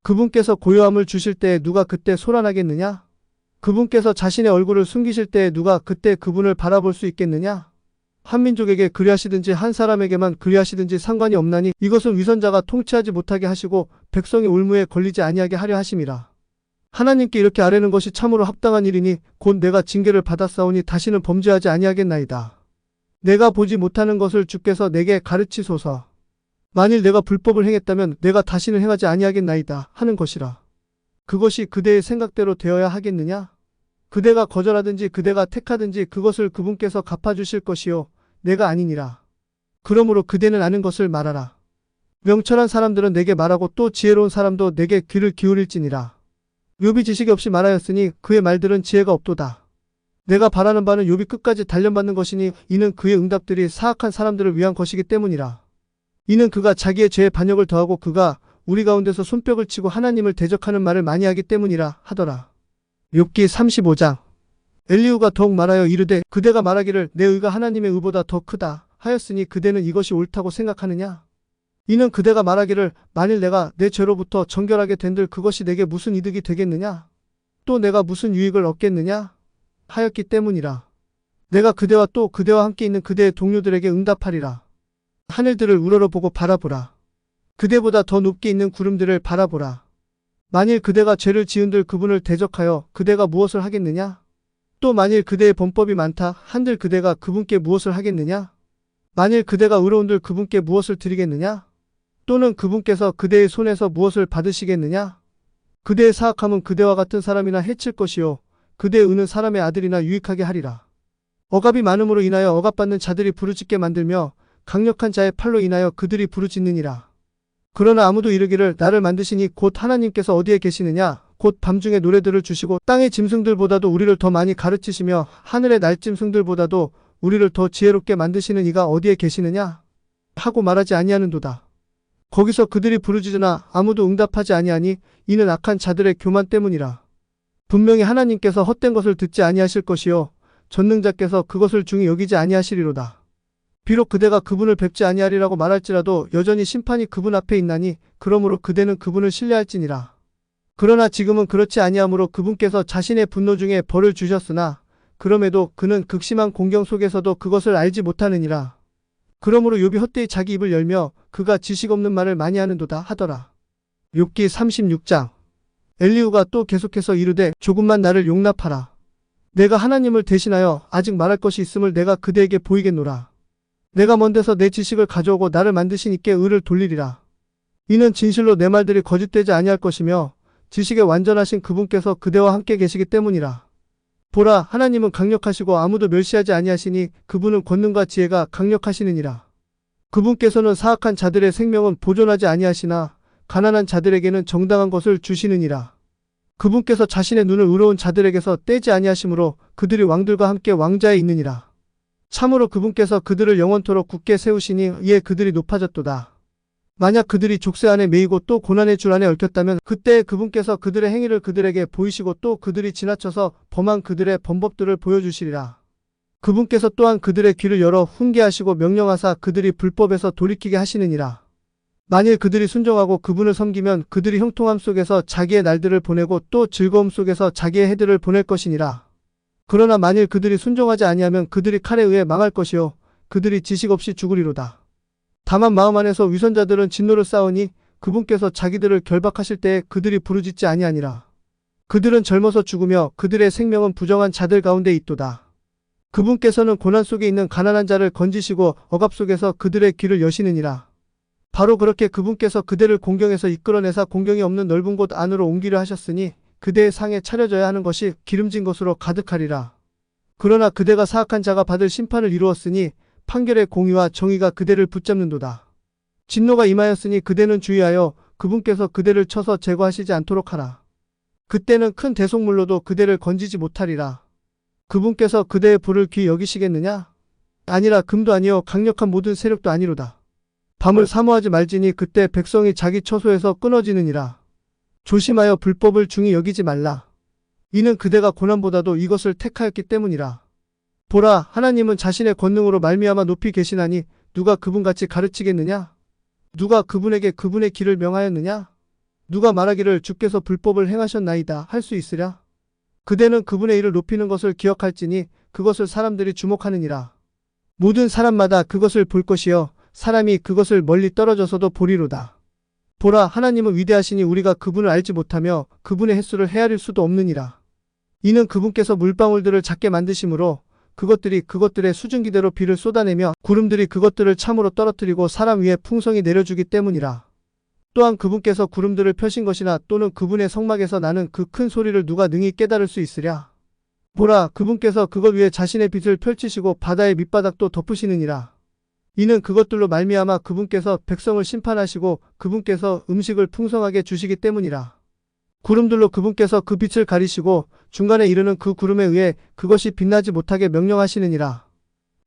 그분께서 고요함을 주실 때에 누가 그때 소란하겠느냐? 그분께서 자신의 얼굴을 숨기실 때에 누가 그때 그분을 바라볼 수 있겠느냐? 한 민족에게 그리하시든지 한 사람에게만 그리하시든지 상관이 없나니 이것은 위선자가 통치하지 못하게 하시고 백성이 올무에 걸리지 아니하게 하려 하심이라. 하나님께 이렇게 아뢰는 것이 참으로 합당한 일이니 곧 내가 징계를 받았사오니 다시는 범죄하지 아니하겠나이다. 내가 보지 못하는 것을 주께서 내게 가르치소서. 만일 내가 불법을 행했다면 내가 다시는 행하지 아니하겠나이다 하는 것이라. 그것이 그대의 생각대로 되어야 하겠느냐? 그대가 거절하든지 그대가 택하든지 그것을 그분께서 갚아주실 것이요 내가 아니니라. 그러므로 그대는 아는 것을 말하라. 명철한 사람들은 내게 말하고 또 지혜로운 사람도 내게 귀를 기울일지니라. 욥이 지식이 없이 말하였으니 그의 말들은 지혜가 없도다. 내가 바라는 바는 욥이 끝까지 단련받는 것이니 이는 그의 응답들이 사악한 사람들을 위한 것이기 때문이라. 이는 그가 자기의 죄에 반역을 더하고 그가 우리 가운데서 손뼉을 치고 하나님을 대적하는 말을 많이 하기 때문이라 하더라. 욥기 35장. 엘리후가 더욱 말하여 이르되 그대가 말하기를 내 의가 하나님의 의보다 더 크다 하였으니 그대는 이것이 옳다고 생각하느냐? 이는 그대가 말하기를 만일 내가 내 죄로부터 정결하게 된들 그것이 내게 무슨 이득이 되겠느냐? 또 내가 무슨 유익을 얻겠느냐? 하였기 때문이라. 내가 그대와 또 그대와 함께 있는 그대의 동료들에게 응답하리라. 하늘들을 우러러보고 바라보라. 그대보다 더 높게 있는 구름들을 바라보라. 만일 그대가 죄를 지은들 그분을 대적하여 그대가 무엇을 하겠느냐? 또 만일 그대의 범법이 많다 한들 그대가 그분께 무엇을 하겠느냐? 만일 그대가 의로운들 그분께 무엇을 드리겠느냐? 또는 그분께서 그대의 손에서 무엇을 받으시겠느냐? 그대의 사악함은 그대와 같은 사람이나 해칠 것이요 그대의 의는 사람의 아들이나 유익하게 하리라. 억압이 많음으로 인하여 억압받는 자들이 부르짖게 만들며 강력한 자의 팔로 인하여 그들이 부르짖느니라. 그러나 아무도 이르기를 나를 만드시니 곧 하나님께서 어디에 계시느냐? 곧 밤중에 노래들을 주시고 땅의 짐승들보다도 우리를 더 많이 가르치시며 하늘의 날짐승들보다도 우리를 더 지혜롭게 만드시는 이가 어디에 계시느냐? 하고 말하지 아니하는도다. 거기서 그들이 부르짖으나 아무도 응답하지 아니하니 이는 악한 자들의 교만 때문이라. 분명히 하나님께서 헛된 것을 듣지 아니하실 것이요 전능자께서 그것을 중히 여기지 아니하시리로다. 비록 그대가 그분을 뵙지 아니하리라고 말할지라도 여전히 심판이 그분 앞에 있나니 그러므로 그대는 그분을 신뢰할지니라. 그러나 지금은 그렇지 아니하므로 그분께서 자신의 분노 중에 벌을 주셨으나 그럼에도 그는 극심한 공경 속에서도 그것을 알지 못하느니라. 그러므로 욥이 헛되이 자기 입을 열며 그가 지식 없는 말을 많이 하는도다 하더라. 욥기 36장. 엘리후가 또 계속해서 이르되 조금만 나를 용납하라. 내가 하나님을 대신하여 아직 말할 것이 있음을 내가 그대에게 보이겠노라. 내가 먼 데서 내 지식을 가져오고 나를 만드신 이께 의를 돌리리라. 이는 진실로 내 말들이 거짓되지 아니할 것이며 지식에 완전하신 그분께서 그대와 함께 계시기 때문이라. 보라, 하나님은 강력하시고 아무도 멸시하지 아니하시니 그분은 권능과 지혜가 강력하시느니라. 그분께서는 사악한 자들의 생명은 보존하지 아니하시나 가난한 자들에게는 정당한 것을 주시느니라. 그분께서 자신의 눈을 의로운 자들에게서 떼지 아니하시므로 그들이 왕들과 함께 왕좌에 있느니라. 참으로 그분께서 그들을 영원토록 굳게 세우시니 이에 그들이 높아졌도다. 만약 그들이 족쇄 안에 매이고 또 고난의 줄 안에 얽혔다면 그때 그분께서 그들의 행위를 그들에게 보이시고 또 그들이 지나쳐서 범한 그들의 범법들을 보여주시리라. 그분께서 또한 그들의 귀를 열어 훈계하시고 명령하사 그들이 불법에서 돌이키게 하시느니라. 만일 그들이 순종하고 그분을 섬기면 그들이 형통함 속에서 자기의 날들을 보내고 또 즐거움 속에서 자기의 해들을 보낼 것이니라. 그러나 만일 그들이 순종하지 아니하면 그들이 칼에 의해 망할 것이요 그들이 지식 없이 죽으리로다. 다만 마음 안에서 위선자들은 진노를 쌓으니 그분께서 자기들을 결박하실 때에 그들이 부르짖지 아니하니라. 그들은 젊어서 죽으며 그들의 생명은 부정한 자들 가운데 있도다. 그분께서는 고난 속에 있는 가난한 자를 건지시고 억압 속에서 그들의 귀를 여시느니라. 바로 그렇게 그분께서 그대를 공경에서 이끌어내사 공경이 없는 넓은 곳 안으로 옮기려 하셨으니 그대의 상에 차려져야 하는 것이 기름진 것으로 가득하리라. 그러나 그대가 사악한 자가 받을 심판을 이루었으니 판결의 공의와 정의가 그대를 붙잡는도다. 진노가 임하였으니 그대는 주의하여 그분께서 그대를 쳐서 제거하시지 않도록 하라. 그때는 큰 대속물로도 그대를 건지지 못하리라. 그분께서 그대의 불을 귀히 여기시겠느냐? 아니라 금도 아니요 강력한 모든 세력도 아니로다. 밤을 사모하지 말지니 그때 백성이 자기 처소에서 끊어지느니라. 조심하여 불법을 중히 여기지 말라. 이는 그대가 고난보다도 이것을 택하였기 때문이라. 보라, 하나님은 자신의 권능으로 말미암아 높이 계시나니 누가 그분같이 가르치겠느냐? 누가 그분에게 그분의 길을 명하였느냐? 누가 말하기를 주께서 불법을 행하셨나이다 할 수 있으랴? 그대는 그분의 일을 높이는 것을 기억할지니 그것을 사람들이 주목하느니라. 모든 사람마다 그것을 볼 것이요 사람이 그것을 멀리 떨어져서도 보리로다. 보라, 하나님은 위대하시니 우리가 그분을 알지 못하며 그분의 횟수를 헤아릴 수도 없느니라. 이는 그분께서 물방울들을 작게 만드심으로 그것들이 그것들의 수증기대로 비를 쏟아내며 구름들이 그것들을 참으로 떨어뜨리고 사람 위에 풍성히 내려주기 때문이라. 또한 그분께서 구름들을 펴신 것이나 또는 그분의 성막에서 나는 그 큰 소리를 누가 능히 깨달을 수 있으랴. 보라, 그분께서 그것 위에 자신의 빛을 펼치시고 바다의 밑바닥도 덮으시느니라. 이는 그것들로 말미암아 그분께서 백성을 심판하시고 그분께서 음식을 풍성하게 주시기 때문이라. 구름들로 그분께서 그 빛을 가리시고 중간에 이르는 그 구름에 의해 그것이 빛나지 못하게 명령하시느니라.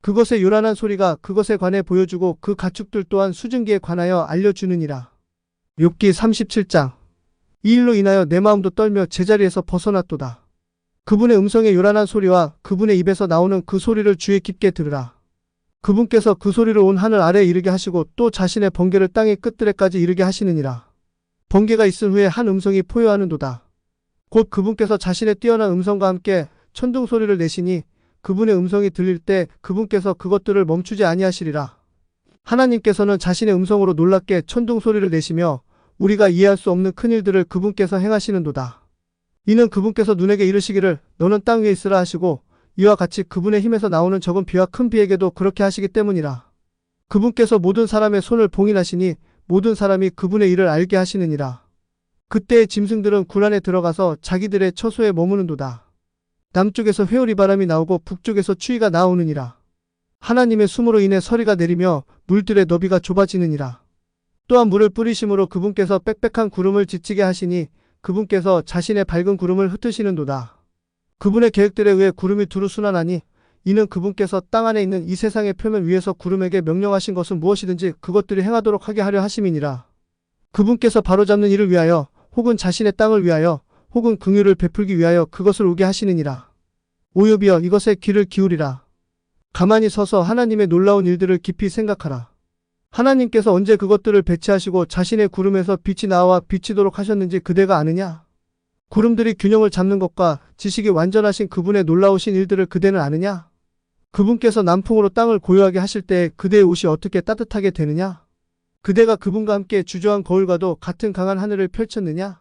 그것의 요란한 소리가 그것에 관해 보여주고 그 가축들 또한 수증기에 관하여 알려주느니라. 욥기 37장. 이 일로 인하여 내 마음도 떨며 제자리에서 벗어났도다. 그분의 음성의 요란한 소리와 그분의 입에서 나오는 그 소리를 주의 깊게 들으라. 그분께서 그 소리를 온 하늘 아래에 이르게 하시고 또 자신의 번개를 땅의 끝들에까지 이르게 하시느니라. 번개가 있은 후에 한 음성이 포효하는도다. 곧 그분께서 자신의 뛰어난 음성과 함께 천둥 소리를 내시니 그분의 음성이 들릴 때 그분께서 그것들을 멈추지 아니하시리라. 하나님께서는 자신의 음성으로 놀랍게 천둥 소리를 내시며 우리가 이해할 수 없는 큰 일들을 그분께서 행하시는도다. 이는 그분께서 눈에게 이르시기를 너는 땅 위에 있으라 하시고 이와 같이 그분의 힘에서 나오는 적은 비와 큰 비에게도 그렇게 하시기 때문이라. 그분께서 모든 사람의 손을 봉인하시니 모든 사람이 그분의 일을 알게 하시느니라. 그때의 짐승들은 굴 안에 들어가서 자기들의 처소에 머무는도다. 남쪽에서 회오리 바람이 나오고 북쪽에서 추위가 나오느니라. 하나님의 숨으로 인해 서리가 내리며 물들의 너비가 좁아지느니라. 또한 물을 뿌리심으로 그분께서 빽빽한 구름을 지치게 하시니 그분께서 자신의 밝은 구름을 흩으시는도다. 그분의 계획들에 의해 구름이 두루 순환하니 이는 그분께서 땅 안에 있는 이 세상의 표면 위에서 구름에게 명령하신 것은 무엇이든지 그것들이 행하도록 하게 하려 하심이니라. 그분께서 바로잡는 일을 위하여 혹은 자신의 땅을 위하여 혹은 긍휼을 베풀기 위하여 그것을 오게 하시느니라. 오욥이여, 이것에 귀를 기울이라. 가만히 서서 하나님의 놀라운 일들을 깊이 생각하라. 하나님께서 언제 그것들을 배치하시고 자신의 구름에서 빛이 나와 비치도록 하셨는지 그대가 아느냐? 구름들이 균형을 잡는 것과 지식이 완전하신 그분의 놀라우신 일들을 그대는 아느냐? 그분께서 남풍으로 땅을 고요하게 하실 때 그대의 옷이 어떻게 따뜻하게 되느냐? 그대가 그분과 함께 주저한 거울과도 같은 강한 하늘을 펼쳤느냐?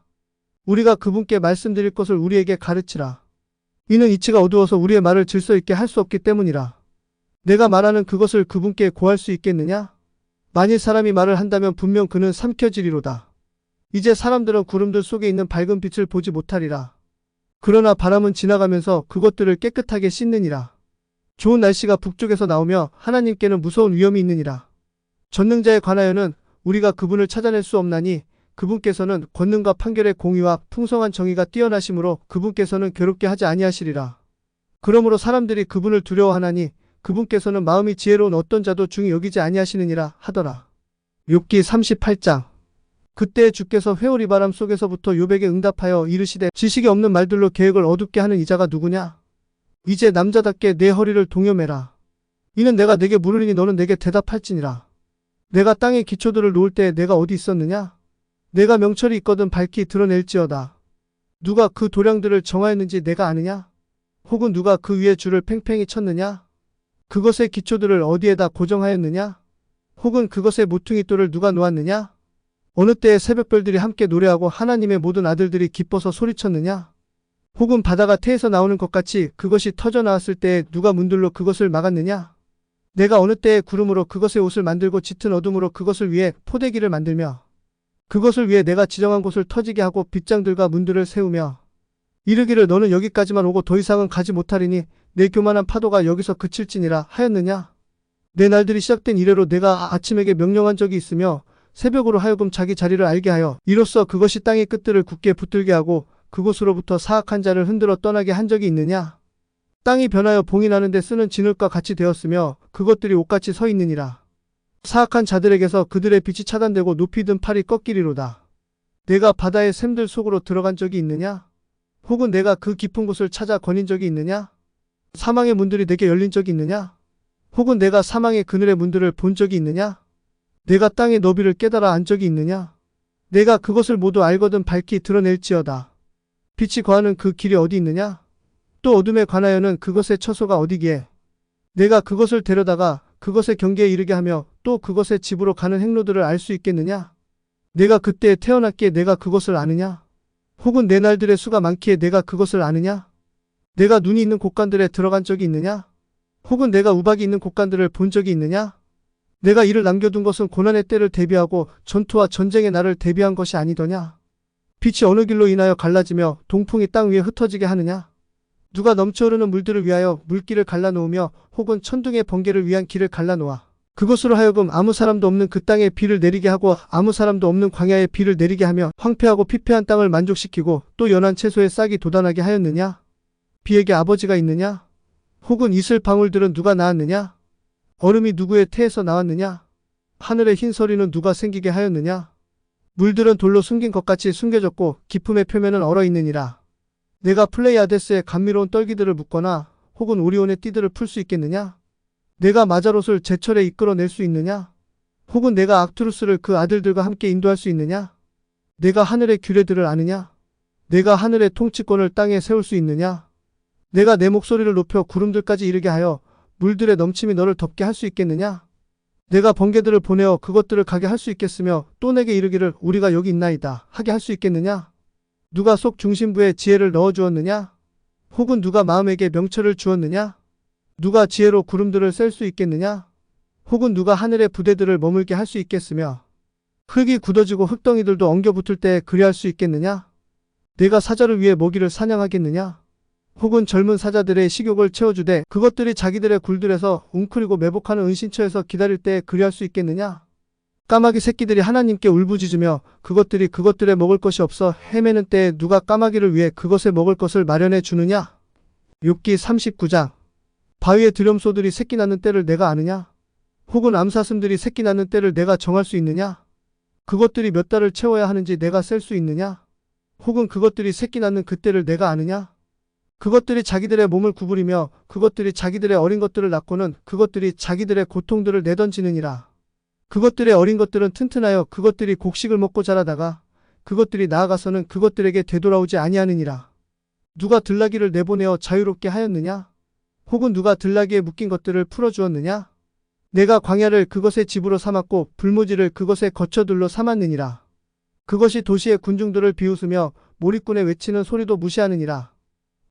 우리가 그분께 말씀드릴 것을 우리에게 가르치라. 이는 이치가 어두워서 우리의 말을 질서 있게 할 수 없기 때문이라. 내가 말하는 그것을 그분께 고할 수 있겠느냐? 만일 사람이 말을 한다면 분명 그는 삼켜지리로다. 이제 사람들은 구름들 속에 있는 밝은 빛을 보지 못하리라. 그러나 바람은 지나가면서 그것들을 깨끗하게 씻느니라. 좋은 날씨가 북쪽에서 나오며 하나님께는 무서운 위험이 있느니라. 전능자에 관하여는 우리가 그분을 찾아낼 수 없나니 그분께서는 권능과 판결의 공의와 풍성한 정의가 뛰어나심으로 그분께서는 괴롭게 하지 아니하시리라. 그러므로 사람들이 그분을 두려워하나니 그분께서는 마음이 지혜로운 어떤 자도 중히 여기지 아니하시느니라 하더라. 욥기 38장. 그때 주께서 회오리 바람 속에서부터 욥에게 응답하여 이르시되 지식이 없는 말들로 계획을 어둡게 하는 이자가 누구냐? 이제 남자답게 내 허리를 동여매라. 이는 내가 내게 물으리니 너는 내게 대답할지니라. 내가 땅의 기초들을 놓을 때 내가 어디 있었느냐? 내가 명철이 있거든 밝히 드러낼지어다. 누가 그 도량들을 정하였는지 내가 아느냐? 혹은 누가 그 위에 줄을 팽팽히 쳤느냐? 그것의 기초들을 어디에다 고정하였느냐? 혹은 그것의 모퉁이돌을 누가 놓았느냐? 어느 때에 새벽별들이 함께 노래하고 하나님의 모든 아들들이 기뻐서 소리쳤느냐? 혹은 바다가 태에서 나오는 것 같이 그것이 터져 나왔을 때에 누가 문들로 그것을 막았느냐? 내가 어느 때에 구름으로 그것의 옷을 만들고 짙은 어둠으로 그것을 위해 포대기를 만들며 그것을 위해 내가 지정한 곳을 터지게 하고 빗장들과 문들을 세우며 이르기를 너는 여기까지만 오고 더 이상은 가지 못하리니 내 교만한 파도가 여기서 그칠지니라 하였느냐? 내 날들이 시작된 이래로 내가 아침에게 명령한 적이 있으며 새벽으로 하여금 자기 자리를 알게 하여 이로써 그것이 땅의 끝들을 굳게 붙들게 하고 그곳으로부터 사악한 자를 흔들어 떠나게 한 적이 있느냐? 땅이 변하여 봉이 나는데 쓰는 진흙과 같이 되었으며 그것들이 옷같이 서 있느니라. 사악한 자들에게서 그들의 빛이 차단되고 높이 든 팔이 꺾이리로다. 내가 바다의 샘들 속으로 들어간 적이 있느냐? 혹은 내가 그 깊은 곳을 찾아 거닌 적이 있느냐? 사망의 문들이 내게 열린 적이 있느냐? 혹은 내가 사망의 그늘의 문들을 본 적이 있느냐? 내가 땅의 너비를 깨달아 안 적이 있느냐? 내가 그것을 모두 알거든 밝히 드러낼지어다. 빛이 거하는 그 길이 어디 있느냐? 또 어둠에 관하여는 그것의 처소가 어디기에? 내가 그것을 데려다가 그것의 경계에 이르게 하며 또 그것의 집으로 가는 행로들을 알 수 있겠느냐? 내가 그때에 태어났기에 내가 그것을 아느냐? 혹은 내 날들의 수가 많기에 내가 그것을 아느냐? 내가 눈이 있는 곳간들에 들어간 적이 있느냐? 혹은 내가 우박이 있는 곳간들을 본 적이 있느냐? 내가 이를 남겨둔 것은 고난의 때를 대비하고 전투와 전쟁의 날을 대비한 것이 아니더냐? 빛이 어느 길로 인하여 갈라지며 동풍이 땅 위에 흩어지게 하느냐? 누가 넘쳐흐르는 물들을 위하여 물길을 갈라놓으며 혹은 천둥의 번개를 위한 길을 갈라놓아 그것으로 하여금 아무 사람도 없는 그 땅에 비를 내리게 하고 아무 사람도 없는 광야에 비를 내리게 하며 황폐하고 피폐한 땅을 만족시키고 또 연한 채소에 싹이 돋아나게 하였느냐? 비에게 아버지가 있느냐? 혹은 이슬 방울들은 누가 낳았느냐? 얼음이 누구의 태에서 나왔느냐? 하늘의 흰 서리는 누가 생기게 하였느냐? 물들은 돌로 숨긴 것 같이 숨겨졌고 기품의 표면은 얼어있느니라. 내가 플레이아데스의 감미로운 떨기들을 묶거나 혹은 오리온의 띠들을 풀 수 있겠느냐? 내가 마자롯을 제철에 이끌어낼 수 있느냐? 혹은 내가 악투루스를 그 아들들과 함께 인도할 수 있느냐? 내가 하늘의 규례들을 아느냐? 내가 하늘의 통치권을 땅에 세울 수 있느냐? 내가 내 목소리를 높여 구름들까지 이르게 하여 물들의 넘침이 너를 덮게 할 수 있겠느냐? 내가 번개들을 보내어 그것들을 가게 할 수 있겠으며 또 내게 이르기를 우리가 여기 있나이다 하게 할 수 있겠느냐? 누가 속 중심부에 지혜를 넣어주었느냐? 혹은 누가 마음에게 명철을 주었느냐? 누가 지혜로 구름들을 셀 수 있겠느냐? 혹은 누가 하늘의 부대들을 머물게 할 수 있겠으며 흙이 굳어지고 흙덩이들도 엉겨붙을 때 그리할 수 있겠느냐? 내가 사자를 위해 먹이를 사냥하겠느냐? 혹은 젊은 사자들의 식욕을 채워주되 그것들이 자기들의 굴들에서 웅크리고 매복하는 은신처에서 기다릴 때 그리할 수 있겠느냐? 까마귀 새끼들이 하나님께 울부짖으며 그것들이 그것들의 먹을 것이 없어 헤매는 때에 누가 까마귀를 위해 그것에 먹을 것을 마련해 주느냐? 욥기 39장. 바위의 드렴소들이 새끼 낳는 때를 내가 아느냐? 혹은 암사슴들이 새끼 낳는 때를 내가 정할 수 있느냐? 그것들이 몇 달을 채워야 하는지 내가 셀 수 있느냐? 혹은 그것들이 새끼 낳는 그때를 내가 아느냐? 그것들이 자기들의 몸을 구부리며 그것들이 자기들의 어린 것들을 낳고는 그것들이 자기들의 고통들을 내던지느니라. 그것들의 어린 것들은 튼튼하여 그것들이 곡식을 먹고 자라다가 그것들이 나아가서는 그것들에게 되돌아오지 아니하느니라. 누가 들나귀를 내보내어 자유롭게 하였느냐? 혹은 누가 들나귀에 묶인 것들을 풀어주었느냐? 내가 광야를 그것의 집으로 삼았고 불모지를 그것의 거처들로 삼았느니라. 그것이 도시의 군중들을 비웃으며 몰입꾼의 외치는 소리도 무시하느니라.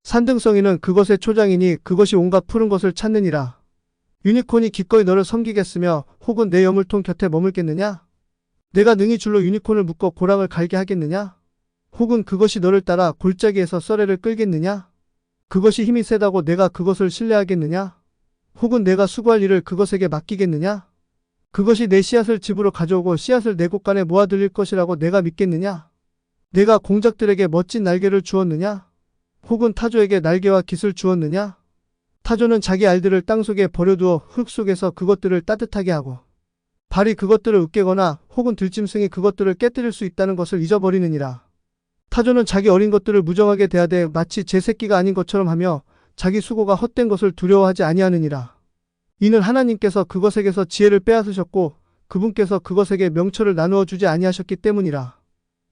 산등성이는 그것의 초장이니 그것이 온갖 푸른 것을 찾느니라. 유니콘이 기꺼이 너를 섬기겠으며 혹은 내 여물통 곁에 머물겠느냐? 내가 능히 줄로 유니콘을 묶어 고랑을 갈게 하겠느냐? 혹은 그것이 너를 따라 골짜기에서 썰애를 끌겠느냐? 그것이 힘이 세다고 내가 그것을 신뢰하겠느냐? 혹은 내가 수고할 일을 그것에게 맡기겠느냐? 그것이 내 씨앗을 집으로 가져오고 씨앗을 내 곳간에 모아들일 것이라고 내가 믿겠느냐? 내가 공작들에게 멋진 날개를 주었느냐? 혹은 타조에게 날개와 깃을 주었느냐? 타조는 자기 알들을 땅속에 버려두어 흙 속에서 그것들을 따뜻하게 하고 발이 그것들을 으깨거나 혹은 들짐승이 그것들을 깨뜨릴 수 있다는 것을 잊어버리느니라. 타조는 자기 어린 것들을 무정하게 대하되 마치 제 새끼가 아닌 것처럼 하며 자기 수고가 헛된 것을 두려워하지 아니하느니라. 이는 하나님께서 그것에게서 지혜를 빼앗으셨고 그분께서 그것에게 명철을 나누어 주지 아니하셨기 때문이라.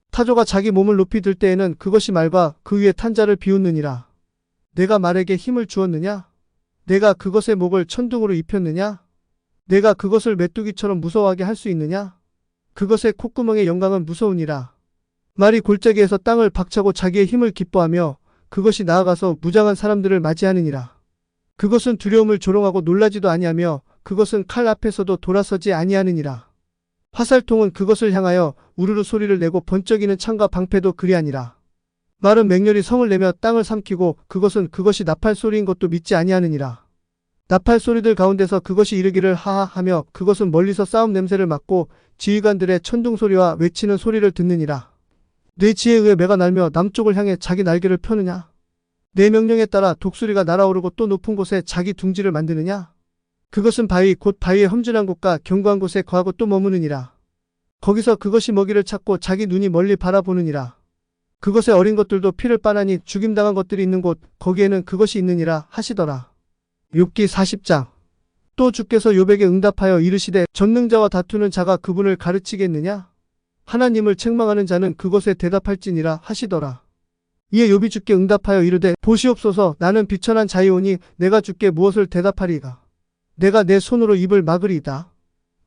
타조가 자기 몸을 높이 들 때에는 그것이 말과 그 위에 탄 자를 비웃느니라. 내가 말에게 힘을 주었느냐? 내가 그것의 목을 천둥으로 입혔느냐? 내가 그것을 메뚜기처럼 무서워하게 할 수 있느냐? 그것의 콧구멍의 영광은 무서우니라. 말이 골짜기에서 땅을 박차고 자기의 힘을 기뻐하며 그것이 나아가서 무장한 사람들을 맞이하느니라. 그것은 두려움을 조롱하고 놀라지도 아니하며 그것은 칼 앞에서도 돌아서지 아니하느니라. 화살통은 그것을 향하여 우르르 소리를 내고 번쩍이는 창과 방패도 그리하니라. 말은 맹렬히 성을 내며 땅을 삼키고 그것은 그것이 나팔 소리인 것도 믿지 아니하느니라. 나팔 소리들 가운데서 그것이 이르기를 하하 하며 그것은 멀리서 싸움 냄새를 맡고 지휘관들의 천둥 소리와 외치는 소리를 듣느니라. 내 지혜에 의해 매가 날며 남쪽을 향해 자기 날개를 펴느냐? 내 명령에 따라 독수리가 날아오르고 또 높은 곳에 자기 둥지를 만드느냐? 그것은 바위 곧 바위의 험준한 곳과 견고한 곳에 거하고 또 머무느니라. 거기서 그것이 먹이를 찾고 자기 눈이 멀리 바라보느니라. 그것의 어린 것들도 피를 빠나니 죽임당한 것들이 있는 곳 거기에는 그것이 있느니라 하시더라. 욥기 40장. 또 주께서 욥에게 응답하여 이르시되 전능자와 다투는 자가 그분을 가르치겠느냐? 하나님을 책망하는 자는 그것에 대답할지니라 하시더라. 이에 욥이 주께 응답하여 이르되 보시옵소서 나는 비천한 자이오니 내가 주께 무엇을 대답하리이까? 내가 내 손으로 입을 막으리이다.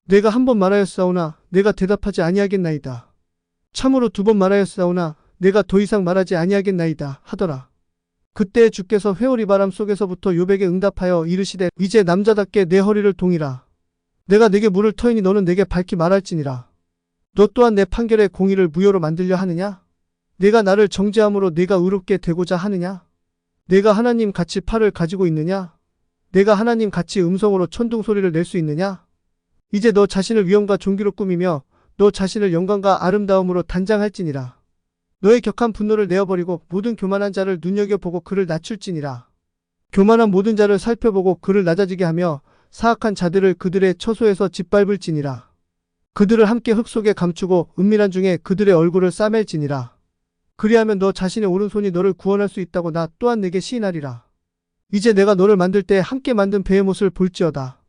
내가 한 번 말하였사오나 내가 대답하지 아니하겠나이다. 참으로 두 번 말하였사오나 내가 더 이상 말하지 아니하겠나이다 하더라. 그때 주께서 회오리 바람 속에서부터 욥에게 응답하여 이르시되 이제 남자답게 내 허리를 동이라. 내가 내게 물을 터이니 너는 내게 밝히 말할지니라. 너 또한 내 판결의 공의를 무효로 만들려 하느냐? 내가 나를 정죄함으로 네가 의롭게 되고자 하느냐? 내가 하나님 같이 팔을 가지고 있느냐? 내가 하나님 같이 음성으로 천둥 소리를 낼 수 있느냐? 이제 너 자신을 위엄과 존귀로 꾸미며 너 자신을 영광과 아름다움으로 단장할지니라. 너의 격한 분노를 내어버리고 모든 교만한 자를 눈여겨보고 그를 낮출지니라. 교만한 모든 자를 살펴보고 그를 낮아지게 하며 사악한 자들을 그들의 처소에서 짓밟을지니라. 그들을 함께 흙 속에 감추고 은밀한 중에 그들의 얼굴을 싸맬지니라. 그리하면 너 자신의 오른손이 너를 구원할 수 있다고 나 또한 내게 시인하리라. 이제 내가 너를 만들 때 함께 만든 배의 못을 볼지어다.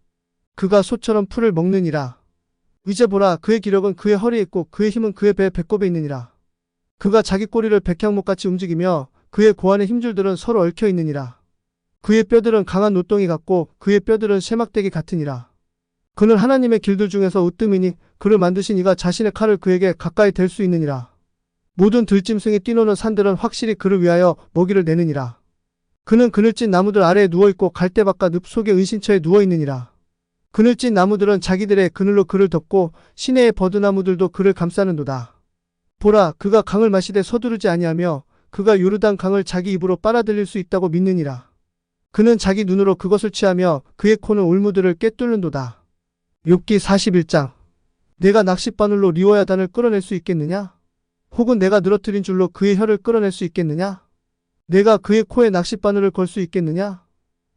그가 소처럼 풀을 먹느니라. 이제 보라 그의 기력은 그의 허리에 있고 그의 힘은 그의 배 배꼽에 있느니라. 그가 자기 꼬리를 백향목같이 움직이며 그의 고안의 힘줄들은 서로 얽혀 있느니라. 그의 뼈들은 강한 노동이 같고 그의 뼈들은 쇠막대기 같으니라. 그는 하나님의 길들 중에서 으뜸이니 그를 만드신 이가 자신의 칼을 그에게 가까이 댈 수 있느니라. 모든 들짐승이 뛰노는 산들은 확실히 그를 위하여 먹이를 내느니라. 그는 그늘진 나무들 아래에 누워있고 갈대밭과 늪 속의 은신처에 누워있느니라. 그늘진 나무들은 자기들의 그늘로 그를 덮고 시내의 버드나무들도 그를 감싸는도다. 보라 그가 강을 마시되 서두르지 아니하며 그가 요르단 강을 자기 입으로 빨아들일 수 있다고 믿느니라. 그는 자기 눈으로 그것을 취하며 그의 코는 울무들을 꿰뚫는도다. 욥기 41장. 내가 낚싯바늘로 리워야단을 끌어낼 수 있겠느냐? 혹은 내가 늘어뜨린 줄로 그의 혀를 끌어낼 수 있겠느냐? 내가 그의 코에 낚싯바늘을 걸 수 있겠느냐?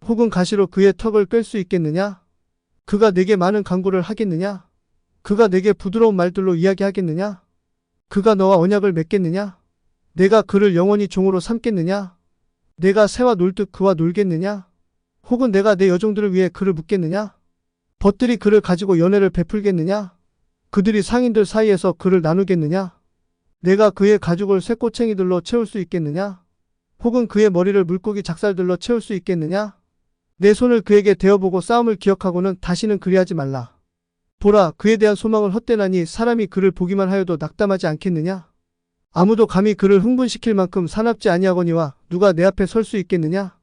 혹은 가시로 그의 턱을 꿰 수 있겠느냐? 그가 내게 많은 강구를 하겠느냐? 그가 내게 부드러운 말들로 이야기하겠느냐? 그가 너와 언약을 맺겠느냐? 내가 그를 영원히 종으로 삼겠느냐? 내가 새와 놀듯 그와 놀겠느냐? 혹은 내가 내 여종들을 위해 그를 묻겠느냐? 벗들이 그를 가지고 연애를 베풀겠느냐? 그들이 상인들 사이에서 그를 나누겠느냐? 내가 그의 가죽을 쇠꼬챙이들로 채울 수 있겠느냐? 혹은 그의 머리를 물고기 작살들로 채울 수 있겠느냐? 내 손을 그에게 대어보고 싸움을 기억하고는 다시는 그리하지 말라. 보라 그에 대한 소망을 헛되나니 사람이 그를 보기만 하여도 낙담하지 않겠느냐? 아무도 감히 그를 흥분시킬 만큼 사납지 아니하거니와 누가 내 앞에 설 수 있겠느냐?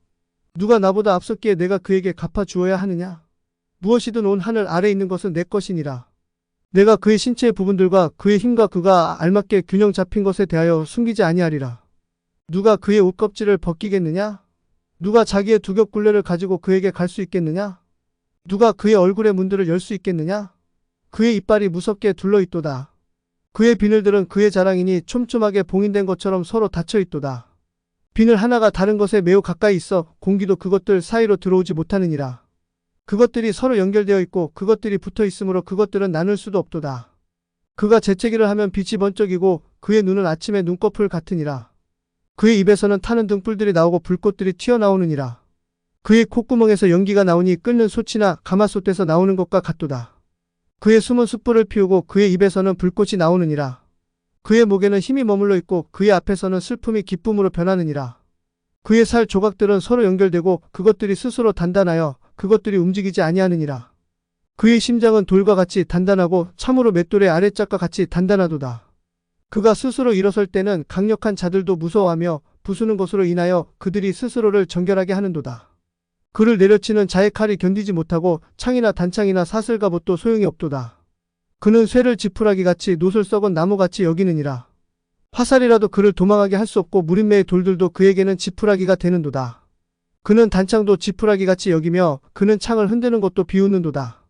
누가 나보다 앞섰기에 내가 그에게 갚아주어야 하느냐? 무엇이든 온 하늘 아래 있는 것은 내 것이니라. 내가 그의 신체의 부분들과 그의 힘과 그가 알맞게 균형 잡힌 것에 대하여 숨기지 아니하리라. 누가 그의 옷껍질을 벗기겠느냐? 누가 자기의 두겹굴레를 가지고 그에게 갈 수 있겠느냐? 누가 그의 얼굴의 문들을 열 수 있겠느냐? 그의 이빨이 무섭게 둘러있도다. 그의 비늘들은 그의 자랑이니 촘촘하게 봉인된 것처럼 서로 닫혀있도다. 비늘 하나가 다른 것에 매우 가까이 있어 공기도 그것들 사이로 들어오지 못하느니라. 그것들이 서로 연결되어 있고 그것들이 붙어 있으므로 그것들은 나눌 수도 없도다. 그가 재채기를 하면 빛이 번쩍이고 그의 눈은 아침의 눈꺼풀 같으니라. 그의 입에서는 타는 등불들이 나오고 불꽃들이 튀어나오느니라. 그의 콧구멍에서 연기가 나오니 끓는 솥이나 가마솥에서 나오는 것과 같도다. 그의 숨은 숯불을 피우고 그의 입에서는 불꽃이 나오느니라. 그의 목에는 힘이 머물러 있고 그의 앞에서는 슬픔이 기쁨으로 변하느니라. 그의 살 조각들은 서로 연결되고 그것들이 스스로 단단하여 그것들이 움직이지 아니하느니라. 그의 심장은 돌과 같이 단단하고 참으로 맷돌의 아랫짝과 같이 단단하도다. 그가 스스로 일어설 때는 강력한 자들도 무서워하며 부수는 것으로 인하여 그들이 스스로를 정결하게 하는도다. 그를 내려치는 자의 칼이 견디지 못하고 창이나 단창이나 사슬갑옷도 소용이 없도다. 그는 쇠를 지푸라기같이 노슬 썩은 나무같이 여기느니라. 화살이라도 그를 도망하게 할 수 없고 무림매의 돌들도 그에게는 지푸라기가 되는도다. 그는 단창도 지푸라기 같이 여기며 그는 창을 흔드는 것도 비웃는도다.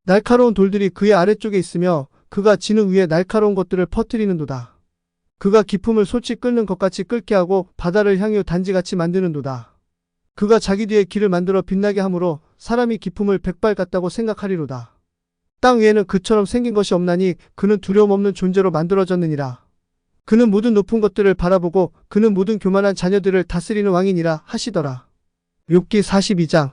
날카로운 돌들이 그의 아래쪽에 있으며 그가 지능 위에 날카로운 것들을 퍼뜨리는도다. 그가 기품을 솟이 끓는 것 같이 끓게 하고 바다를 향유 단지같이 만드는도다. 그가 자기 뒤에 길을 만들어 빛나게 하므로 사람이 기품을 백발 같다고 생각하리로다. 땅 위에는 그처럼 생긴 것이 없나니 그는 두려움 없는 존재로 만들어졌느니라. 그는 모든 높은 것들을 바라보고 그는 모든 교만한 자녀들을 다스리는 왕이니라 하시더라. 욥기 42장.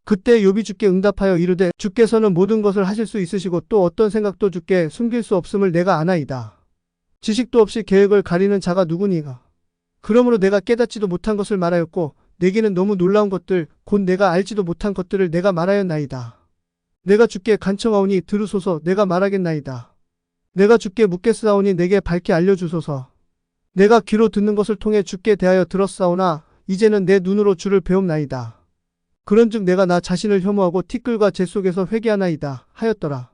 그때 욥이 주께 응답하여 이르되 주께서는 모든 것을 하실 수 있으시고 또 어떤 생각도 주께 숨길 수 없음을 내가 아나이다. 지식도 없이 계획을 가리는 자가 누구니가. 그러므로 내가 깨닫지도 못한 것을 말하였고 내게는 너무 놀라운 것들 곧 내가 알지도 못한 것들을 내가 말하였나이다. 내가 주께 간청하오니 들으소서. 내가 말하겠나이다. 내가 주께 묻겠사오니 내게 밝게 알려주소서. 내가 귀로 듣는 것을 통해 주께 대하여 들었사오나 이제는 내 눈으로 주를 배움나이다. 그런즉 내가 나 자신을 혐오하고 티끌과 재 속에서 회개하나이다 하였더라.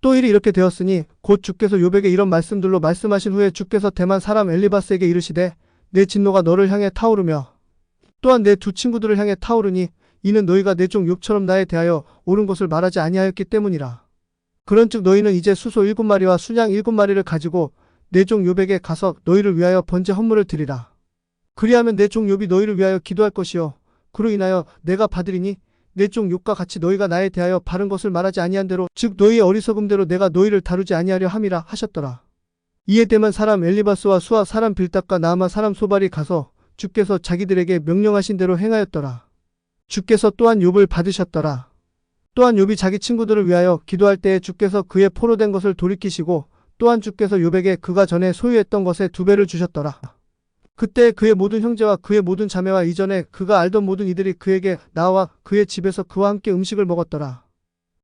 또 일이 이렇게 되었으니 곧 주께서 욥에게 이런 말씀들로 말씀하신 후에 주께서 대만 사람 엘리바스에게 이르시되 내 진노가 너를 향해 타오르며 또한 내 두 친구들을 향해 타오르니 이는 너희가 내 종 욥처럼 나에 대하여 옳은 것을 말하지 아니하였기 때문이라. 그런즉 너희는 이제 수소 7마리와 순양 7마리를 가지고 내 종 욥에게 가서 너희를 위하여 번제 헌물을 드리라. 그리하면 내 종 욥이 너희를 위하여 기도할 것이요 그로 인하여 내가 받으리니 내 종 욥과 같이 너희가 나에 대하여 바른 것을 말하지 아니한 대로 즉 너희의 어리석음대로 내가 너희를 다루지 아니하려 함이라 하셨더라. 이에 대만 사람 엘리바스와 수아 사람 빌닷과 나아마 사람 소발이 가서 주께서 자기들에게 명령하신 대로 행하였더라. 주께서 또한 욥을 받으셨더라. 또한 욥이 자기 친구들을 위하여 기도할 때에 주께서 그의 포로된 것을 돌이키시고 또한 주께서 욥에게 그가 전에 소유했던 것의 2배를 주셨더라. 그때 그의 모든 형제와 그의 모든 자매와 이전에 그가 알던 모든 이들이 그에게 나와 그의 집에서 그와 함께 음식을 먹었더라.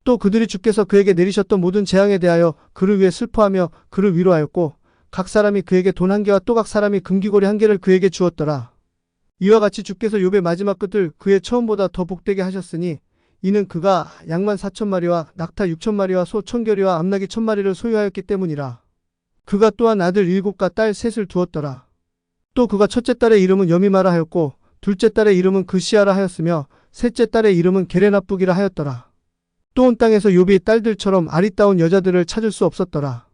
또 그들이 주께서 그에게 내리셨던 모든 재앙에 대하여 그를 위해 슬퍼하며 그를 위로하였고 각 사람이 그에게 돈 1개와 또 각 사람이 금귀고리 1개를 그에게 주었더라. 이와 같이 주께서 욥의 마지막 끝을 그의 처음보다 더 복되게 하셨으니 이는 그가 양만 4,000마리와 낙타 6,000마리와 소 1,000결이와 암나귀 1,000마리를 소유하였기 때문이라. 그가 또한 아들 7과 딸 3을 두었더라. 또 그가 첫째 딸의 이름은 여미마라 하였고 둘째 딸의 이름은 그시아라 하였으며 셋째 딸의 이름은 게레나쁘기라 하였더라. 또 온 땅에서 욥이 딸들처럼 아리따운 여자들을 찾을 수 없었더라.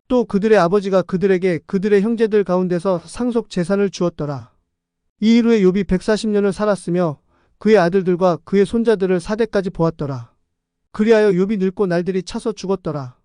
또 그들의 아버지가 그들에게 그들의 형제들 가운데서 상속 재산을 주었더라. 이 일 후에 욥이 140년을 살았으며 그의 아들들과 그의 손자들을 4대까지 보았더라. 그리하여 욥이 늙고 날들이 차서 죽었더라.